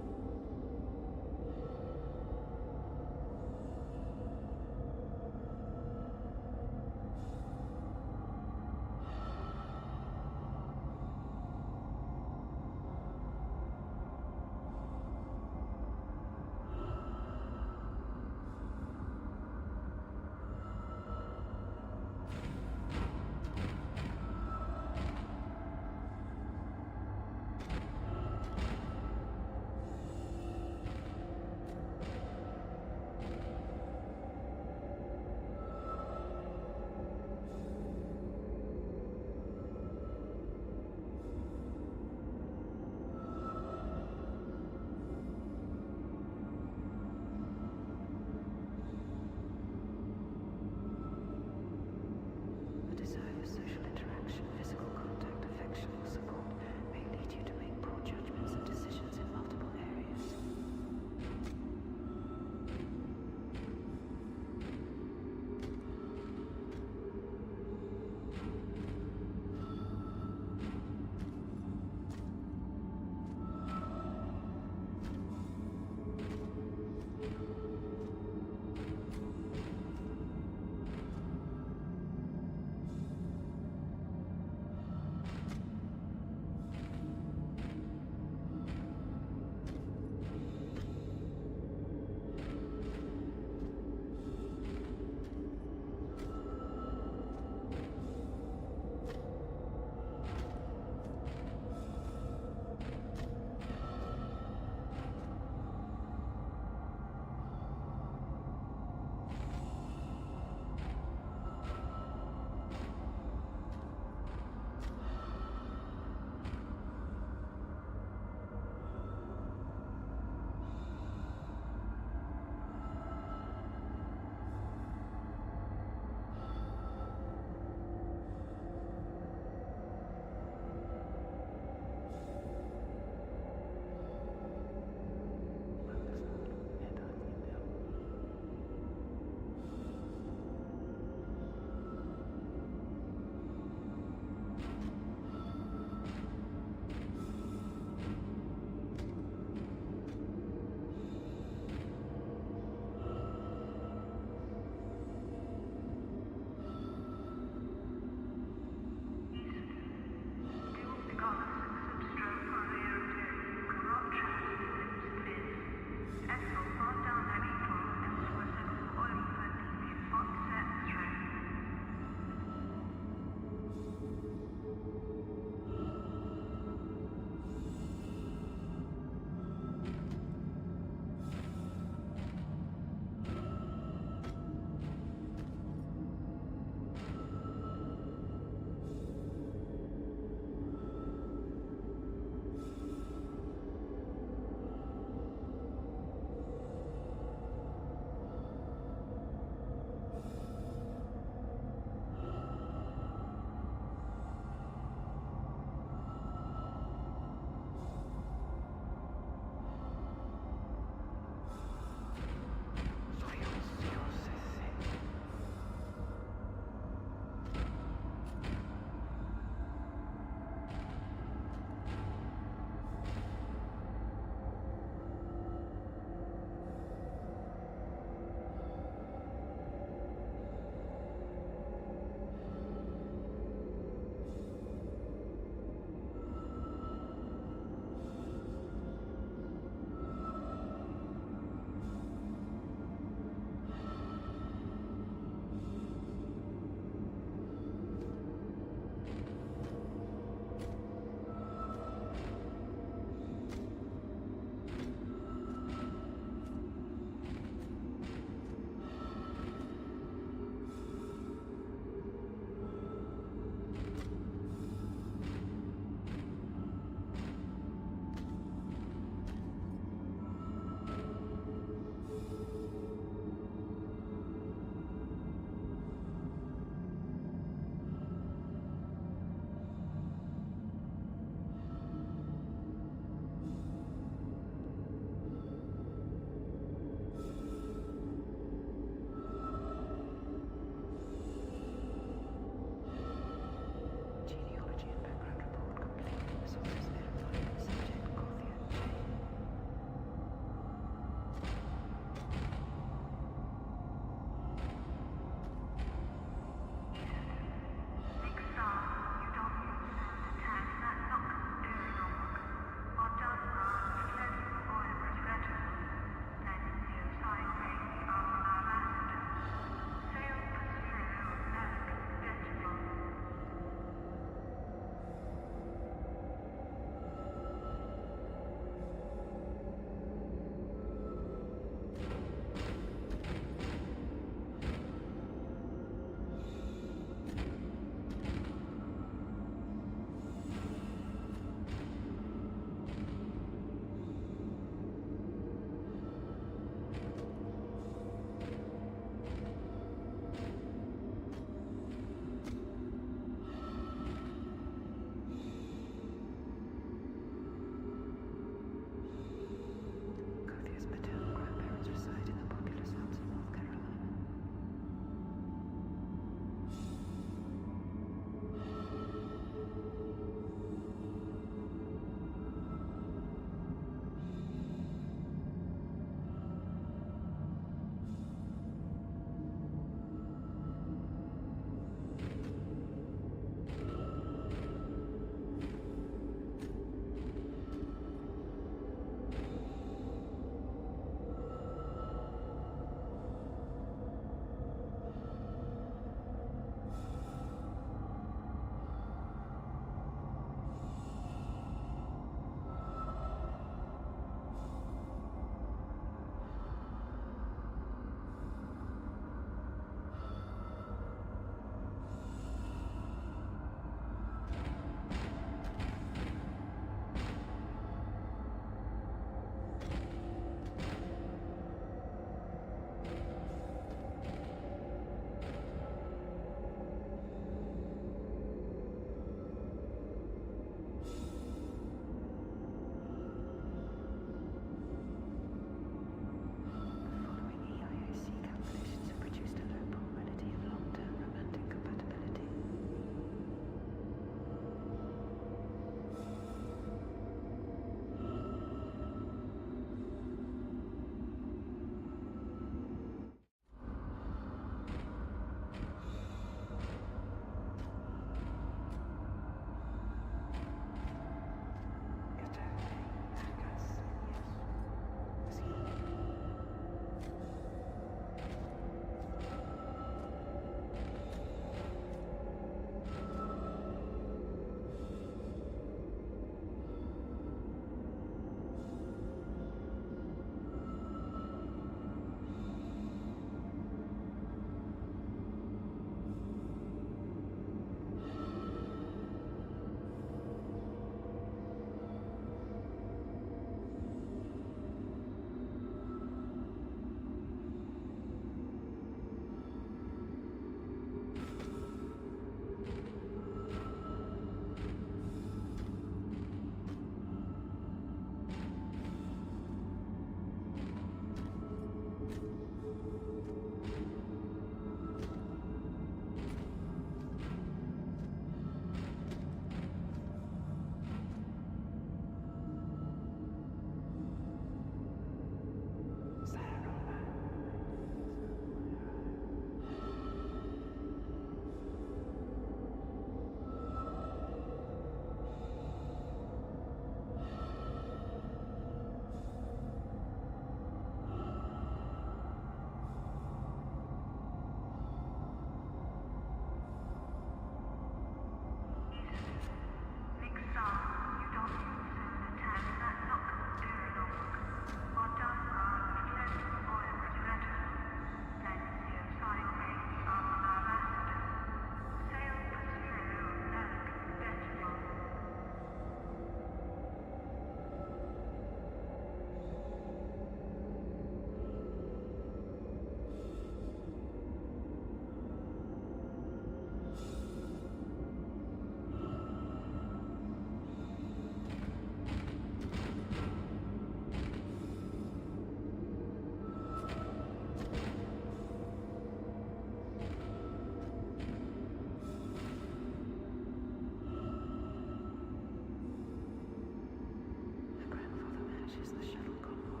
is the shuttle convoy.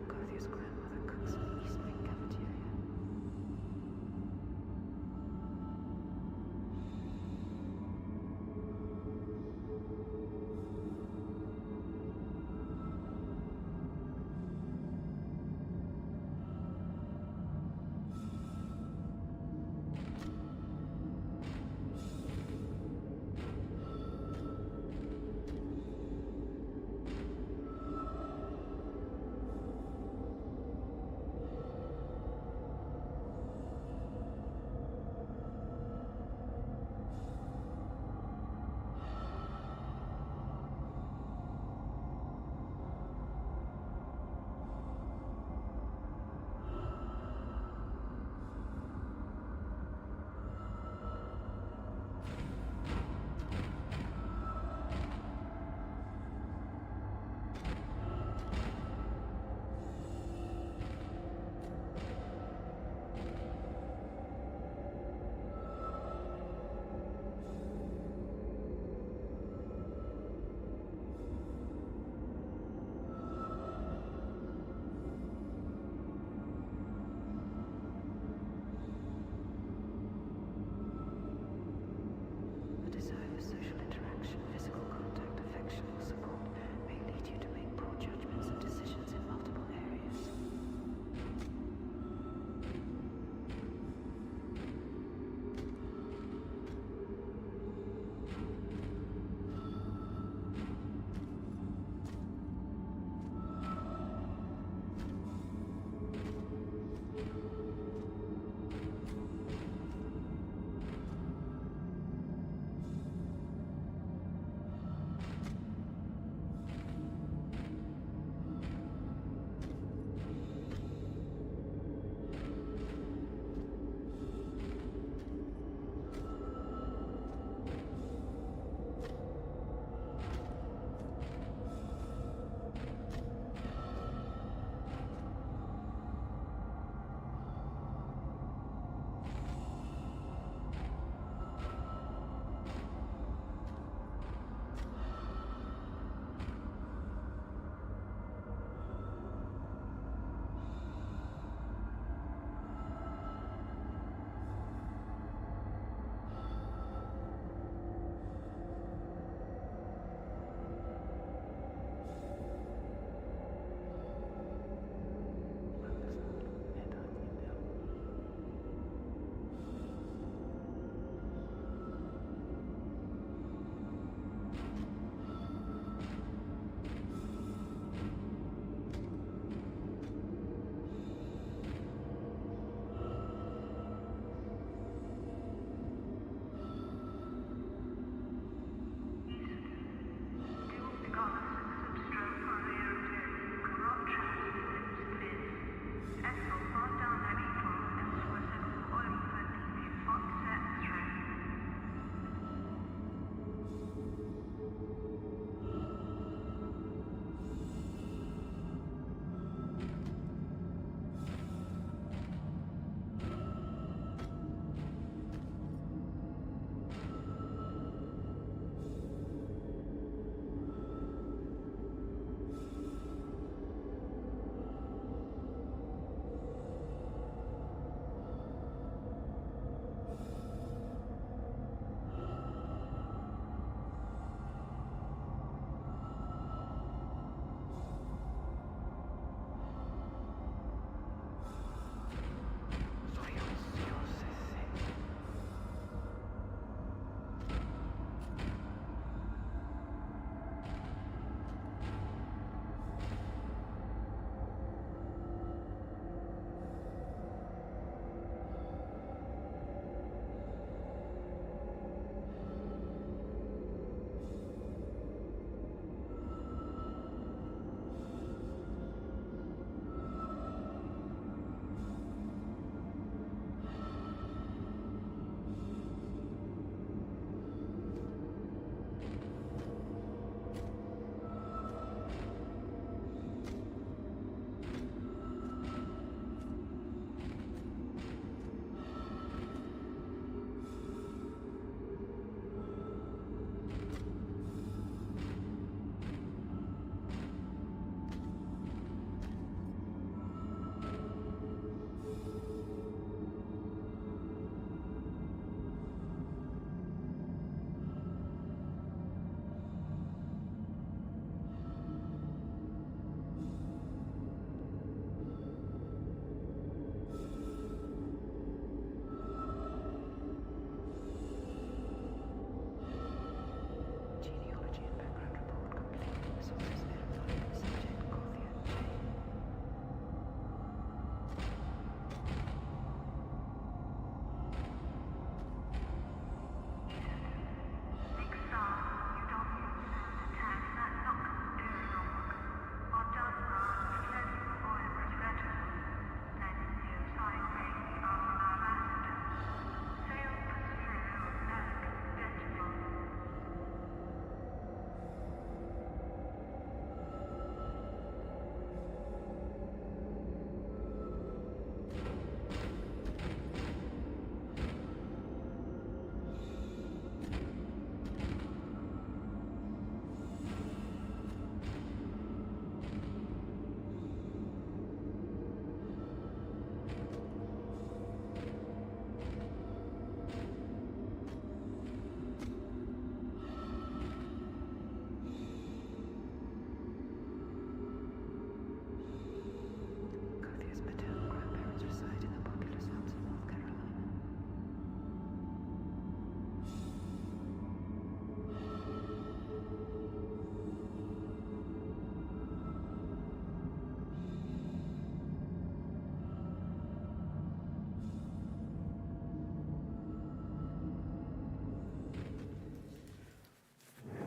Agothia's grandmother cooks in the East Wing cafeteria.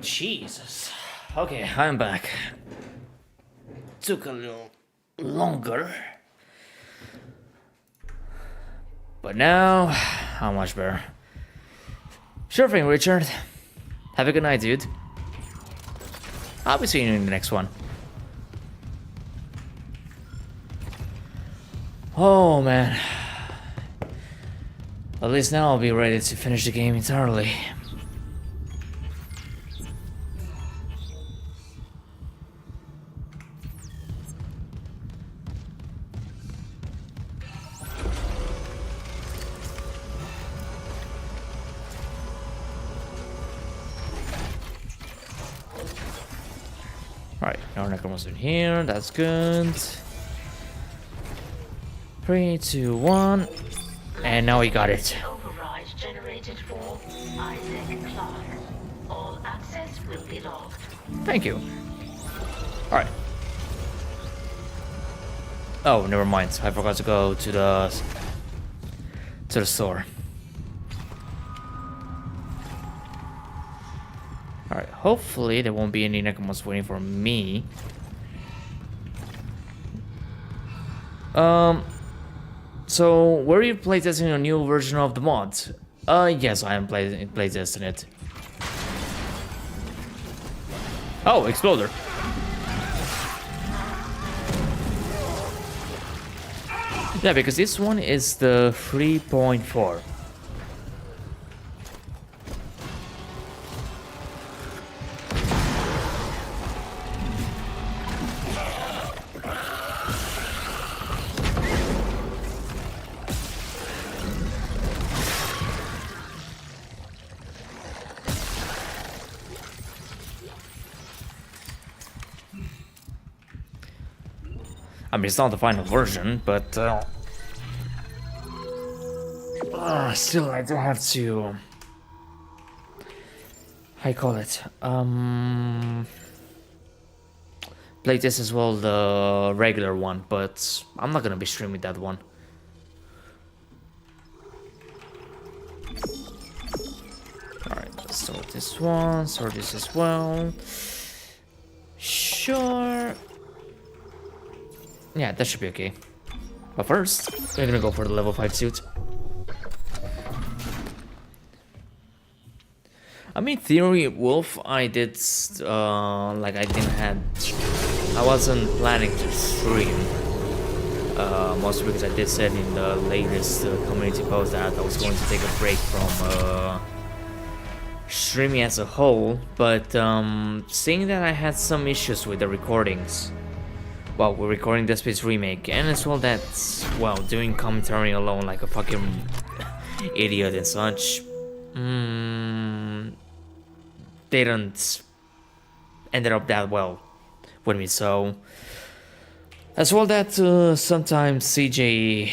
Jesus. Okay, I'm back. Took a little longer. But now, I'm much better. Sure thing, Richard. Have a good night, dude. I'll be seeing you in the next one. Oh, man. At least now I'll be ready to finish the game entirely. Alright, our Necroman's in here, that's good. 3, 2, 1, and now we got it. Override generated for Isaac Clark. All access will be logged. Thank you. Alright. Oh, never mind. I forgot to go to the store. Alright, hopefully there won't be any Necromons waiting for me. So, were you playtesting a new version of the mod? Yes, I am playtesting it. Oh, Exploder. Yeah, because this one is the 3.4. I mean, it's not the final version, but still, I do have to. How you call it? Play this as well, the regular one, but I'm not gonna be streaming that one. Alright, let's sort this one, sort this as well. Sure. Yeah, that should be okay. But first, we're gonna go for the level 5 suit. I mean, theory, Wolf, I did, like, I wasn't planning to stream. Mostly because I did said in the latest community post that I was going to take a break from streaming as a whole. But seeing that I had some issues with the recordings. Well, we're recording Dead Space Remake, and as well that, well, doing commentary alone like a fucking idiot and such, didn't ended up that well with me. So, as well that sometimes CJ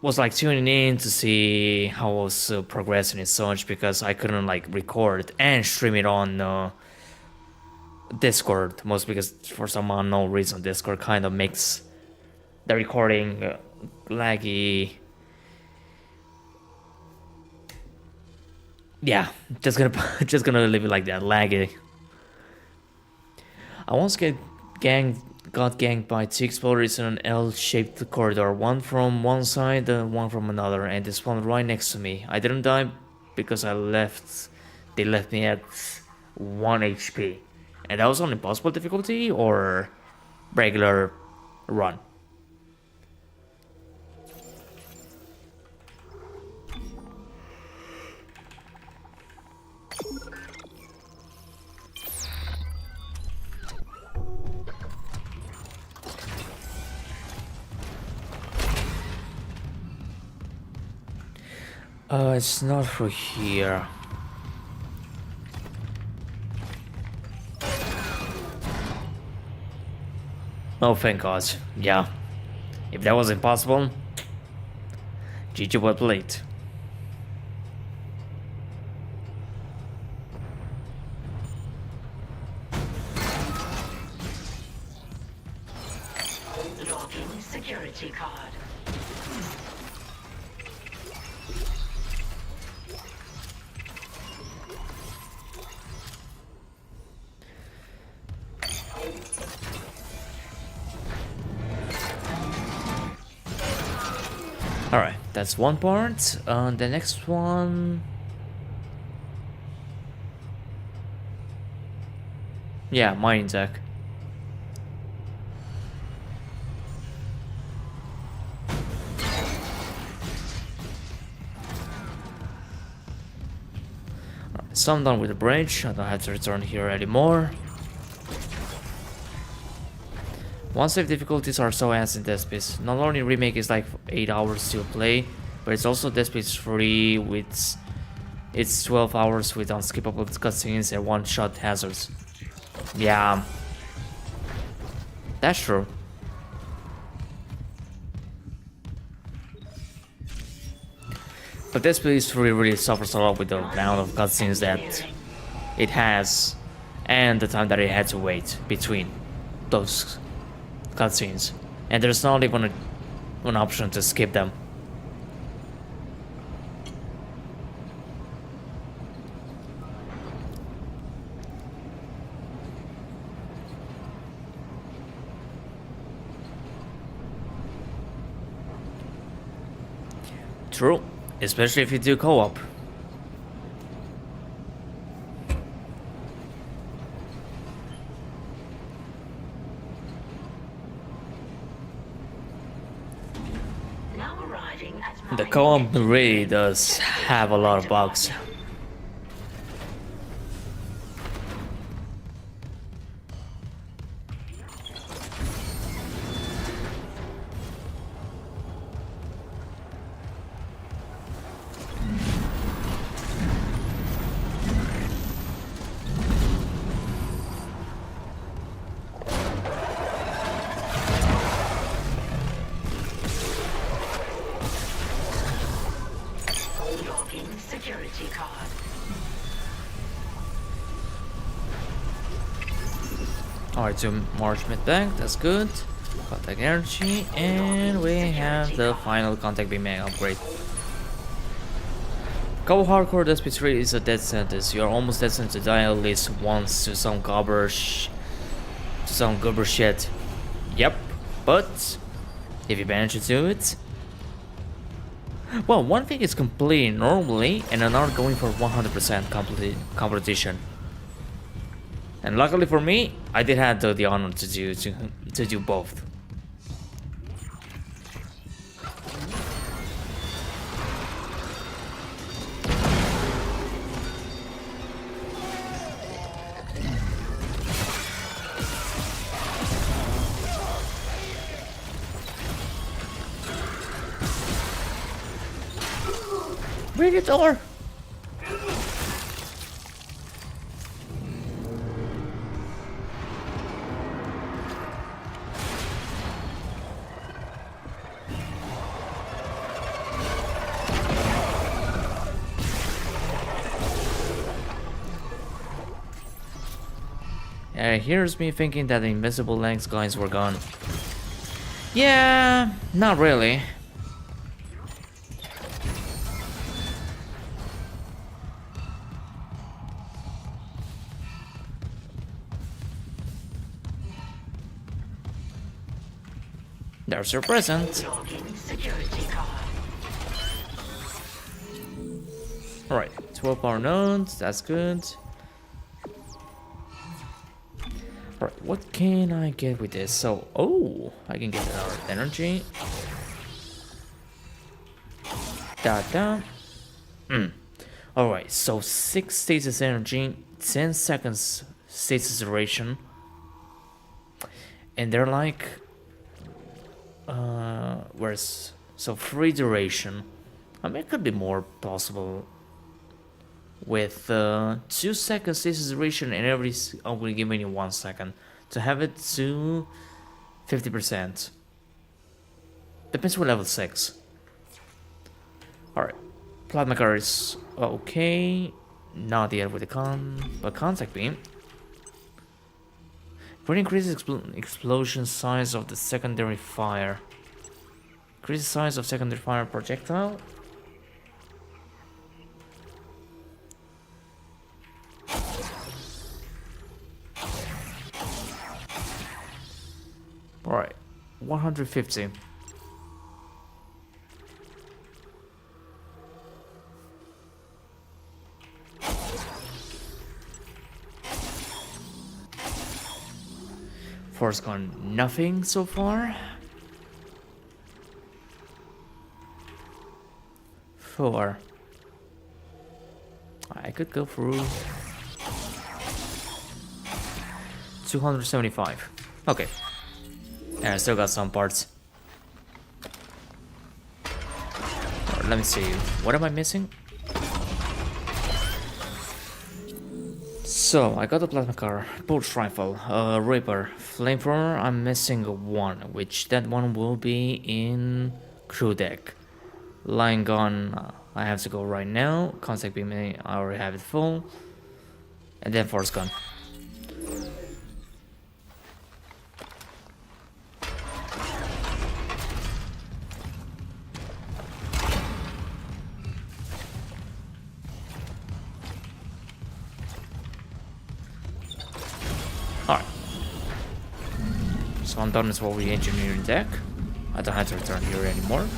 was like tuning in to see how I was progressing and such, because I couldn't like record and stream it on Discord, mostly because for some unknown reason Discord kind of makes the recording laggy. Yeah, just gonna leave it like that, laggy. I once got ganged by 2 explorers in an L-shaped corridor, one from one side and one from another, and they spawned right next to me. I didn't die because they left me at 1 HP. And that was on impossible difficulty or regular run? It's not through here. Oh, thank God. Yeah. If that was impossible, GG well played. Logging security card. That's one part. The next one... Yeah, mining deck. So I'm done with the bridge. I don't have to return here anymore. One save difficulties are so ass in Dead Space. Not only Remake is like 8 hours to play, but it's also Dead Space 3 with it's 12 hours with unskippable cutscenes and one-shot hazards. Yeah, that's true. But Dead Space 3 really suffers a lot with the amount of cutscenes that it has and the time that it had to wait between those cutscenes, and there's not even an option to skip them. True, especially if you do co-op. The co-op really does have a lot of bugs. Security card. Alright, so March mid bank, that's good. Contact energy, and we have the final contact beam upgrade. Zealot Hardcore Dead Space 3 is a death sentence. You are almost destined to die at least once to some gobber shit. Yep, but if you manage to do it, well, one thing is completing normally and another going for 100% completion. And luckily for me, I did have the honor to do both. Read the door. Here's me thinking that the invisible legs guys were gone. Yeah, not really. There's your present. Alright, 12 power nodes, that's good. Alright, what can I get with this? So, oh, I can get another energy. Alright, so 6 stasis energy, 10 seconds stasis duration. And they're like... where's... So, free duration. I mean, it could be more possible. With 2 seconds stasis duration and every... I'm gonna give me 1 second. To have it to 50%. Depends on level 6. Alright. Plasma card is okay. Not yet with the but contact beam. For increases explosion size of the secondary fire. Increase the size of secondary fire projectile. Alright, 150. Force Gun, nothing so far. 4. I could go through 275. Okay. And I still got some parts. Alright, let me see. What am I missing? So, I got the plasma car, pulse rifle, Reaper, flamethrower. I'm missing one, which that one will be in crew deck. Line gun, I have to go right now. Contact beam, I already have it full. And then force gun. Alright. So I'm done with what we engineering deck. I don't have to return here anymore.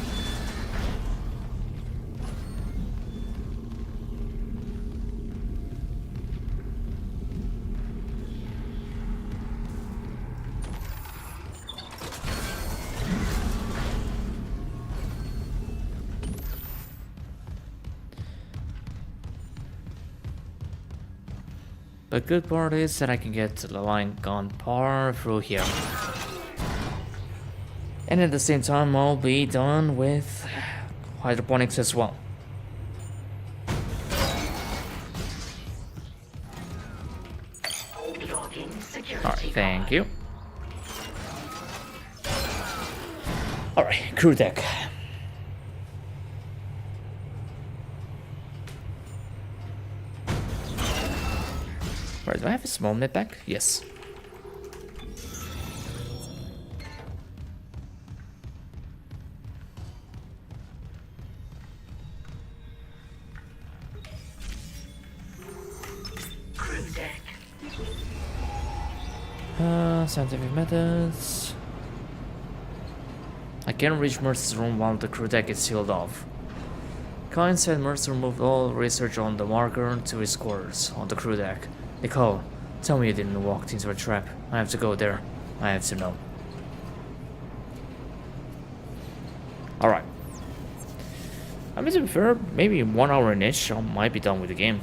The good part is that I can get the line gun par through here. And at the same time, I'll be done with hydroponics as well. Alright, thank you. Alright, crew deck. Alright, do I have a small med pack? Yes. Scientific methods. I can't reach Mercer's room while the crew deck is sealed off. Kine said Mercer moved all research on the marker to his quarters on the crew deck. Nicole, tell me you didn't walk into a trap. I have to go there. I have to know. Alright. I mean, to be fair, maybe 1 hour in ish, I might be done with the game.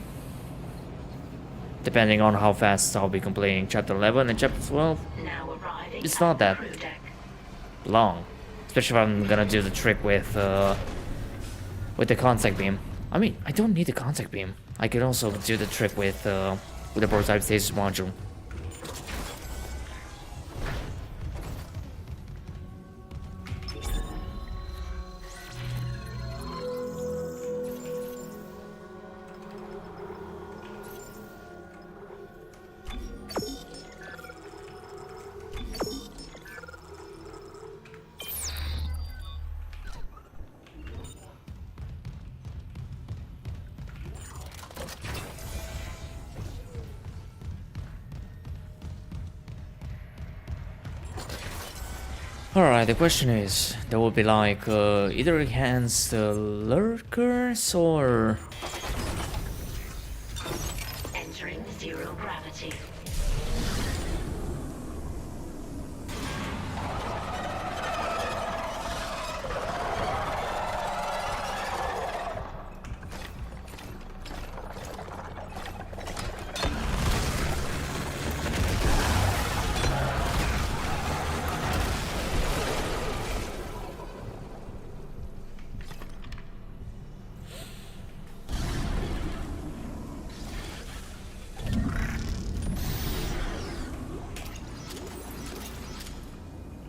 Depending on how fast I'll be completing Chapter 11 and Chapter 12. It's not that long. Especially if I'm gonna do the trick with the contact beam. I mean, I don't need the contact beam. I can also do the trick with the prototype stasis module. Alright, the question is, there will be like either enhanced lurkers or... Entering zero gravity.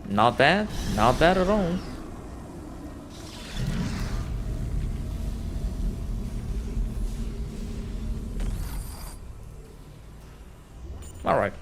Not bad at all. Alright.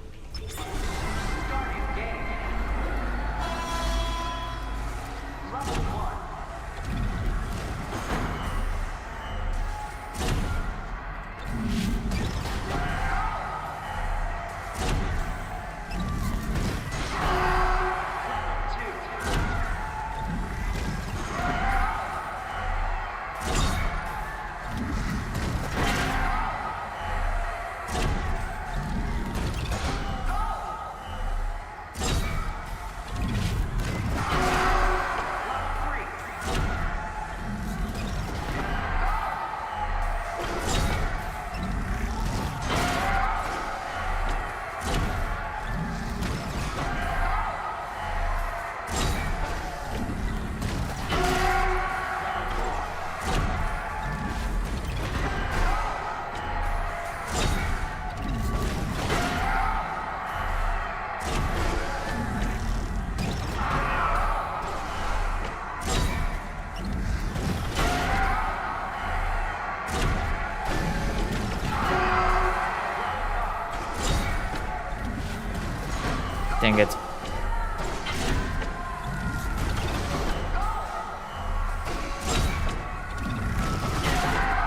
Dang it.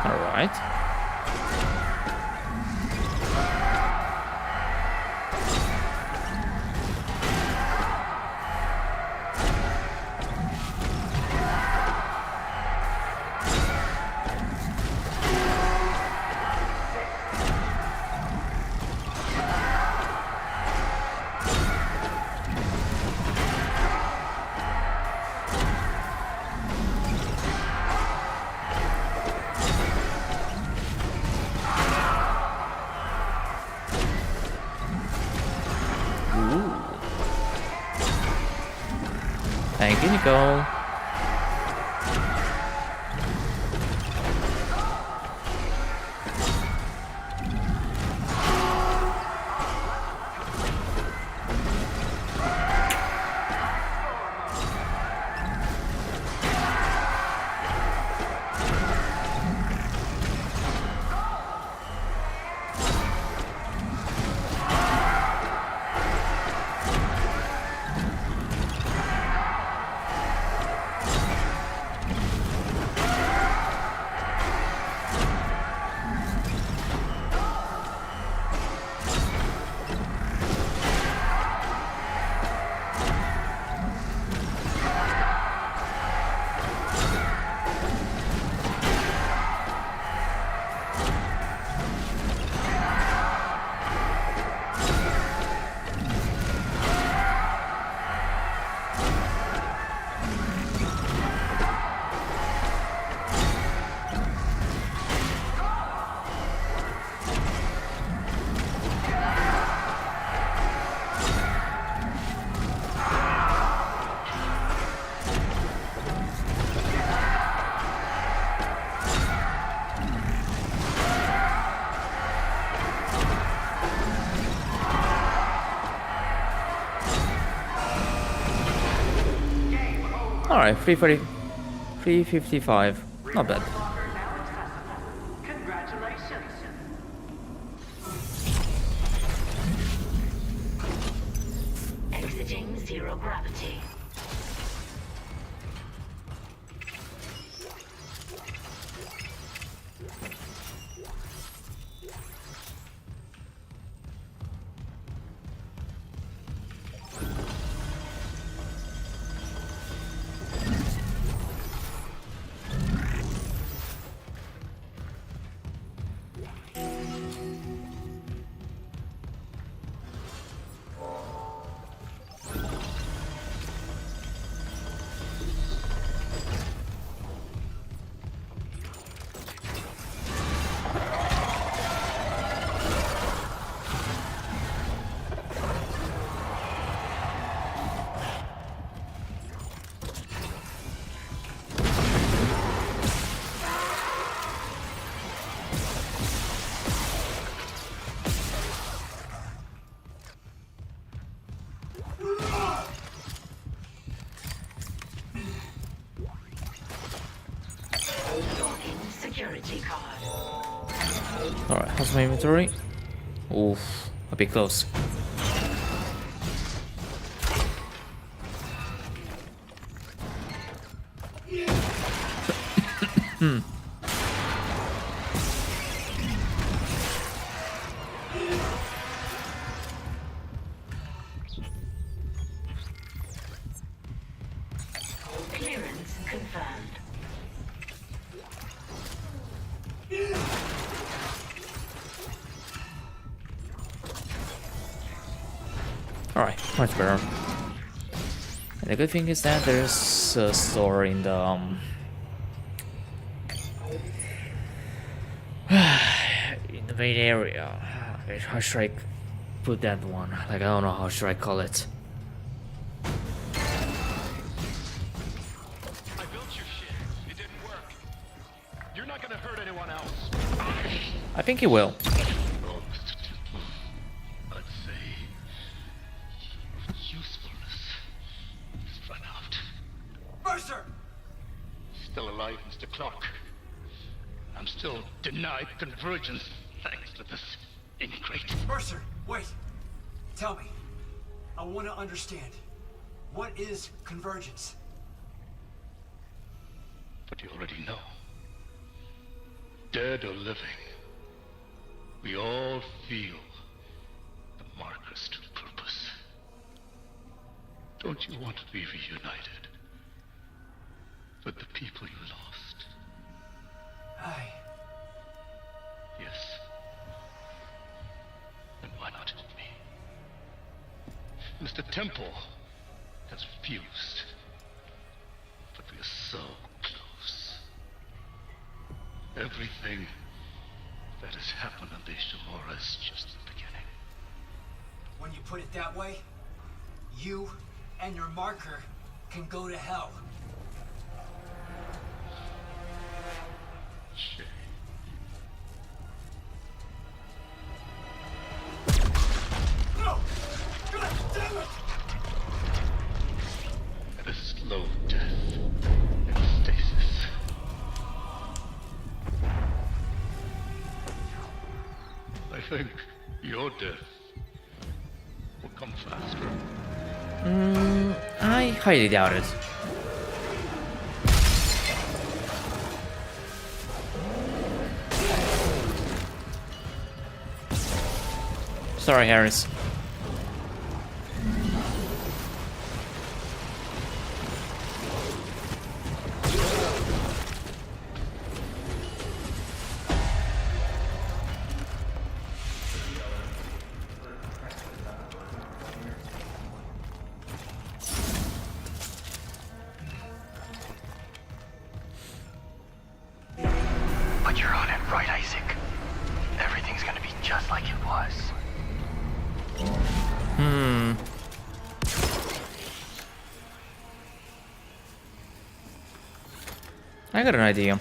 Alright. Thank you, Nicole. Alright, 355. Not bad. Congratulations. Exiting zero gravity. Security card. Alright, how's my inventory? Oof, a bit close. Clearance confirmed. Alright, much better. And the good thing is that there's a store in the in the main area. How should I put that one? Like, I don't know how should I call it. I built your shit. It didn't work. You're not gonna hurt anyone else. I think it will. Let's see. Usefulness has run out. Mercer! Still alive, Mr. Clark. I'm still denied convergence thanks to this ingrate. Mercer, wait. Tell me. I want to understand. What is convergence? But you already know. Dead or living, we all feel the marker's true purpose. Don't you want to be reunited with the people you lost? Yes. And why not help me? Mr. Temple has refused. But we are so close. Everything that has happened on the Ishimura is just the beginning. When you put it that way, you and your marker can go to hell. Shit. No! God damn it! A slow death in stasis. I think your death will come faster. I highly doubt it. Sorry, Harris. But you're on it, right, Isaac? Everything's gonna be just like it was. I got an idea.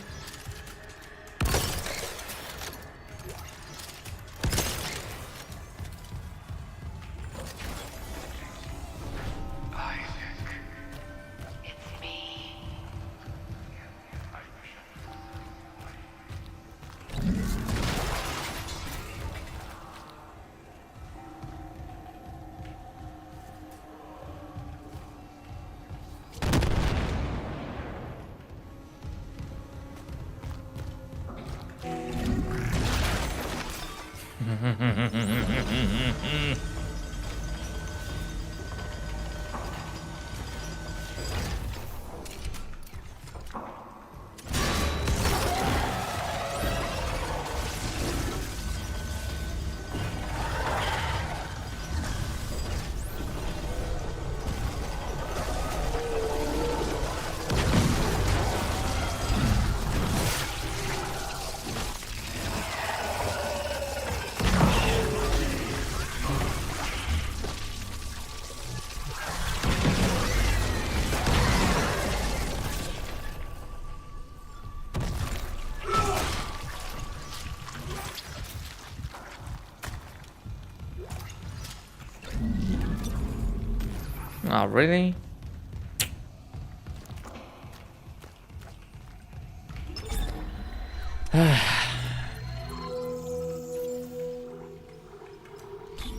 Oh, really?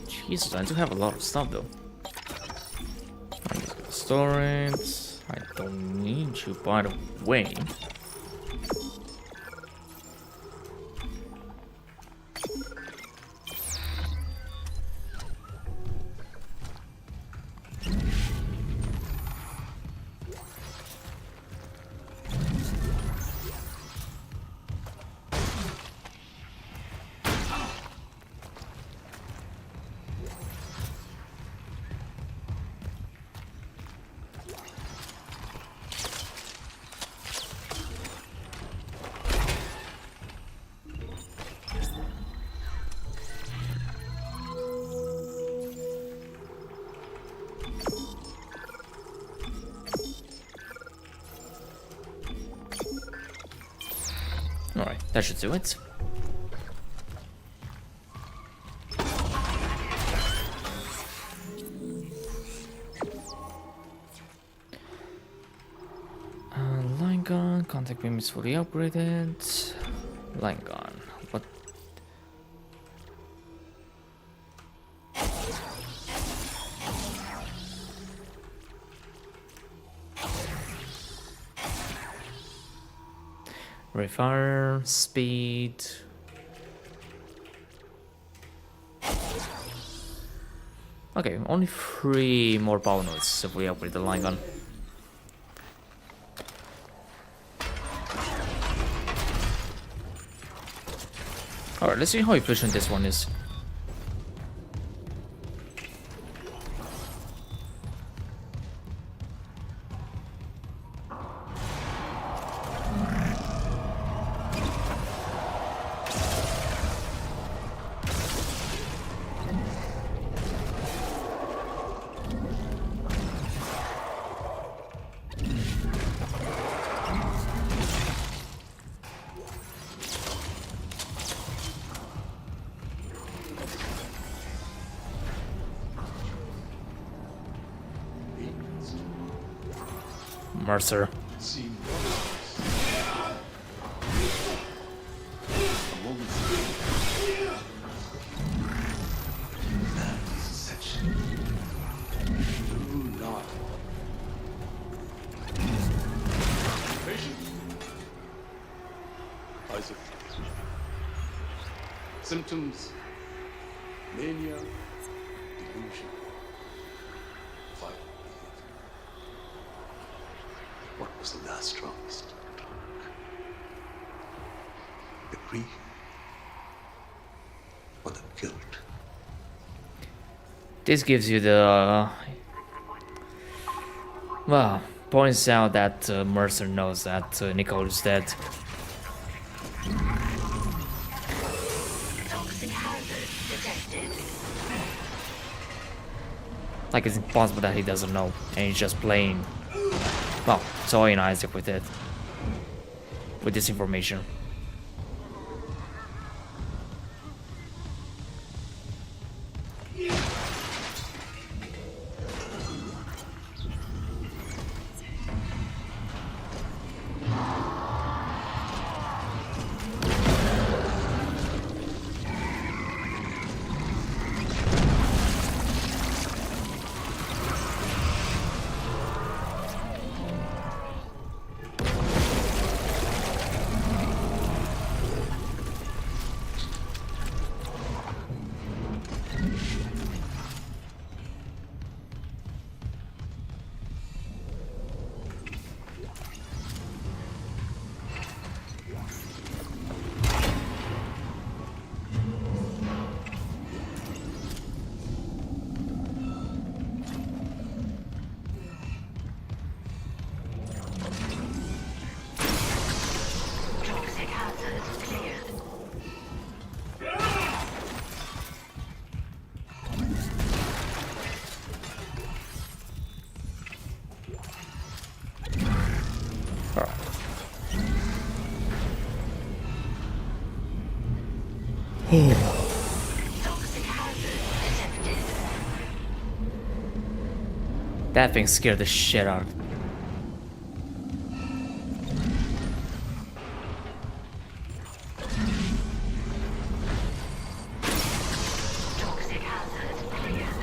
Jesus, I do have a lot of stuff though. Storage. I don't need you, by the way. Alright, that should do it. Line gun, contact beam is fully upgraded. Line gun, what? Fire, speed. Okay, only 3 more power nodes if we upgrade the line gun. Alright, let's see how efficient this one is. Mercer. Isaac. Symptoms: mania, delusion, violent behavior. What was the last straw, Mr. Clark? The grief or the guilt? This gives you the well, points out that Mercer knows that Nicole is dead. Toxic hazard detected. Like it's impossible that he doesn't know, and he's just playing, well, toying Isaac with it, with this information. Toxic hazard cleared. Toxic hazard detected. That thing scared the shit out. Toxic hazard cleared.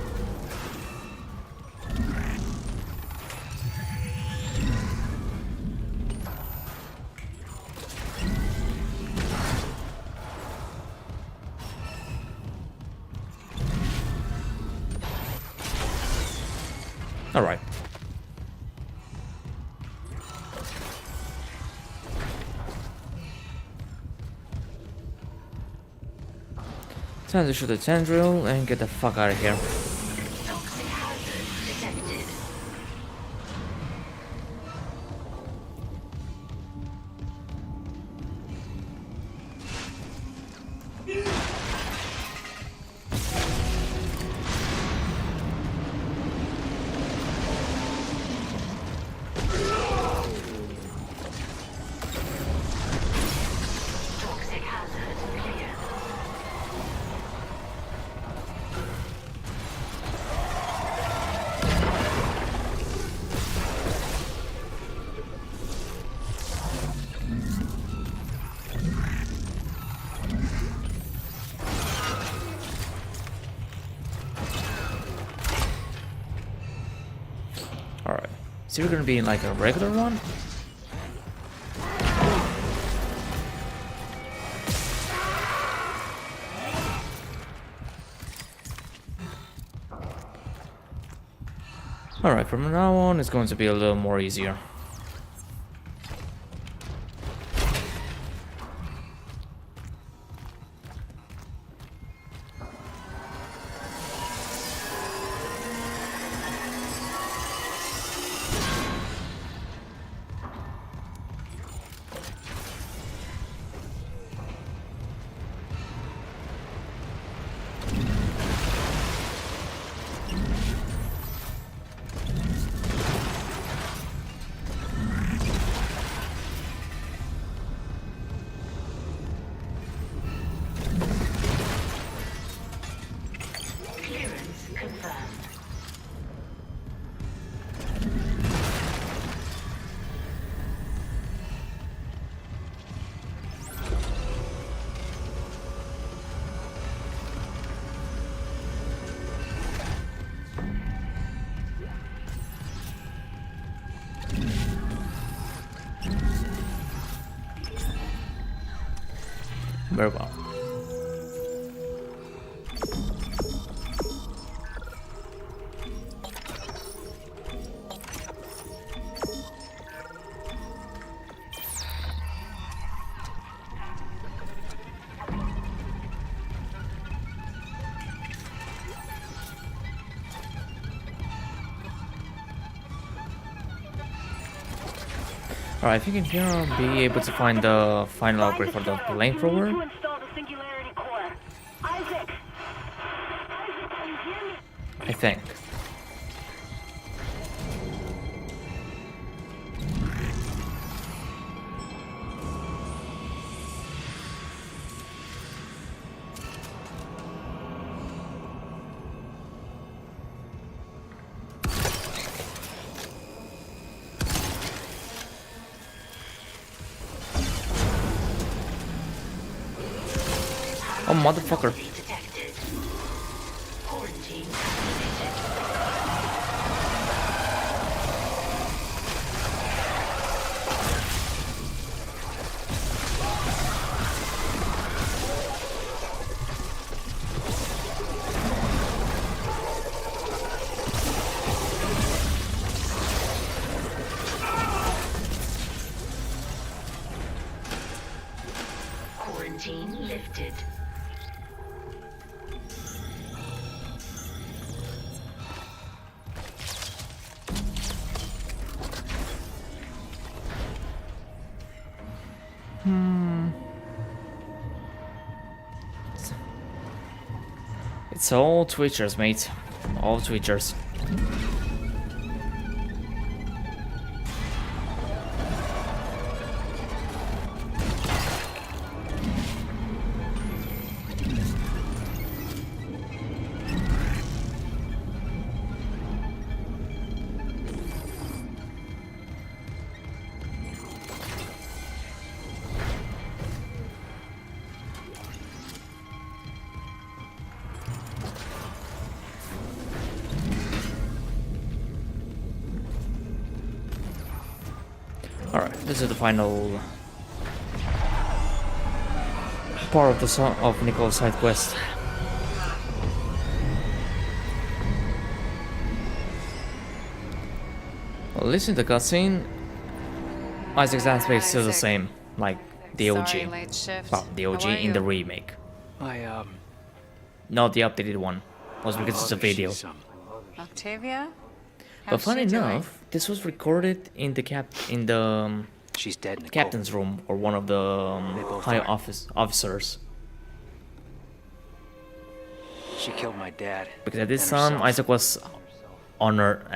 All right. Time to shoot the tendril and get the fuck out of here. Toxic hazard detected. Toxic hazard cleared. All right. So we're gonna be in like a regular one. Alright, from now on it's going to be a little more easier. Clearance confirmed. Very well. Alright, I think in here I'll be able to find the final upgrade for the flamethrower. To install the singularity core. Isaac! Isaac, can you hear me? I think. Oh, motherfucker. Detected. Quarantine. Quarantine lifted. It's all Twitchers, mate. All Twitchers. Alright, this is the final part of the song of Nicole's side quest. Well, listen to the cutscene. Isaac's aspect is still the same, like the OG. Sorry, late shift. Well, the OG How are in the you? remake. Not Not the updated one. Was because it's a video. Octavia? But How's funny she doing? enough, this was recorded in the She's dead, Nicole. captain's room or one of the both high are. officers. She killed my dad. Because at this and time, herself. Isaac was on Earth,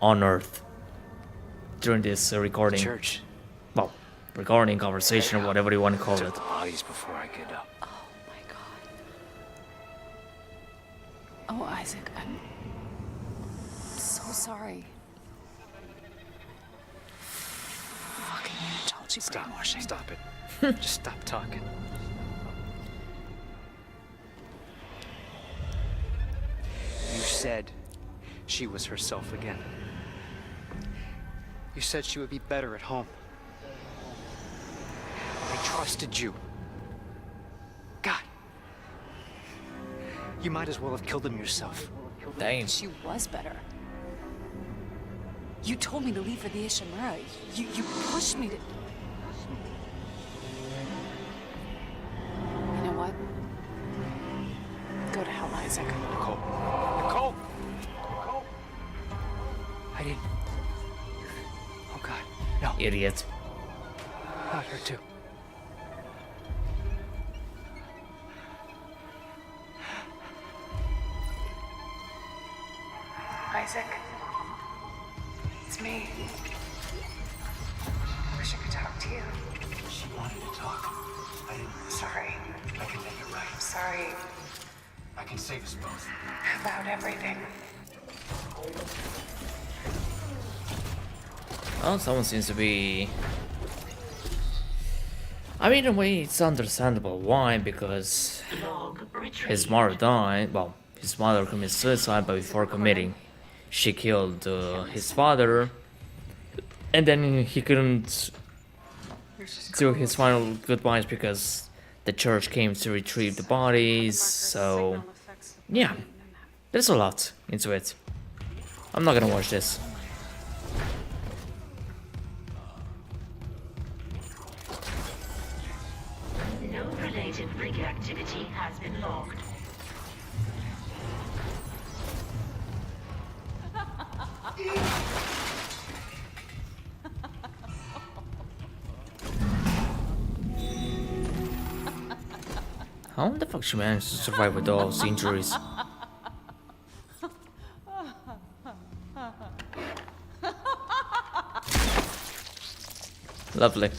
on Earth during this recording. Church. Well, recording, conversation, or whatever you want to call Took it. the bodies before I could. Oh my god. Oh, Isaac, I'm so sorry. Fucking Unitology brainwashing. Stop it. Just stop talking. You said she was herself again. You said she would be better at home. I trusted you. God. You might as well have killed him yourself. Dang. She was better. You told me to leave for the Ishimura. You pushed me to... You know what? Go to hell, Isaac. Nicole. Nicole! Nicole! I didn't... Oh God, no. Idiot. Not her too. Isaac. It's me. I wish I could talk to you. She wanted to talk. I didn't. Sorry. I can make it right. I'm sorry I can save us both. about everything. Oh, someone seems to be... I mean, in a way, it's understandable. Why? Because his mother died. Well, his mother committed suicide, but before committing, she killed his father. And then he couldn't do his final goodbyes because the church came to retrieve the bodies. So, yeah, there's a lot into it. I'm not gonna watch this. No related rig activity has been logged. How the fuck she managed to survive with all those injuries? Lovely.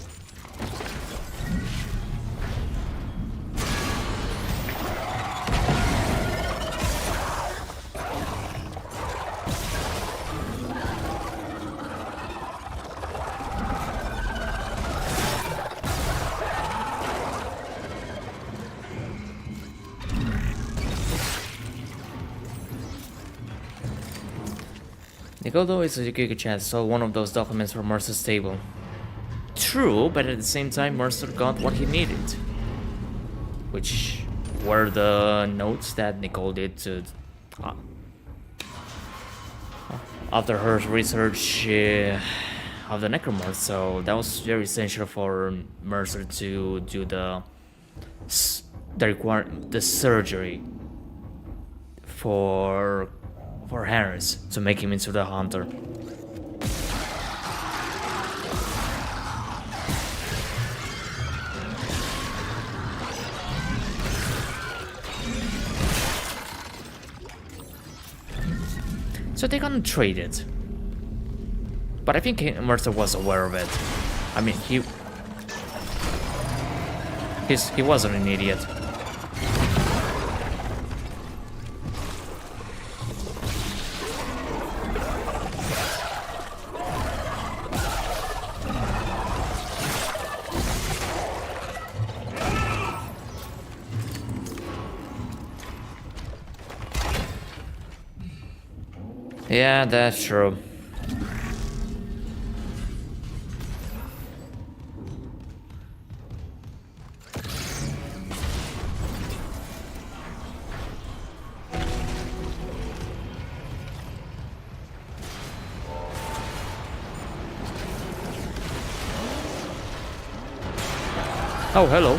Nicole, though, is a good chance, saw one of those documents from Mercer's table. True, but at the same time, Mercer got what he needed. Which were the notes that Nicole did to... after her research of the Necromorph, so that was very essential for Mercer to do the surgery for Harris to make him into the Hunter. So they gonna trade it. But I think Mercer was aware of it. I mean, he wasn't an idiot. Yeah, that's true. Oh, hello.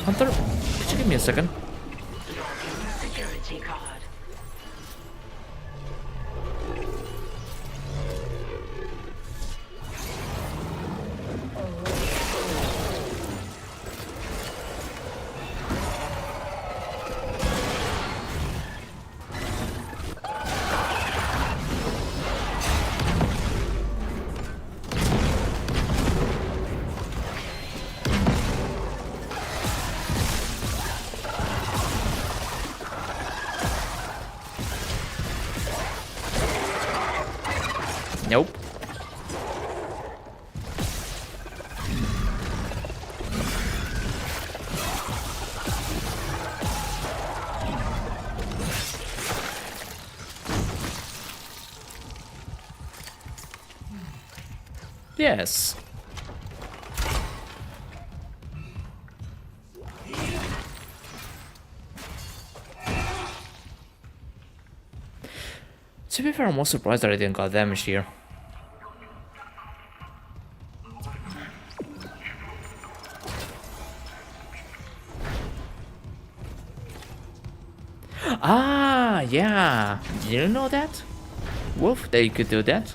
Hunter, could you give me a second? Security card. Yes. To be fair, I'm more surprised that I didn't got damaged here. Ah, yeah. Did you know that? Wolf, that you could do that.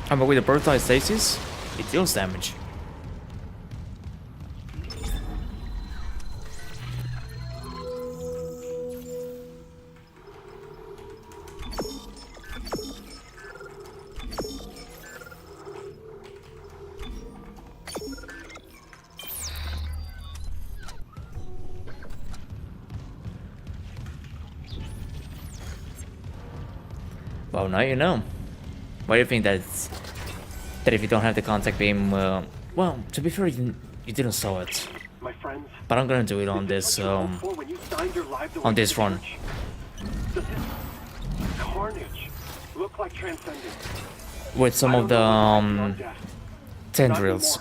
But with the Birthright Stasis, it deals damage. Well, now you know. Why do you think that if you don't have the contact beam, well, to be fair, you didn't saw it. My friends, But I'm gonna do it on this when you signed your lives away on this to the run. church, does this carnage look like transcendence? With some of the tendrils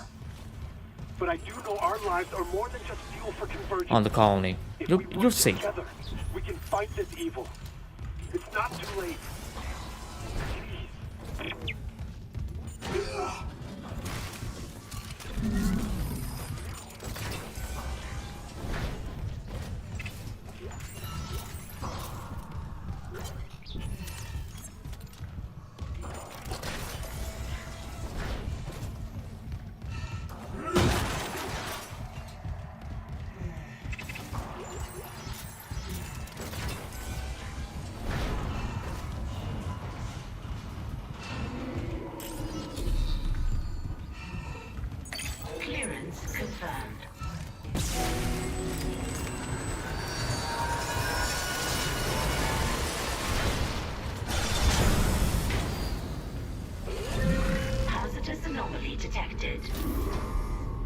But I do know our lives are more than just fuel for convergence. on the colony. If You'll we work you'll see. together, we can fight this evil. It's not too late. Clearance confirmed. Hazardous anomaly detected.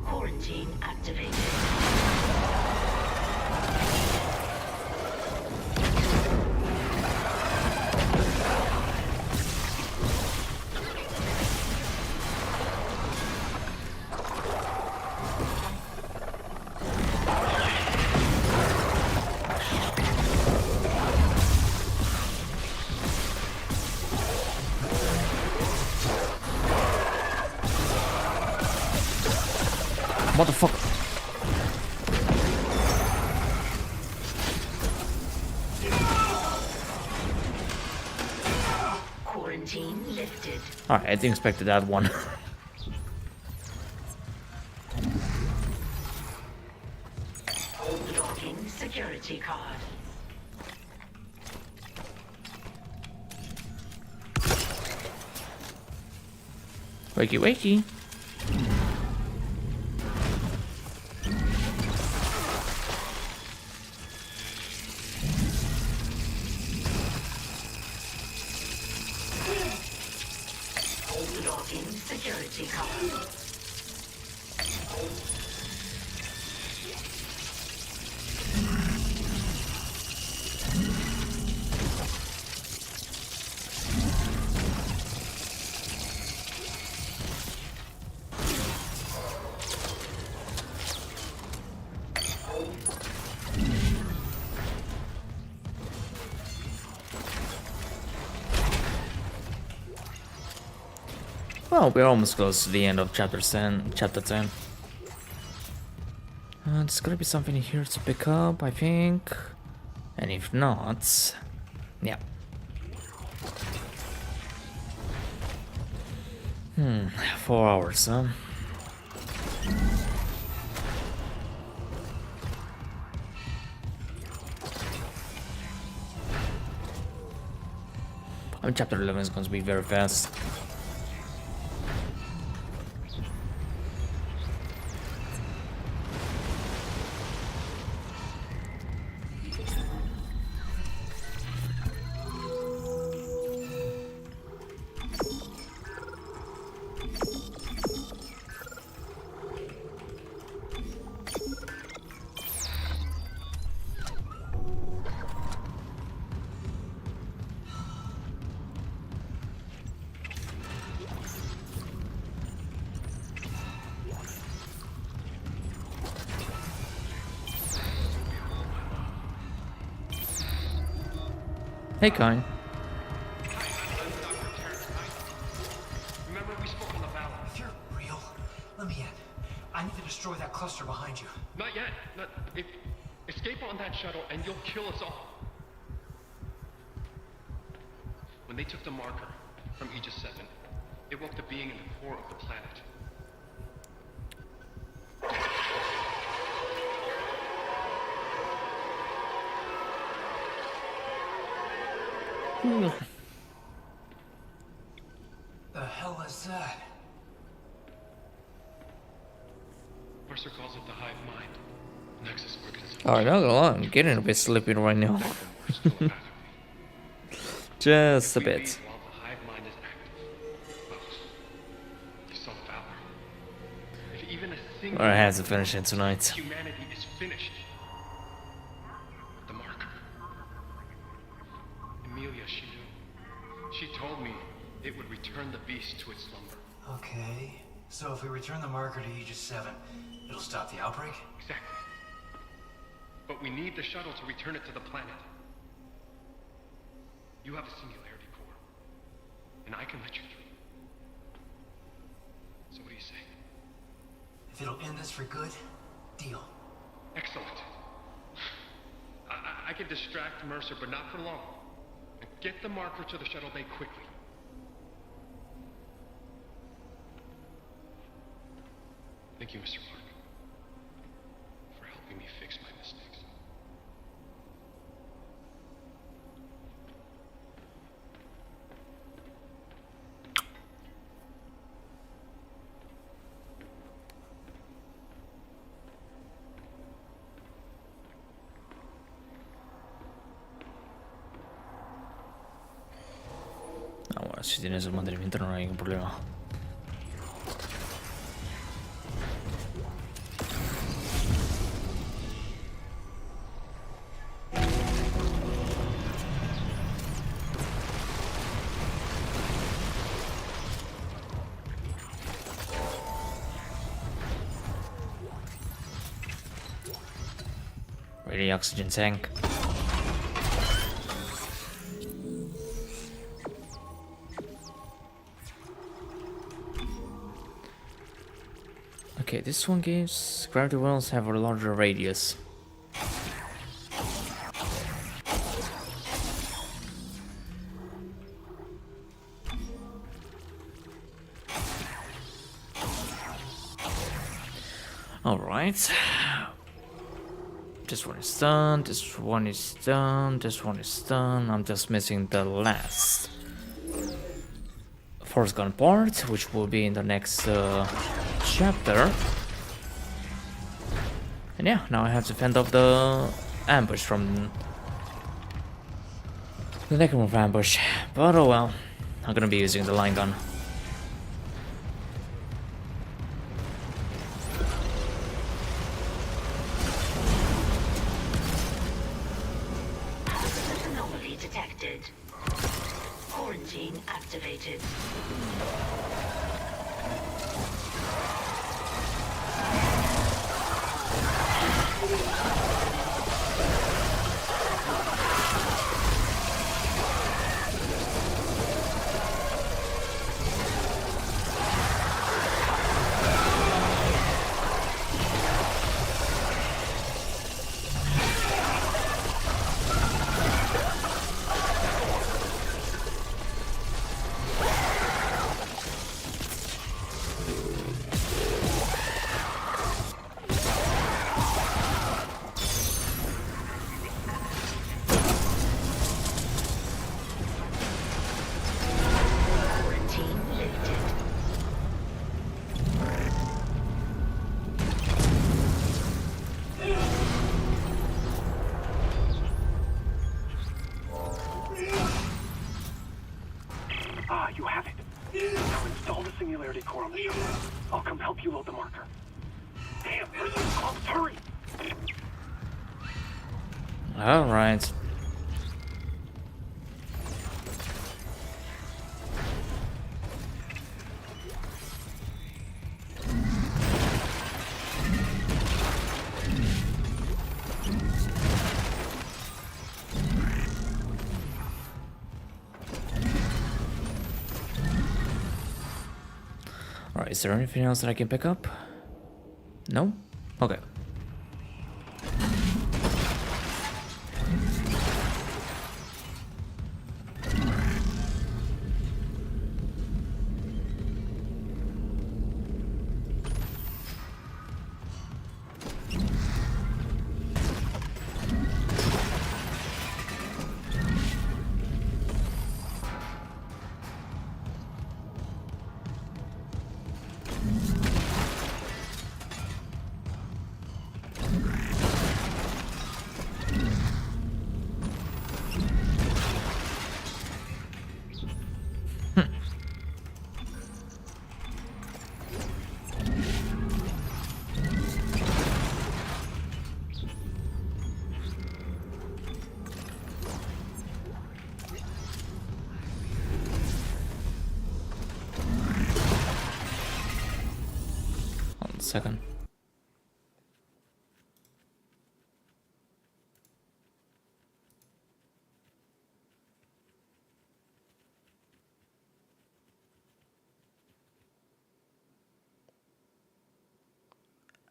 Quarantine activated. Motherfucker. Quarantine lifted. Alright, I didn't expect that one. Locking security card. Wakey wakey. Locking security card. Well, we're almost close to the end of chapter 10. There's gonna be something here to pick up, I think. And if not, yeah. 4 hours, huh? I mean, chapter 11 is going to be very fast. Hey, Kine. Remember we spoke on the Valor? If you're real, let me in. I need to destroy that cluster behind you. Not yet. Escape on that shuttle and you'll kill us all. When they took the marker from Aegis 7, it woke the being in the core of the planet. The hell is that? Mercer calls it the hive mind. Nexus organism. Alright, not gonna lie, I'm getting a bit sleepy right now. Just a bit. While the hive mind is active. Well, you saw Valor. If even a single I have to finish it tonight. humanity is finished. The marker. Emilia, she knew. She told me it would return the beast to its slumber. Okay. So if we return the marker to Aegis 7, it'll stop the outbreak? Exactly. But we need the shuttle to return it to the planet. You have a singularity core, and I can let you through. So what do you say? If it'll end this for good, deal. Excellent. I can distract Mercer, but not for long. And get the marker to the shuttle bay quickly. Thank you, Mr. Mark, for helping me fix my mistakes. Ah, bueno, si tienes el mantenimiento no hay ningún problema. Ready, oxygen tank. Okay, this one gives gravity wells have a larger radius. Alright. This one is done, this one is done, this one is done. I'm just missing the last force gun part, which will be in the next chapter. And yeah, now I have to fend off the ambush from the necromorph ambush. But oh well, I'm gonna be using the line gun. Anomaly detected. Quarantine activated. You have it. Now install the singularity core on the shuttle. I'll come help you load the marker. Damn, where's the close? Hurry! Alright. Is there anything else that I can pick up? No? Okay. Second.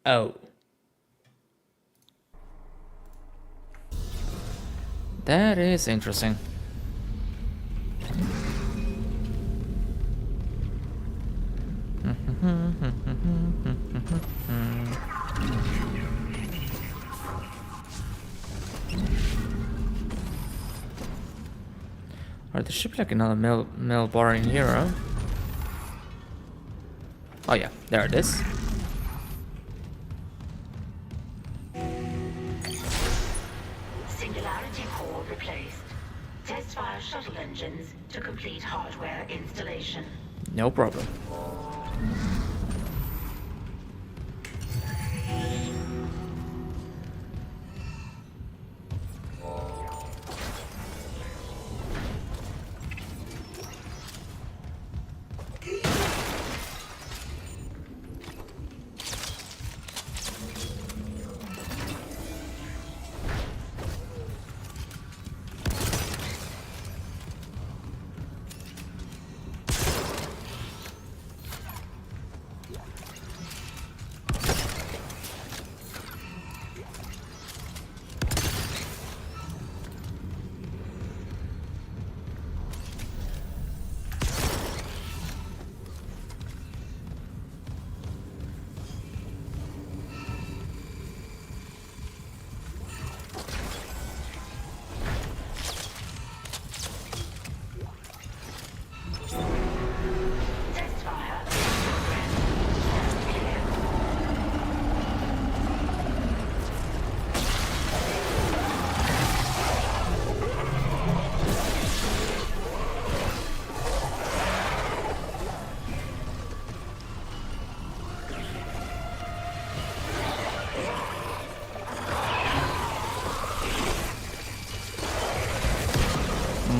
Oh. That is interesting. Alright, there should be like another mail bar in here, huh? Oh yeah, there it is. Singularity core replaced. Test fire shuttle engines to complete hardware installation. No problem.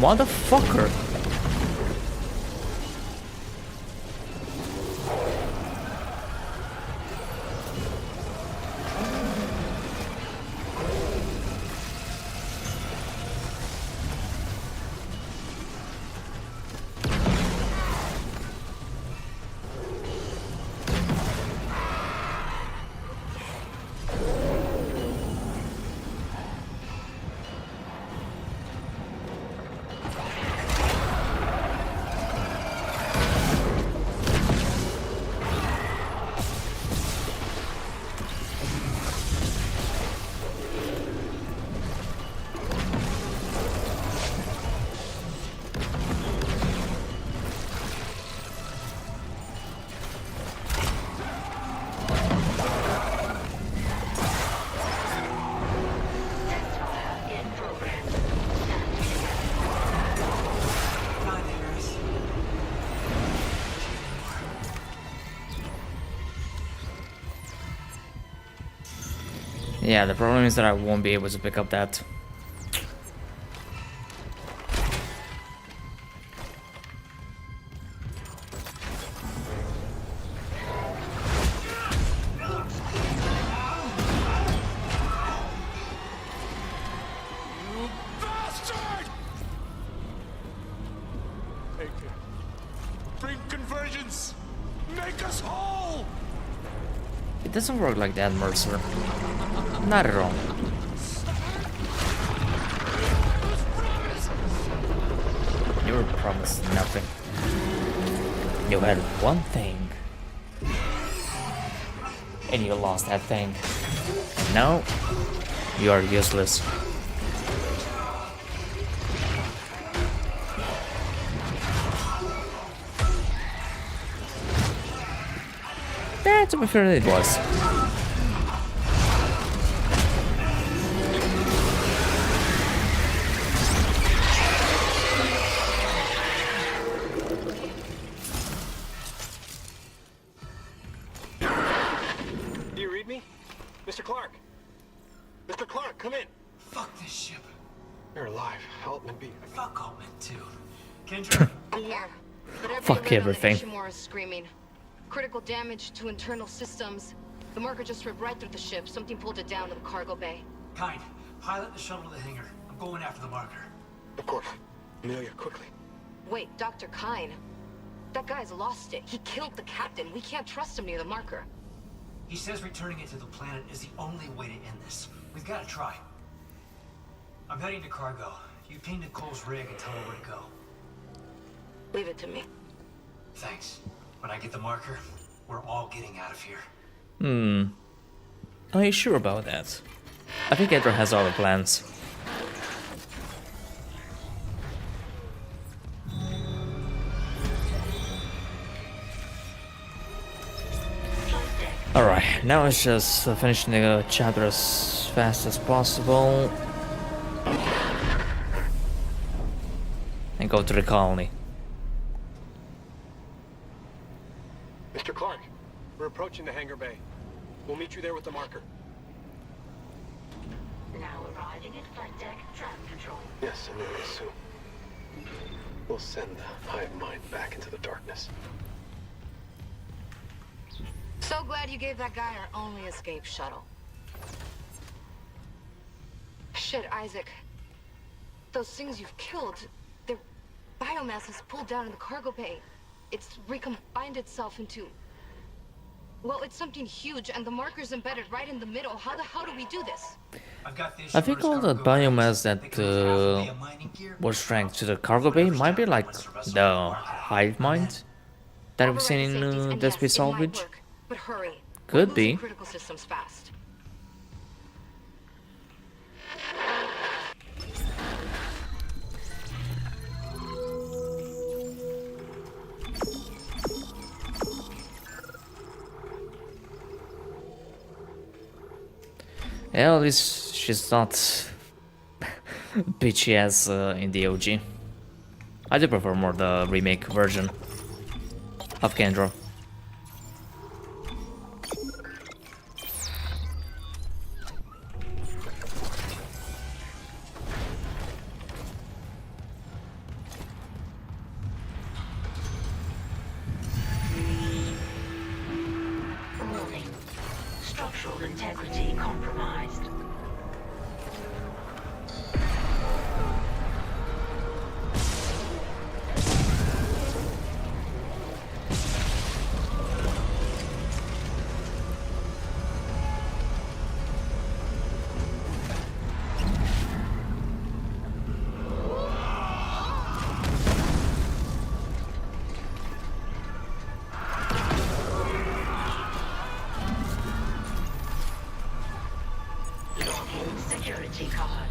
Motherfucker. Yeah, the problem is that I won't be able to pick up that. Bring convergence! Make us whole! It doesn't work like that, Mercer. Not at all. You were promised nothing. You had one thing. And you lost that thing. And now, you are useless. Yeah, to be fair, it was. Do you read me? Mr. Clark? Mr. Clark, come in. Fuck this ship. You're alive. Altman be. Fuck Altman, too. Kendra. I'm here. But every Fuck alert on everything. the Ishimura is screaming. Critical damage to internal systems. The marker just ripped right through the ship. Something pulled it down to the cargo bay. Kind, pilot the shuttle to the hangar. I'm going after the marker. Of course. Amelia, quickly. Wait, Dr. Kine. That guy's lost it. He killed the captain. We can't trust him near the marker. He says returning it to the planet is the only way to end this. We've got to try. I'm heading to cargo. You ping Nicole's rig and tell her where to go. Leave it to me. Thanks. When I get the marker, we're all getting out of here. Are you sure about that? I think Edra has other plans. Alright, now it's just finishing the chapter as fast as possible. And go to the colony. Mr. Clark, we're approaching the hangar bay. We'll meet you there with the marker. Now arriving at flight deck trap control. Yes, Amelia Sue. We'll send the hive mind back into the darkness. So glad you gave that guy our only escape shuttle. Shit, Isaac. Those things you've killed, their biomass is pulled down in the cargo bay. It's recombined itself into... Well, it's something huge, and the marker's embedded right in the middle. How the hell do we do this? I think all the biomass that was drank to the cargo bay might be like the hive mind that we've seen in Dead Space Salvage. But hurry. Could be. Critical systems fast. Yeah, at least she's not bitchy as in the OG. I do prefer more the remake version of Kendra. Warning. Structural integrity compromised. Security card.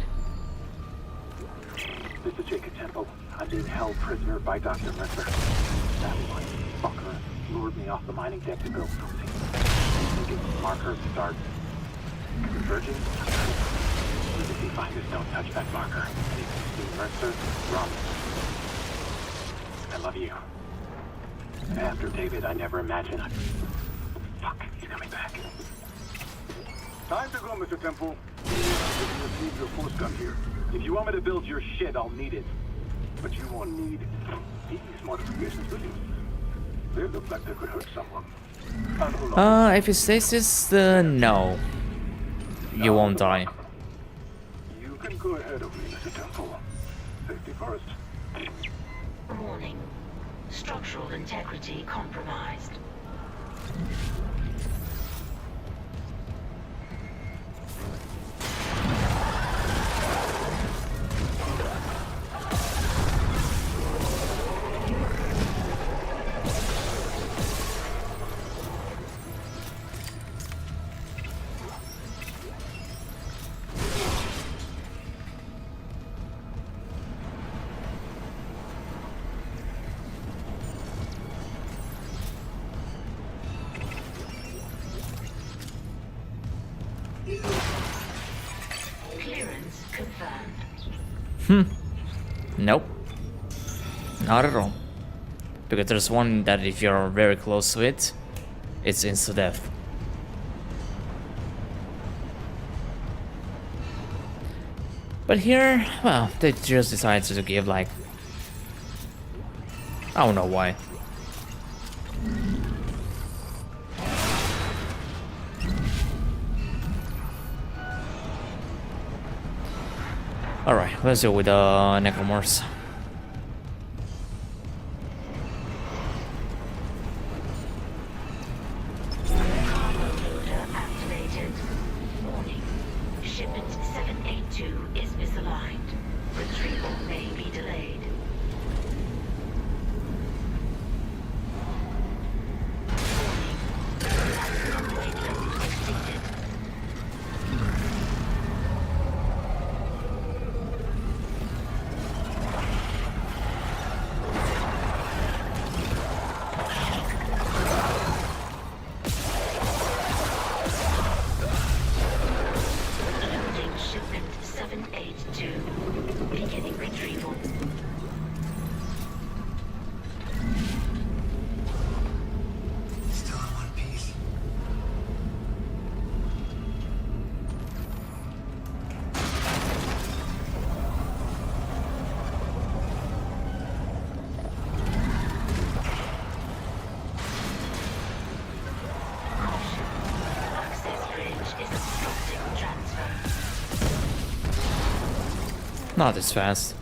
This is Jacob Temple. I'm being held prisoner by Dr. Mercer. That one fucker lured me off the mining deck to build something. Thinking marker start converging. Legacy finders don't touch that marker. See Mercer, run. I love you. After David, I never imagined I'd... Fuck, he's coming back. Time to go, Mr. Temple. You receive your force gun here. If you want me to build your shit, I'll need it. But you won't need these modifications, will you? They look like they could hurt someone. If it stasis, no. You won't die. You can go ahead of me, Mr. Temple. Safety first. Warning. Structural integrity compromised. confirmed. Nope. Not at all. Because there's one that if you're very close to it, it's insta death. But here, well, they just decided to give like... I don't know why. Alright, let's go with the Necromorphs. Shipment 782 is misaligned. Retrieval may be delayed. Not this fast.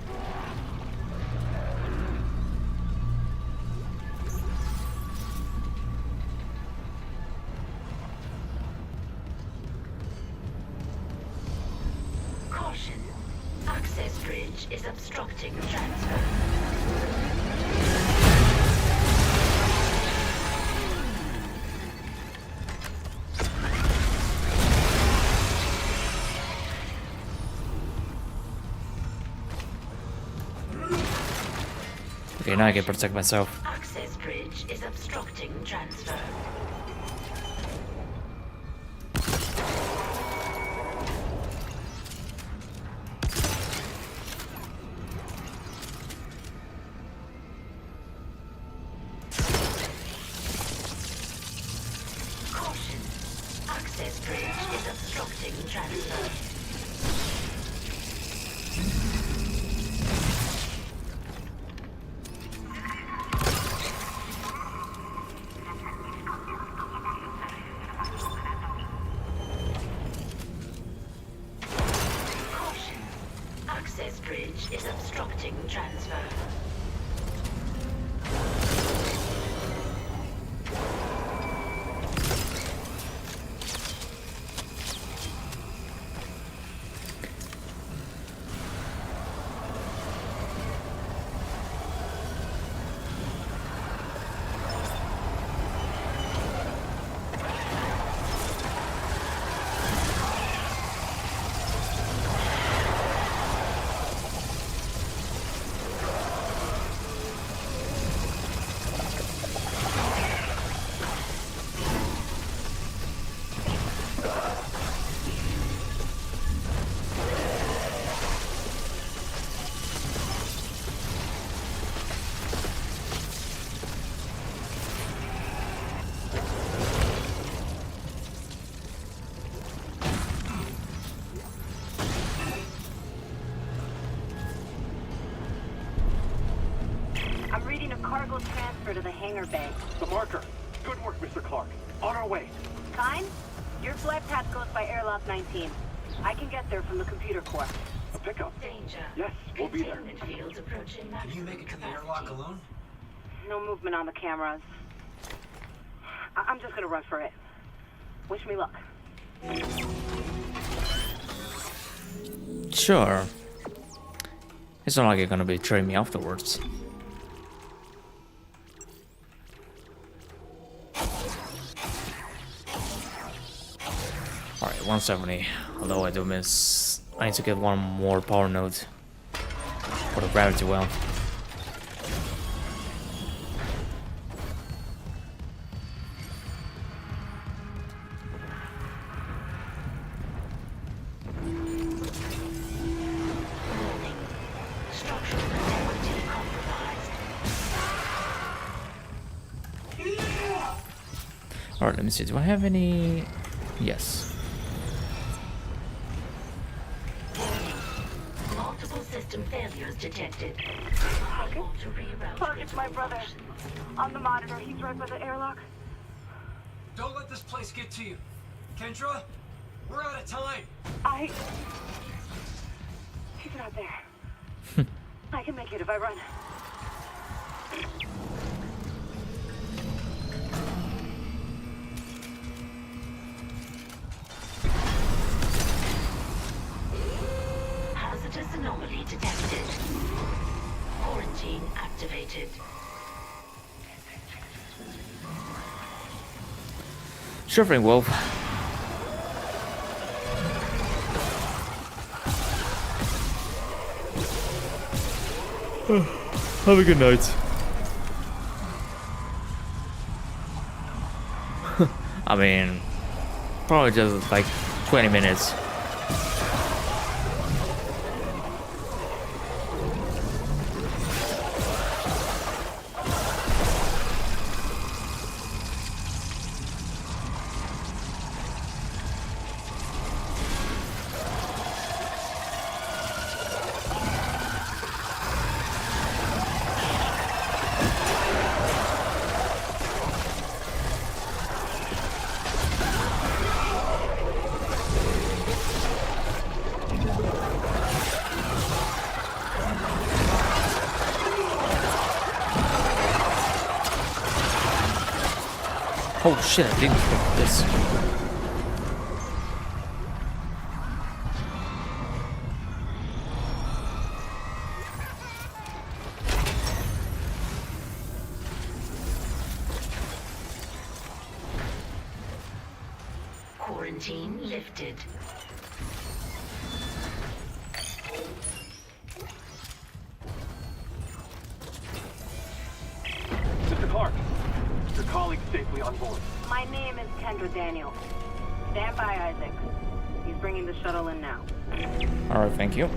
Caution. Access bridge is obstructing transfer. Okay, now I can protect myself. Access bridge is obstructing transfer. Caution. Access bridge is obstructing transfer. Access bridge is obstructing transfer. I'm reading a cargo transfer to the hangar bay. The marker. Good work, Mr. Clark. On our way. Kind? Your flight path goes by airlock 19. I can get there from the computer core. A pickup. Danger. Yes, we'll be there. Containment fields approaching maximum Can you make it to the airlock alone? No movement on the cameras. I'm just gonna run for it. Wish me luck. Sure. It's not like you're gonna betray me afterwards. Alright, 170. Although I do miss... I need to get one more power node for the gravity well. Alright, let me see. Do I have any? Yes. Multiple system failures detected. Clark, it's my brother. On the monitor, he's right by the airlock. Don't let this place get to you. Kendra, we're out of time. He's not there. I can make it if I run. Hazardous anomaly detected. Quarantine activated. Sure thing, Wolf. Have a good night. I mean, probably just like 20 minutes. Oh shit, I didn't expect this. Quarantine lifted. Mr. Clark, your colleague's safely on board. My name is Kendra Daniels. Stand by, Isaac. He's bringing the shuttle in now. Alright, thank you.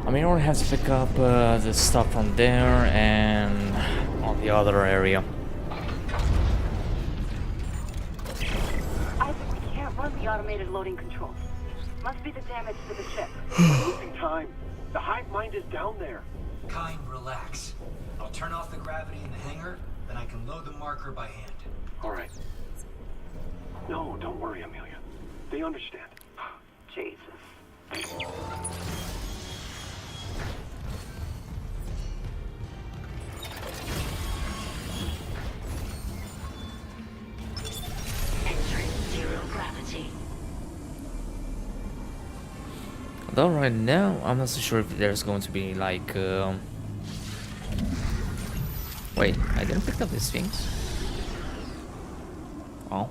I mean, I only have to pick up the stuff from there and on the other area. Isaac, we can't run the automated loading controls. Must be the damage to the ship. We're losing time. The hive mind is down there. Kind, relax. I'll turn off the gravity in the hangar, then I can load the marker by hand. All right. No, don't worry, Amelia. They understand. Jesus. Entering zero gravity. Though right now, I'm not so sure if there's going to be like... Wait, I didn't pick up these things. Oh.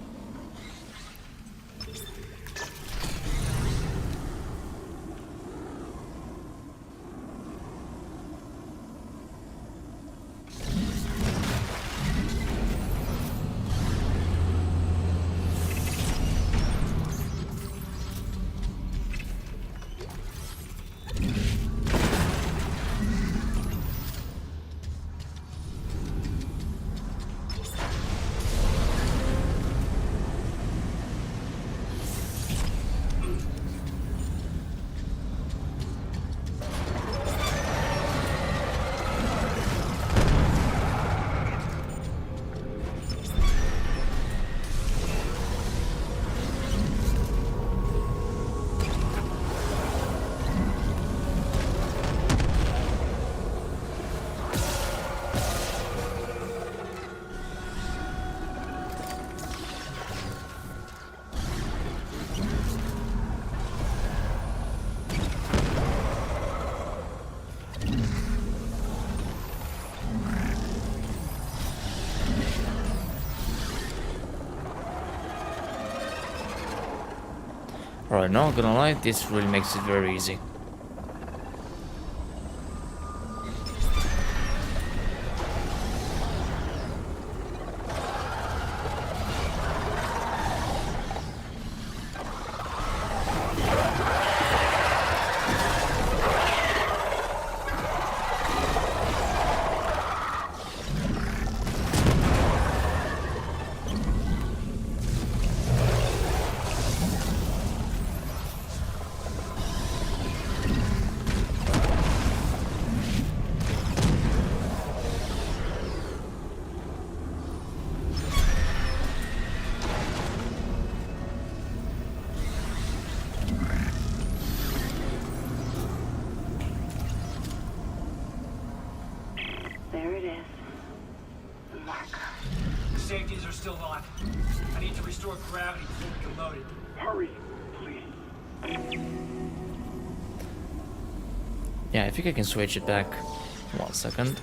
Alright, not gonna lie, this really makes it very easy. gravity before we can load it. Hurry, please. Yeah, I think I can switch it back. 1 second.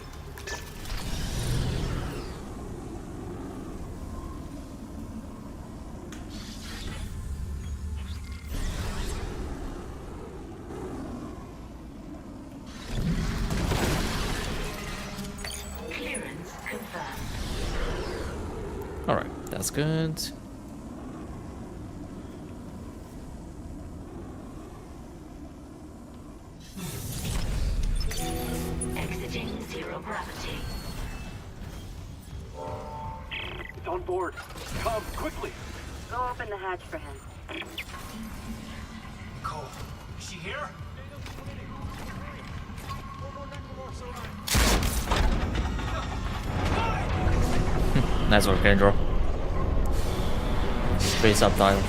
Clearance confirmed. Alright, that's good. Exiting zero gravity. It's on board. Come, quickly. Go open the hatch for him. Nicole, is she here? Nice work, Kendra. Pretty subtle.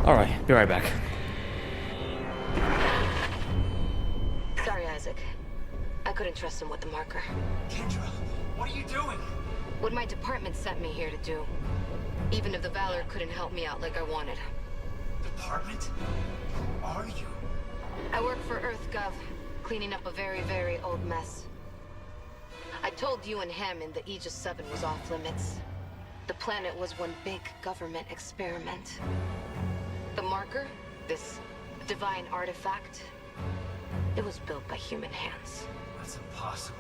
Alright, be right back. Sorry, Isaac. I couldn't trust him with the marker. Kendra, what are you doing? What my department sent me here to do. Even if the Valor couldn't help me out like I wanted. Department? Who are you? I work for EarthGov, cleaning up a very, very old mess. I told you and Hammond that Aegis 7 was off limits. The planet was one big government experiment. The marker, this divine artifact, it was built by human hands. That's impossible.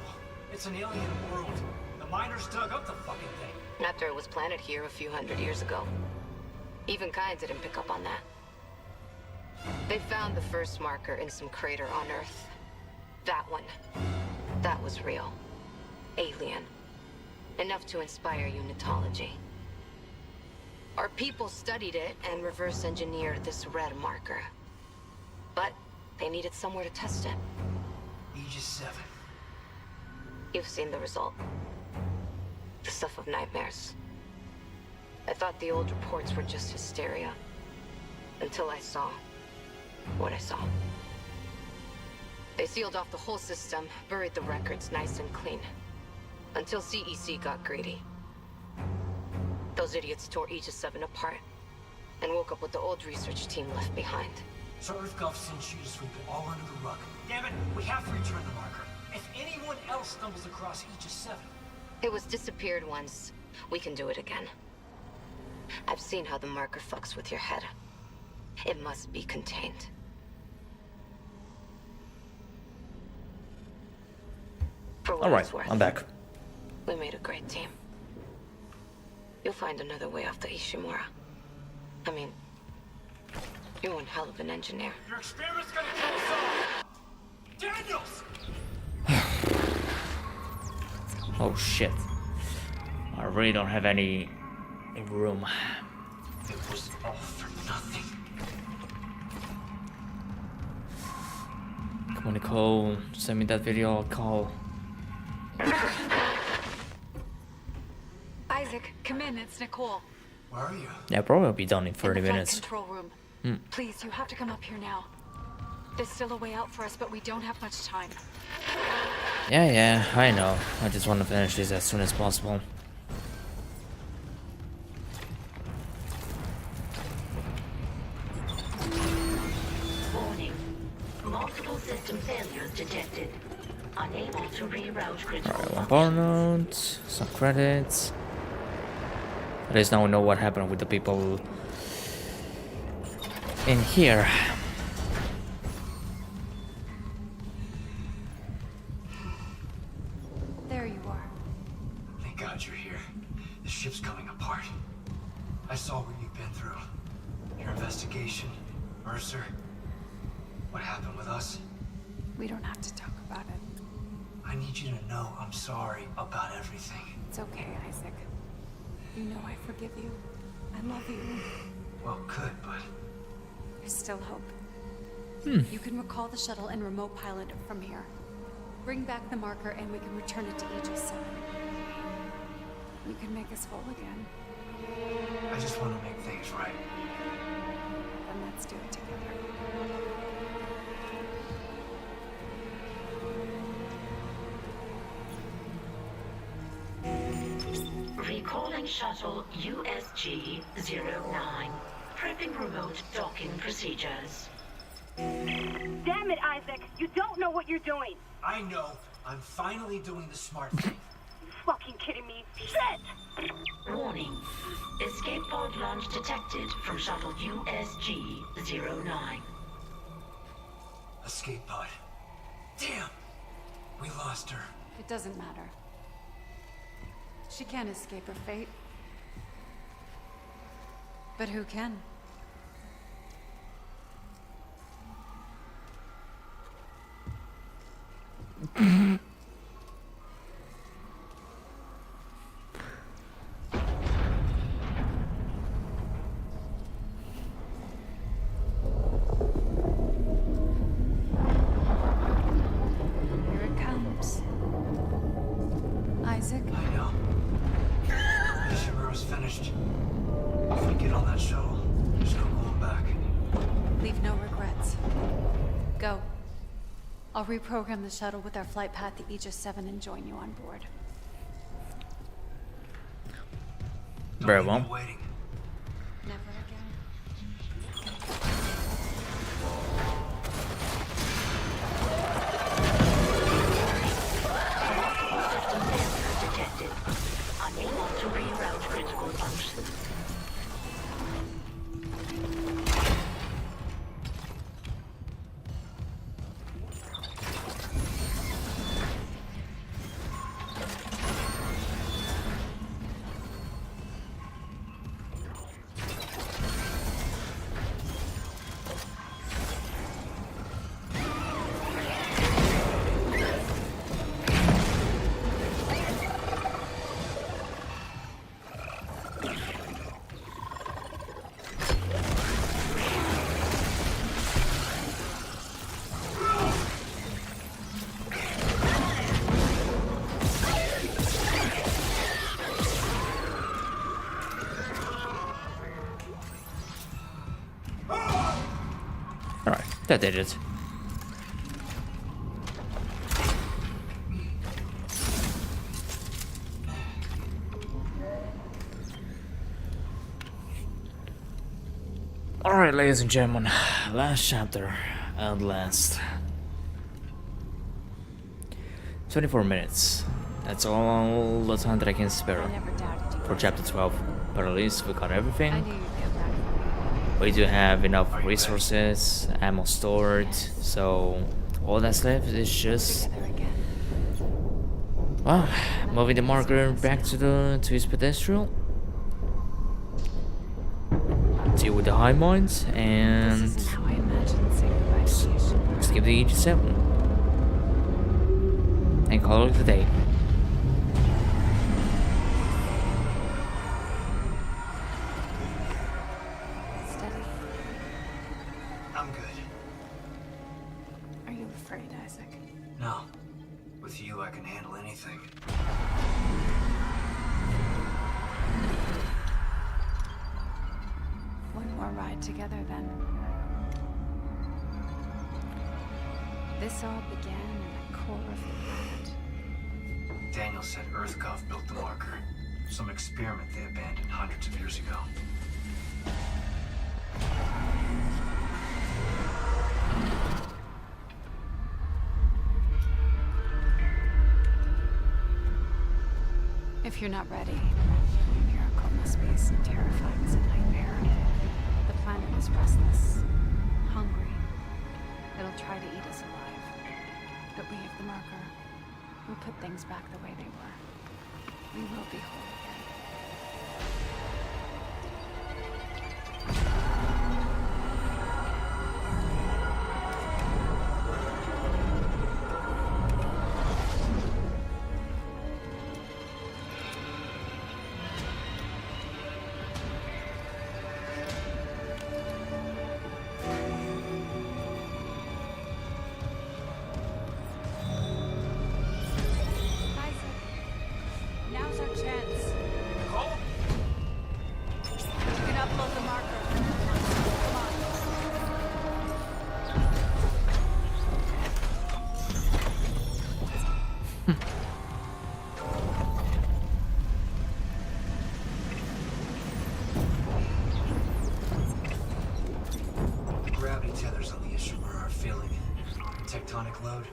It's an alien world. The miners dug up the fucking thing. After it was planted here a few hundred years ago. Even Kai didn't pick up on that. They found the first marker in some crater on Earth. That one. That was real. Alien. Enough to inspire unitology. Our people studied it and reverse engineered this red marker. But they needed somewhere to test it. Aegis 7. You've seen the result. The stuff of nightmares. I thought the old reports were just hysteria. Until I saw what I saw. They sealed off the whole system, buried the records nice and clean. Until CEC got greedy. Those idiots tore Aegis 7 apart, and woke up with the old research team left behind. So EarthGov sends you to sweep it all under the rug. Damn it, we have to return the marker. If anyone else stumbles across Aegis 7... It was disappeared once. We can do it again. I've seen how the marker fucks with your head. It must be contained. For what it's worth, I'm back. we made a great team. You'll find another way off the Ishimura. I mean, you're one hell of an engineer. Your experiment's gonna kill us all! Daniels! Oh shit. I really don't have any room. It was all for nothing. Come on, Nicole. Send me that video, I'll call. Isaac, come in. It's Nicole. Where are you? Yeah, probably will be done in 30 in the flight minutes. Control room. Hmm. Please, you have to come up here now. There's still a way out for us, but we don't have much time. Yeah, I know. I just want to finish this as soon as possible. Warning. Multiple system failures detected. Unable to reroute critical Alright, one power node, some credits. At least now we know what happened with the people in here. There you are. Thank God you're here. The ship's coming apart. I saw what you've been through. Your investigation, Mercer. What happened with us? We don't have to talk about it. I need you to know I'm sorry about everything. It's okay, Isaac. You know I forgive you. I love you. Well, good, but... There's still hope. Hmm. You can recall the shuttle and remote pilot it from here. Bring back the marker and we can return it to Aegis 7. You can make us whole again. I just want to make things right. then let's do it together. Recalling shuttle USG-09. Prepping remote docking procedures. Damn it, Isaac! You don't know what you're doing! I know. I'm finally doing the smart thing. You fucking kidding me? Shit! Warning. Escape pod launch detected from shuttle USG-09. Escape pod. Damn! We lost her. It doesn't matter. She can't escape her fate. But who can? Here it comes. Isaac? I know. Ishimura's finished. If we get on that shuttle, there's no going back. Leave no regrets. Go. I'll reprogram the shuttle with our flight path to Aegis 7 and join you on board. Very well. Waiting. Never again. Detected. Unable to reroute critical functions. Alright, that did it. Alright, ladies and gentlemen, last chapter at last. 24 minutes. That's all the time that I can spare for chapter 12. But at least we got everything. I knew you'd feel bad for me. We do have enough resources, ammo stored, so all that's left is just well, moving the marker back to his pedestal, deal with the high mines, and skip the Aegis 7 and call it a day. I'm good. Are you afraid, Isaac? No. With you, I can handle anything. One more ride together, then. This all began in the core of the planet. Daniel said EarthGov built the marker. Some experiment they abandoned hundreds of years ago. If you're not ready, your miracle must be as terrifying as a nightmare. The planet is restless, hungry. It'll try to eat us alive. But we have the marker. We'll put things back the way they were. We will be whole again. Now's our chance. The gravity tethers on the Ishimura are failing. Tectonic load.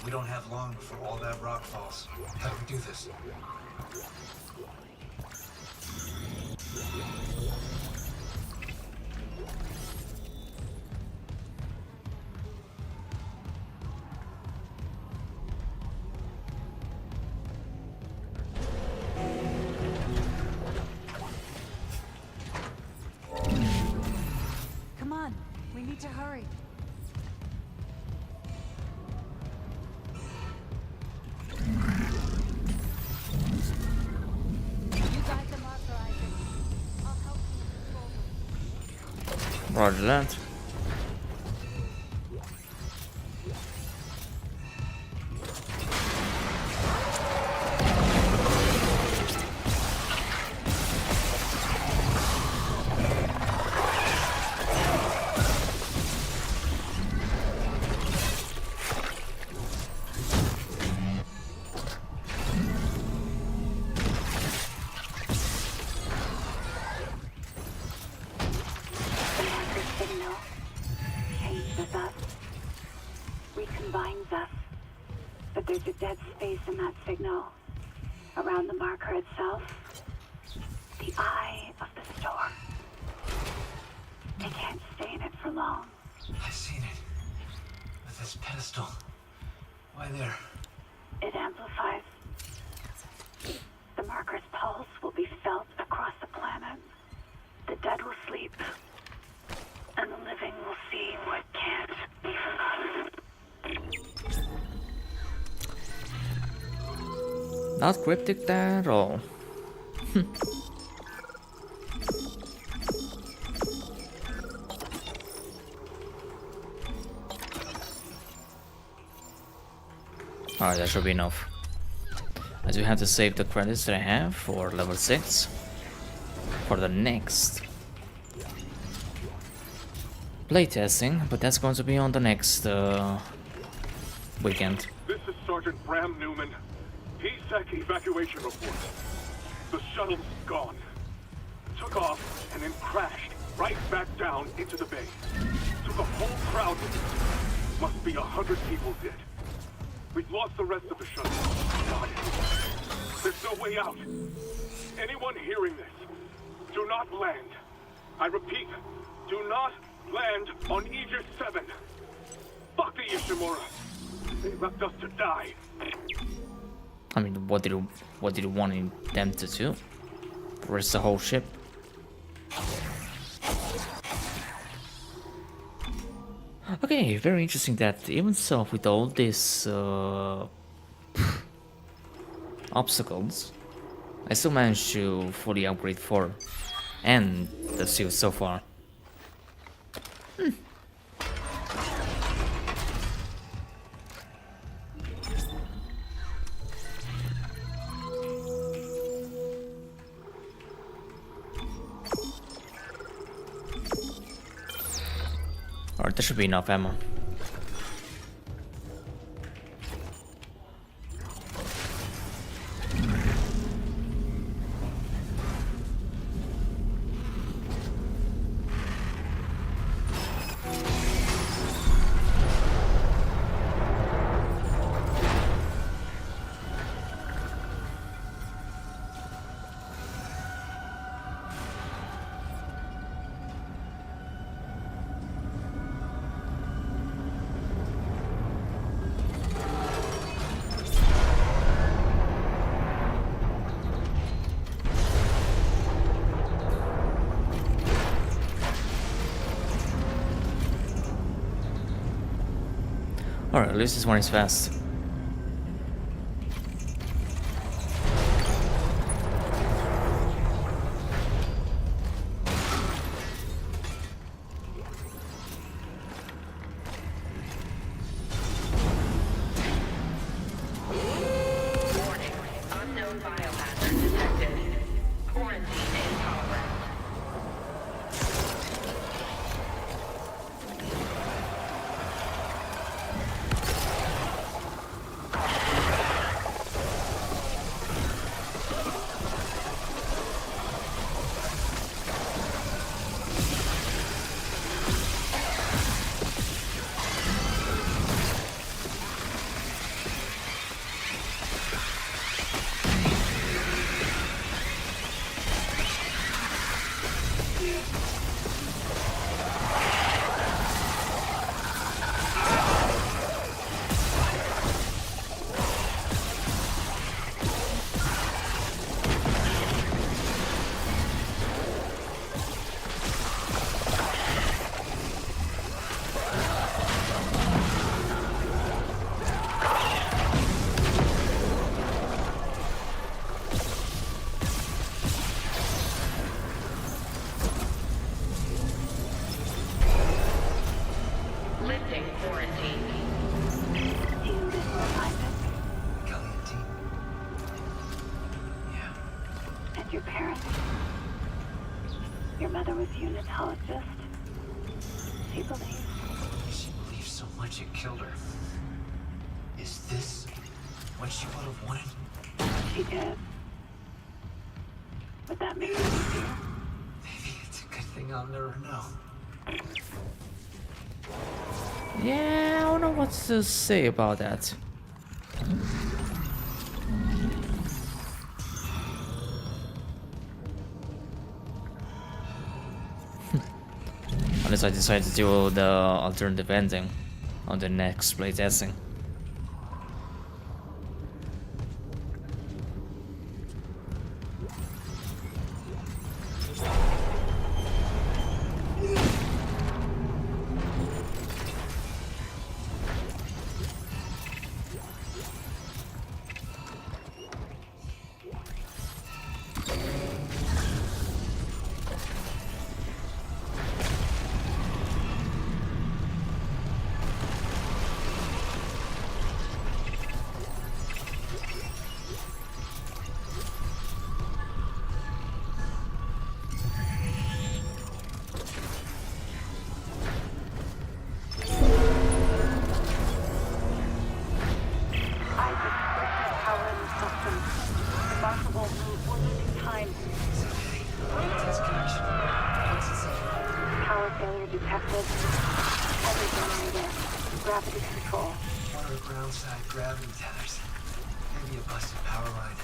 We don't have long before all that rock falls. How do we do this? Come on, we need to hurry. You guide them up, Isaac. I'll help you control them. Roger that. Recombines us. But there's a dead space in that signal. Around the marker itself. The eye of the storm. They can't stay in it for long. I've seen it. With this pedestal. Why there? It amplifies. The marker's pulse will be felt across the planet. The dead will sleep. And the living will see what can't be forgotten. Not cryptic at all. Alright, that should be enough. I do have to save the credits that I have for level 6 for the next playtesting, but that's going to be on the next weekend. This is Sergeant Bram Newman. PSEC evacuation report. The shuttle's gone. Took off and then crashed right back down into the bay. Took a whole crowd with it. Must be 100 people dead. We've lost the rest of the shuttle. God. There's no way out. Anyone hearing this, do not land. I repeat, do not land on Aegis 7. Fuck the Ishimura. They left us to die. I mean, what did you want them to do? Rest the whole ship? Okay, very interesting that even so, with all these obstacles, I still managed to fully upgrade 4 and the suit so far. Alright, there should be enough ammo. Alright, at least this one is fast. was unitologist. She believes. She believes so much it killed her. Is this what she would have wanted? She did. Would that make it easier? Maybe it's a good thing I'll never know. Yeah, I don't know what to say about that. Unless I decide to do the alternative ending on the next playtesting. Gravity tethers. Maybe a busted power line.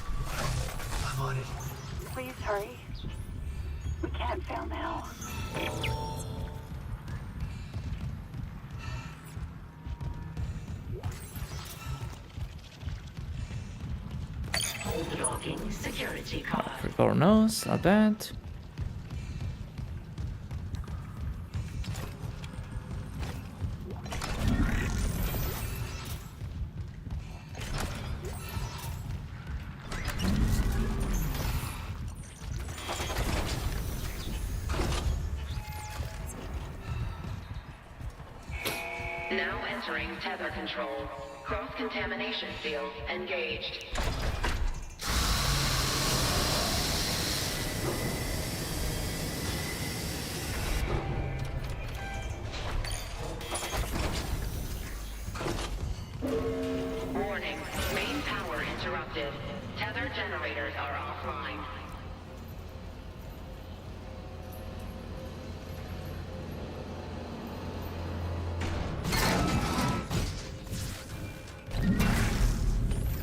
I'm on it. Please hurry. We can't fail now. Logging security card. Record nose, not bad. Now entering tether control. Cross-contamination field engaged. Warning, main power interrupted. Tether generators are offline.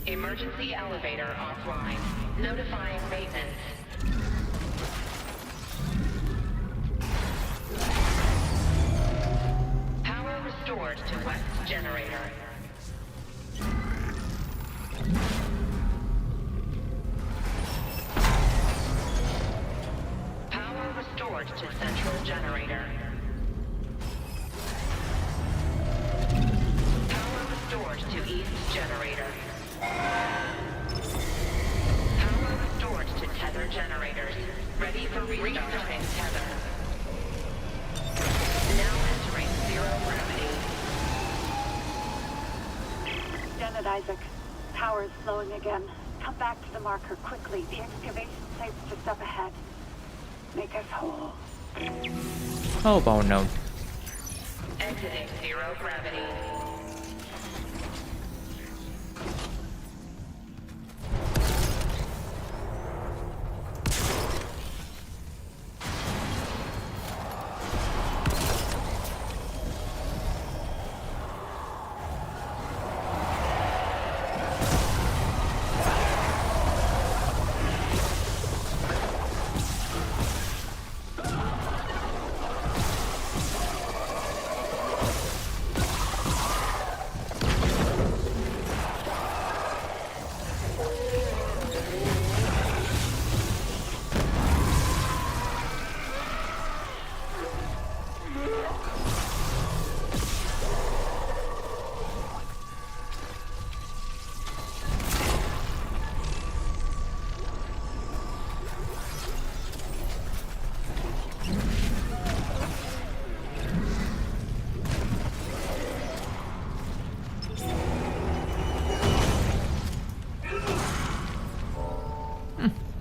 Emergency elevator offline. Notifying maintenance. Power restored to west generator. Power restored to central generator. Power restored to east generator. Power restored to tether generators. Ready for restarting tether. Now entering zero gravity. Janet Isaac, power is slowing again. Come back to the marker quickly. The excavation site's just up ahead. Make us whole. How about no? Exiting zero gravity.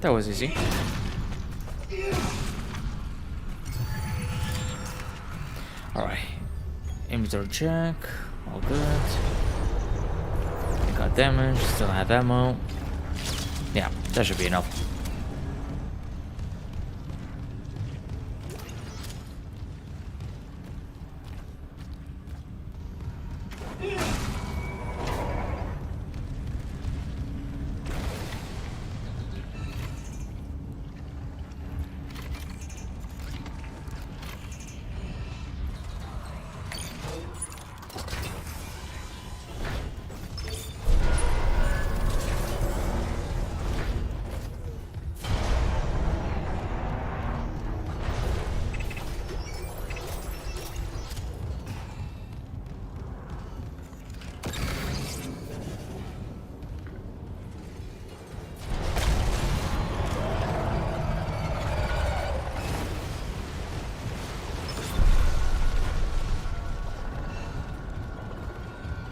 That was easy. Inventory check. All good. I got damage. Still have ammo. Yeah, that should be enough.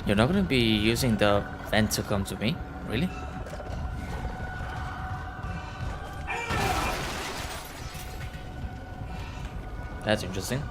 You're not gonna be using the vent to come to me? Really? That's interesting.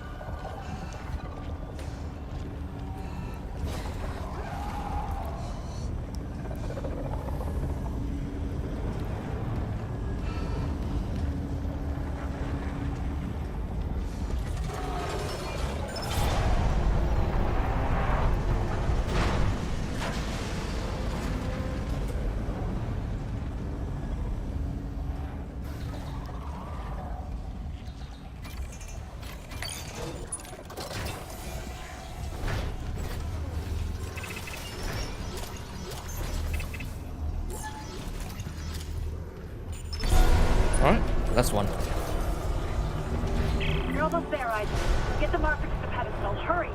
Alright, that's one. You're almost there, Isaac. Get the marker to the pedestal. Hurry!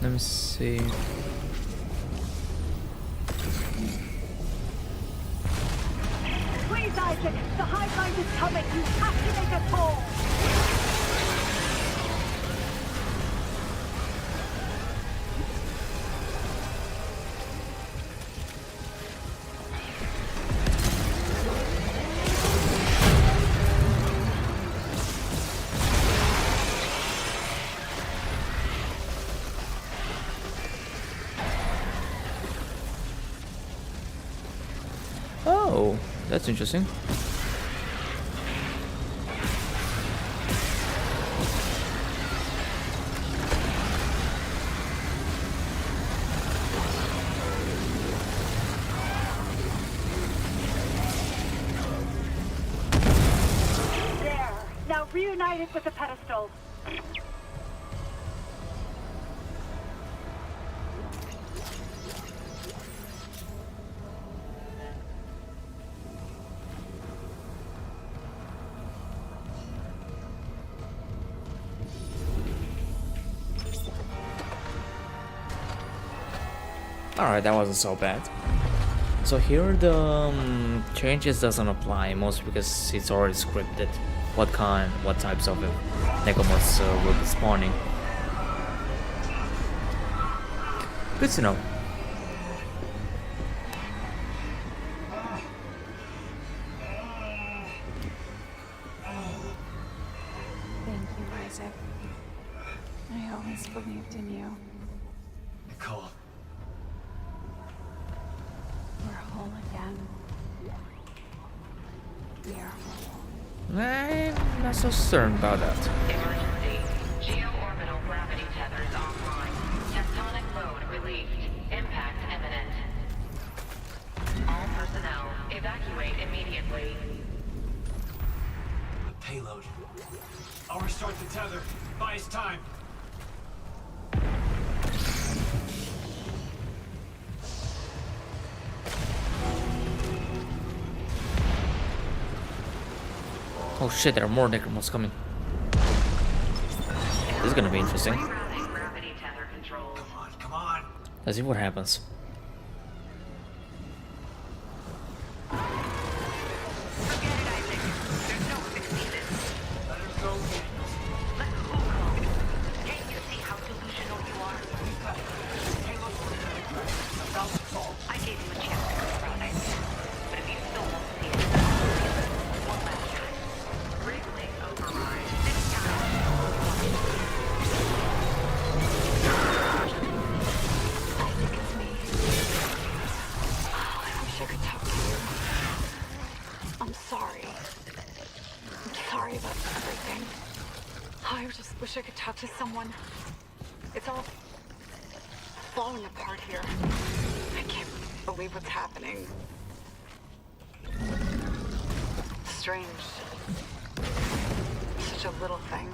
Let me see. Please, Isaac! The hive mind is coming! You have to make us whole! Oh, that's interesting. There! Now reunite it with the pedestal. Alright, that wasn't so bad. So here the changes doesn't apply, mostly because it's already scripted what types of Necromorphs will be spawning. Good to know. Thank you, Isaac. I always believed in you. Nicole. We're whole again. We are whole. I'm not so certain about that. Emergency. Geo-orbital gravity tethers offline. Tectonic load released. Impact imminent. All personnel, evacuate immediately. The payload. I'll restart the tether. Buy us time. Oh shit, there are more necromorphs coming. This is gonna be interesting. Come on, come on. Let's see what happens. Wish I could talk to someone. It's all falling apart here. I can't believe what's happening. Strange. Such a little thing.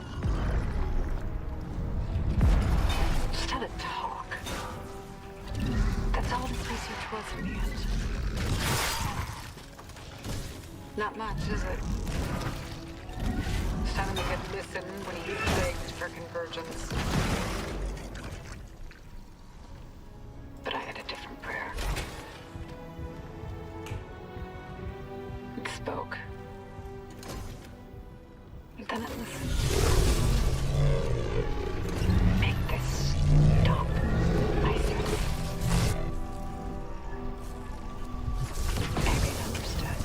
Just had a talk. That's all this research was in the end. Not much, is it? Telling me to listen when he begged for convergence. But I had a different prayer. It spoke. And then it listened. Make this stop, I said. Maybe it understood.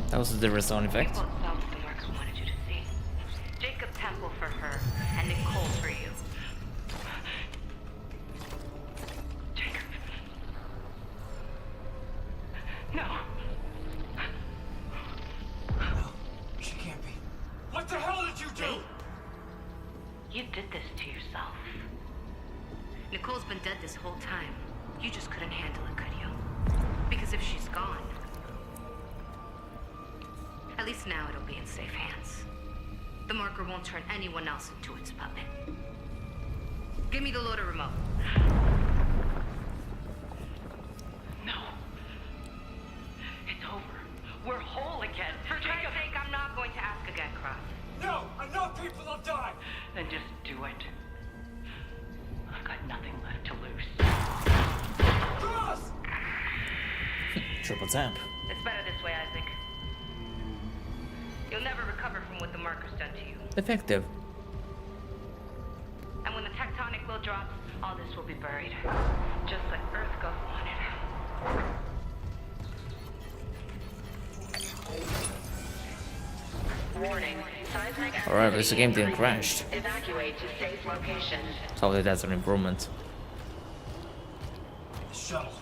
That was the resound effect. Jacob Temple for her, and Nicole for you. Jacob. No. No, she can't be. What the hell did you do? You did this to yourself. Nicole's been dead this whole time. You just couldn't handle it, could you? Because if she's gone, at least now it'll be in safe hands. The marker won't turn anyone else into its puppet. Give me the loader remote. No. It's over. We're whole again. For Christ's sake, I'm not going to ask again, Cross. No! Enough people will die! Then just do it. I've got nothing left to lose. Cross! Triple tap. It's better this way, Isaac. You'll never recover from what the marker's done to you. Effective. And when the tectonic will drops, all this will be buried. Just like Earth God wanted. Warning. Alright, at least the game didn't crash. Evacuate to safe location. Hopefully that's an improvement. The shuttle.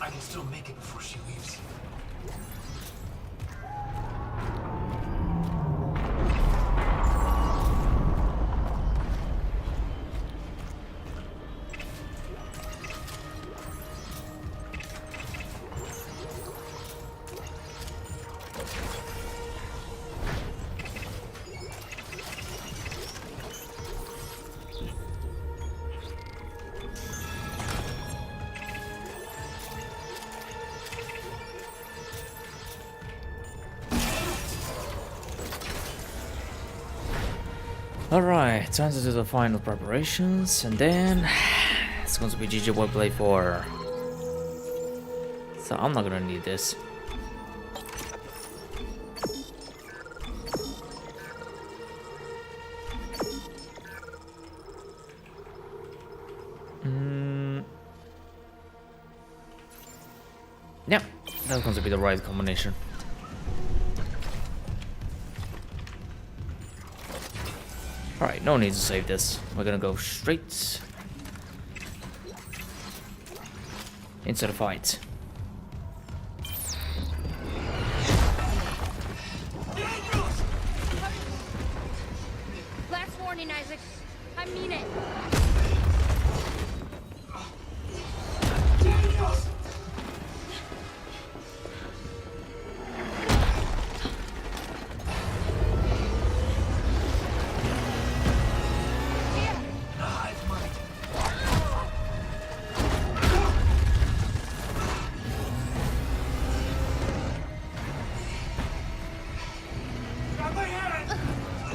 I can still make it before she leaves. Alright, time to do the final preparations, and then it's going to be GG Wordplay 4. So I'm not gonna need this. Yeah, that's going to be the right combination. Alright, no need to save this. We're gonna go straight into the fight. Last warning, Isaac. I mean it.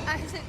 Isaac.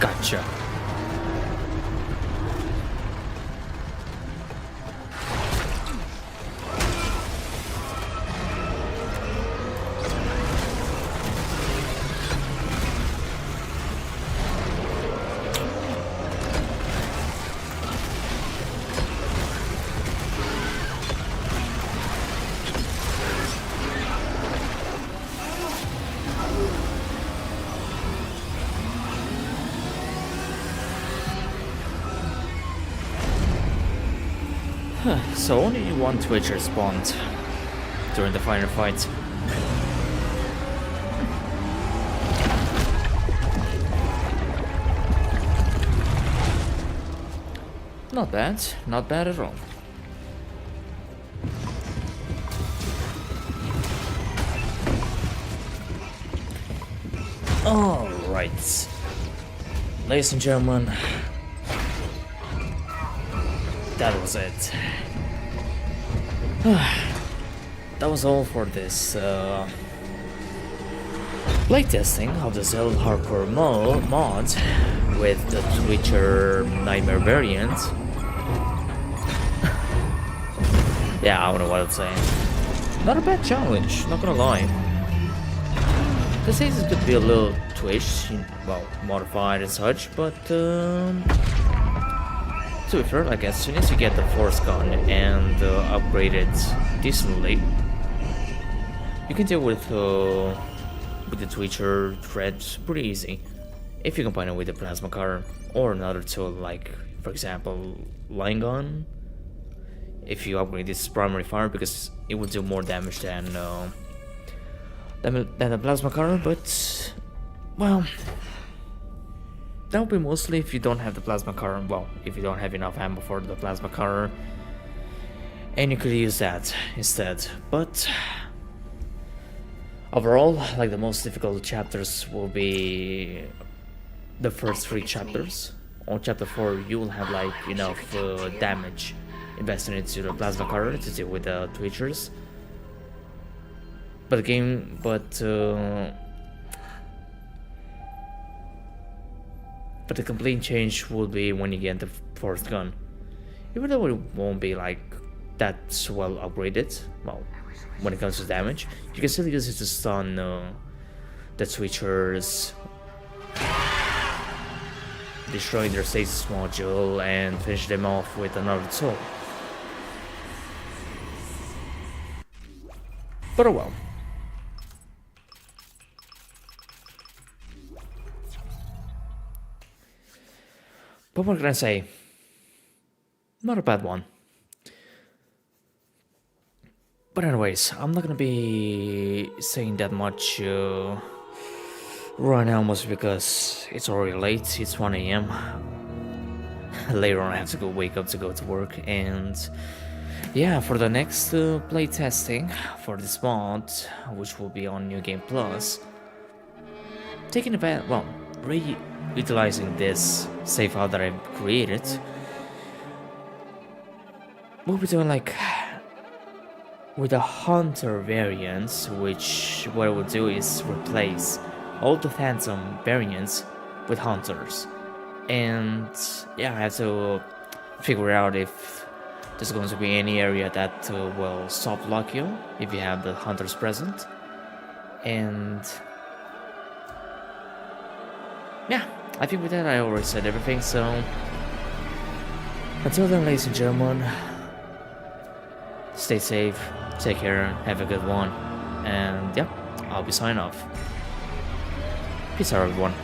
Gotcha. So only one Twitcher spawned during the final fight. Not bad, not bad at all. Alright, ladies and gentlemen, that was it. That was all for this playtesting of the Zealot Hardcore mod. with the Twitcher Nightmare variant. Yeah, I don't know what I'm saying. Not a bad challenge, not gonna lie. The stages could be a little twitched, well, modified and such, but to be fair, like as soon as you get the Force gun and upgrade it decently, you can deal with the Twitcher threat pretty easy if you combine it with the plasma cutter or another tool, like for example line gun. If you upgrade this primary fire, because it will do more damage than the plasma cutter, but well, that will be mostly if you don't have the plasma cutter. Well, if you don't have enough ammo for the plasma cutter, and you could use that instead. But overall, like the most difficult chapters will be the first 3 chapters. On chapter 4, you will have like enough damage invested into the plasma cutter to deal with the Twitchers. But the complete change will be when you get the Force gun. Even though it won't be like that well upgraded, well, when it comes to damage, you can still use it to stun the Twitchers, destroying their stasis module and finish them off with another tool. But oh well. But what can I say? Not a bad one. But anyways, I'm not gonna be saying that much right now, mostly because it's already late. It's 1 AM. Later on I have to wake up to go to work, and yeah, for the next playtesting for this mod, which will be on New Game Plus, taking advantage, well, utilizing this save file that I've created, we'll be doing like with the Hunter variants, which what I will do is replace all the Phantom variants with Hunters. And yeah, I have to figure out if there's going to be any area that will soft lock you if you have the Hunters present. And yeah, I think with that I already said everything, so until then, ladies and gentlemen, stay safe, take care, have a good one, and yeah, I'll be signing off. Peace out, everyone.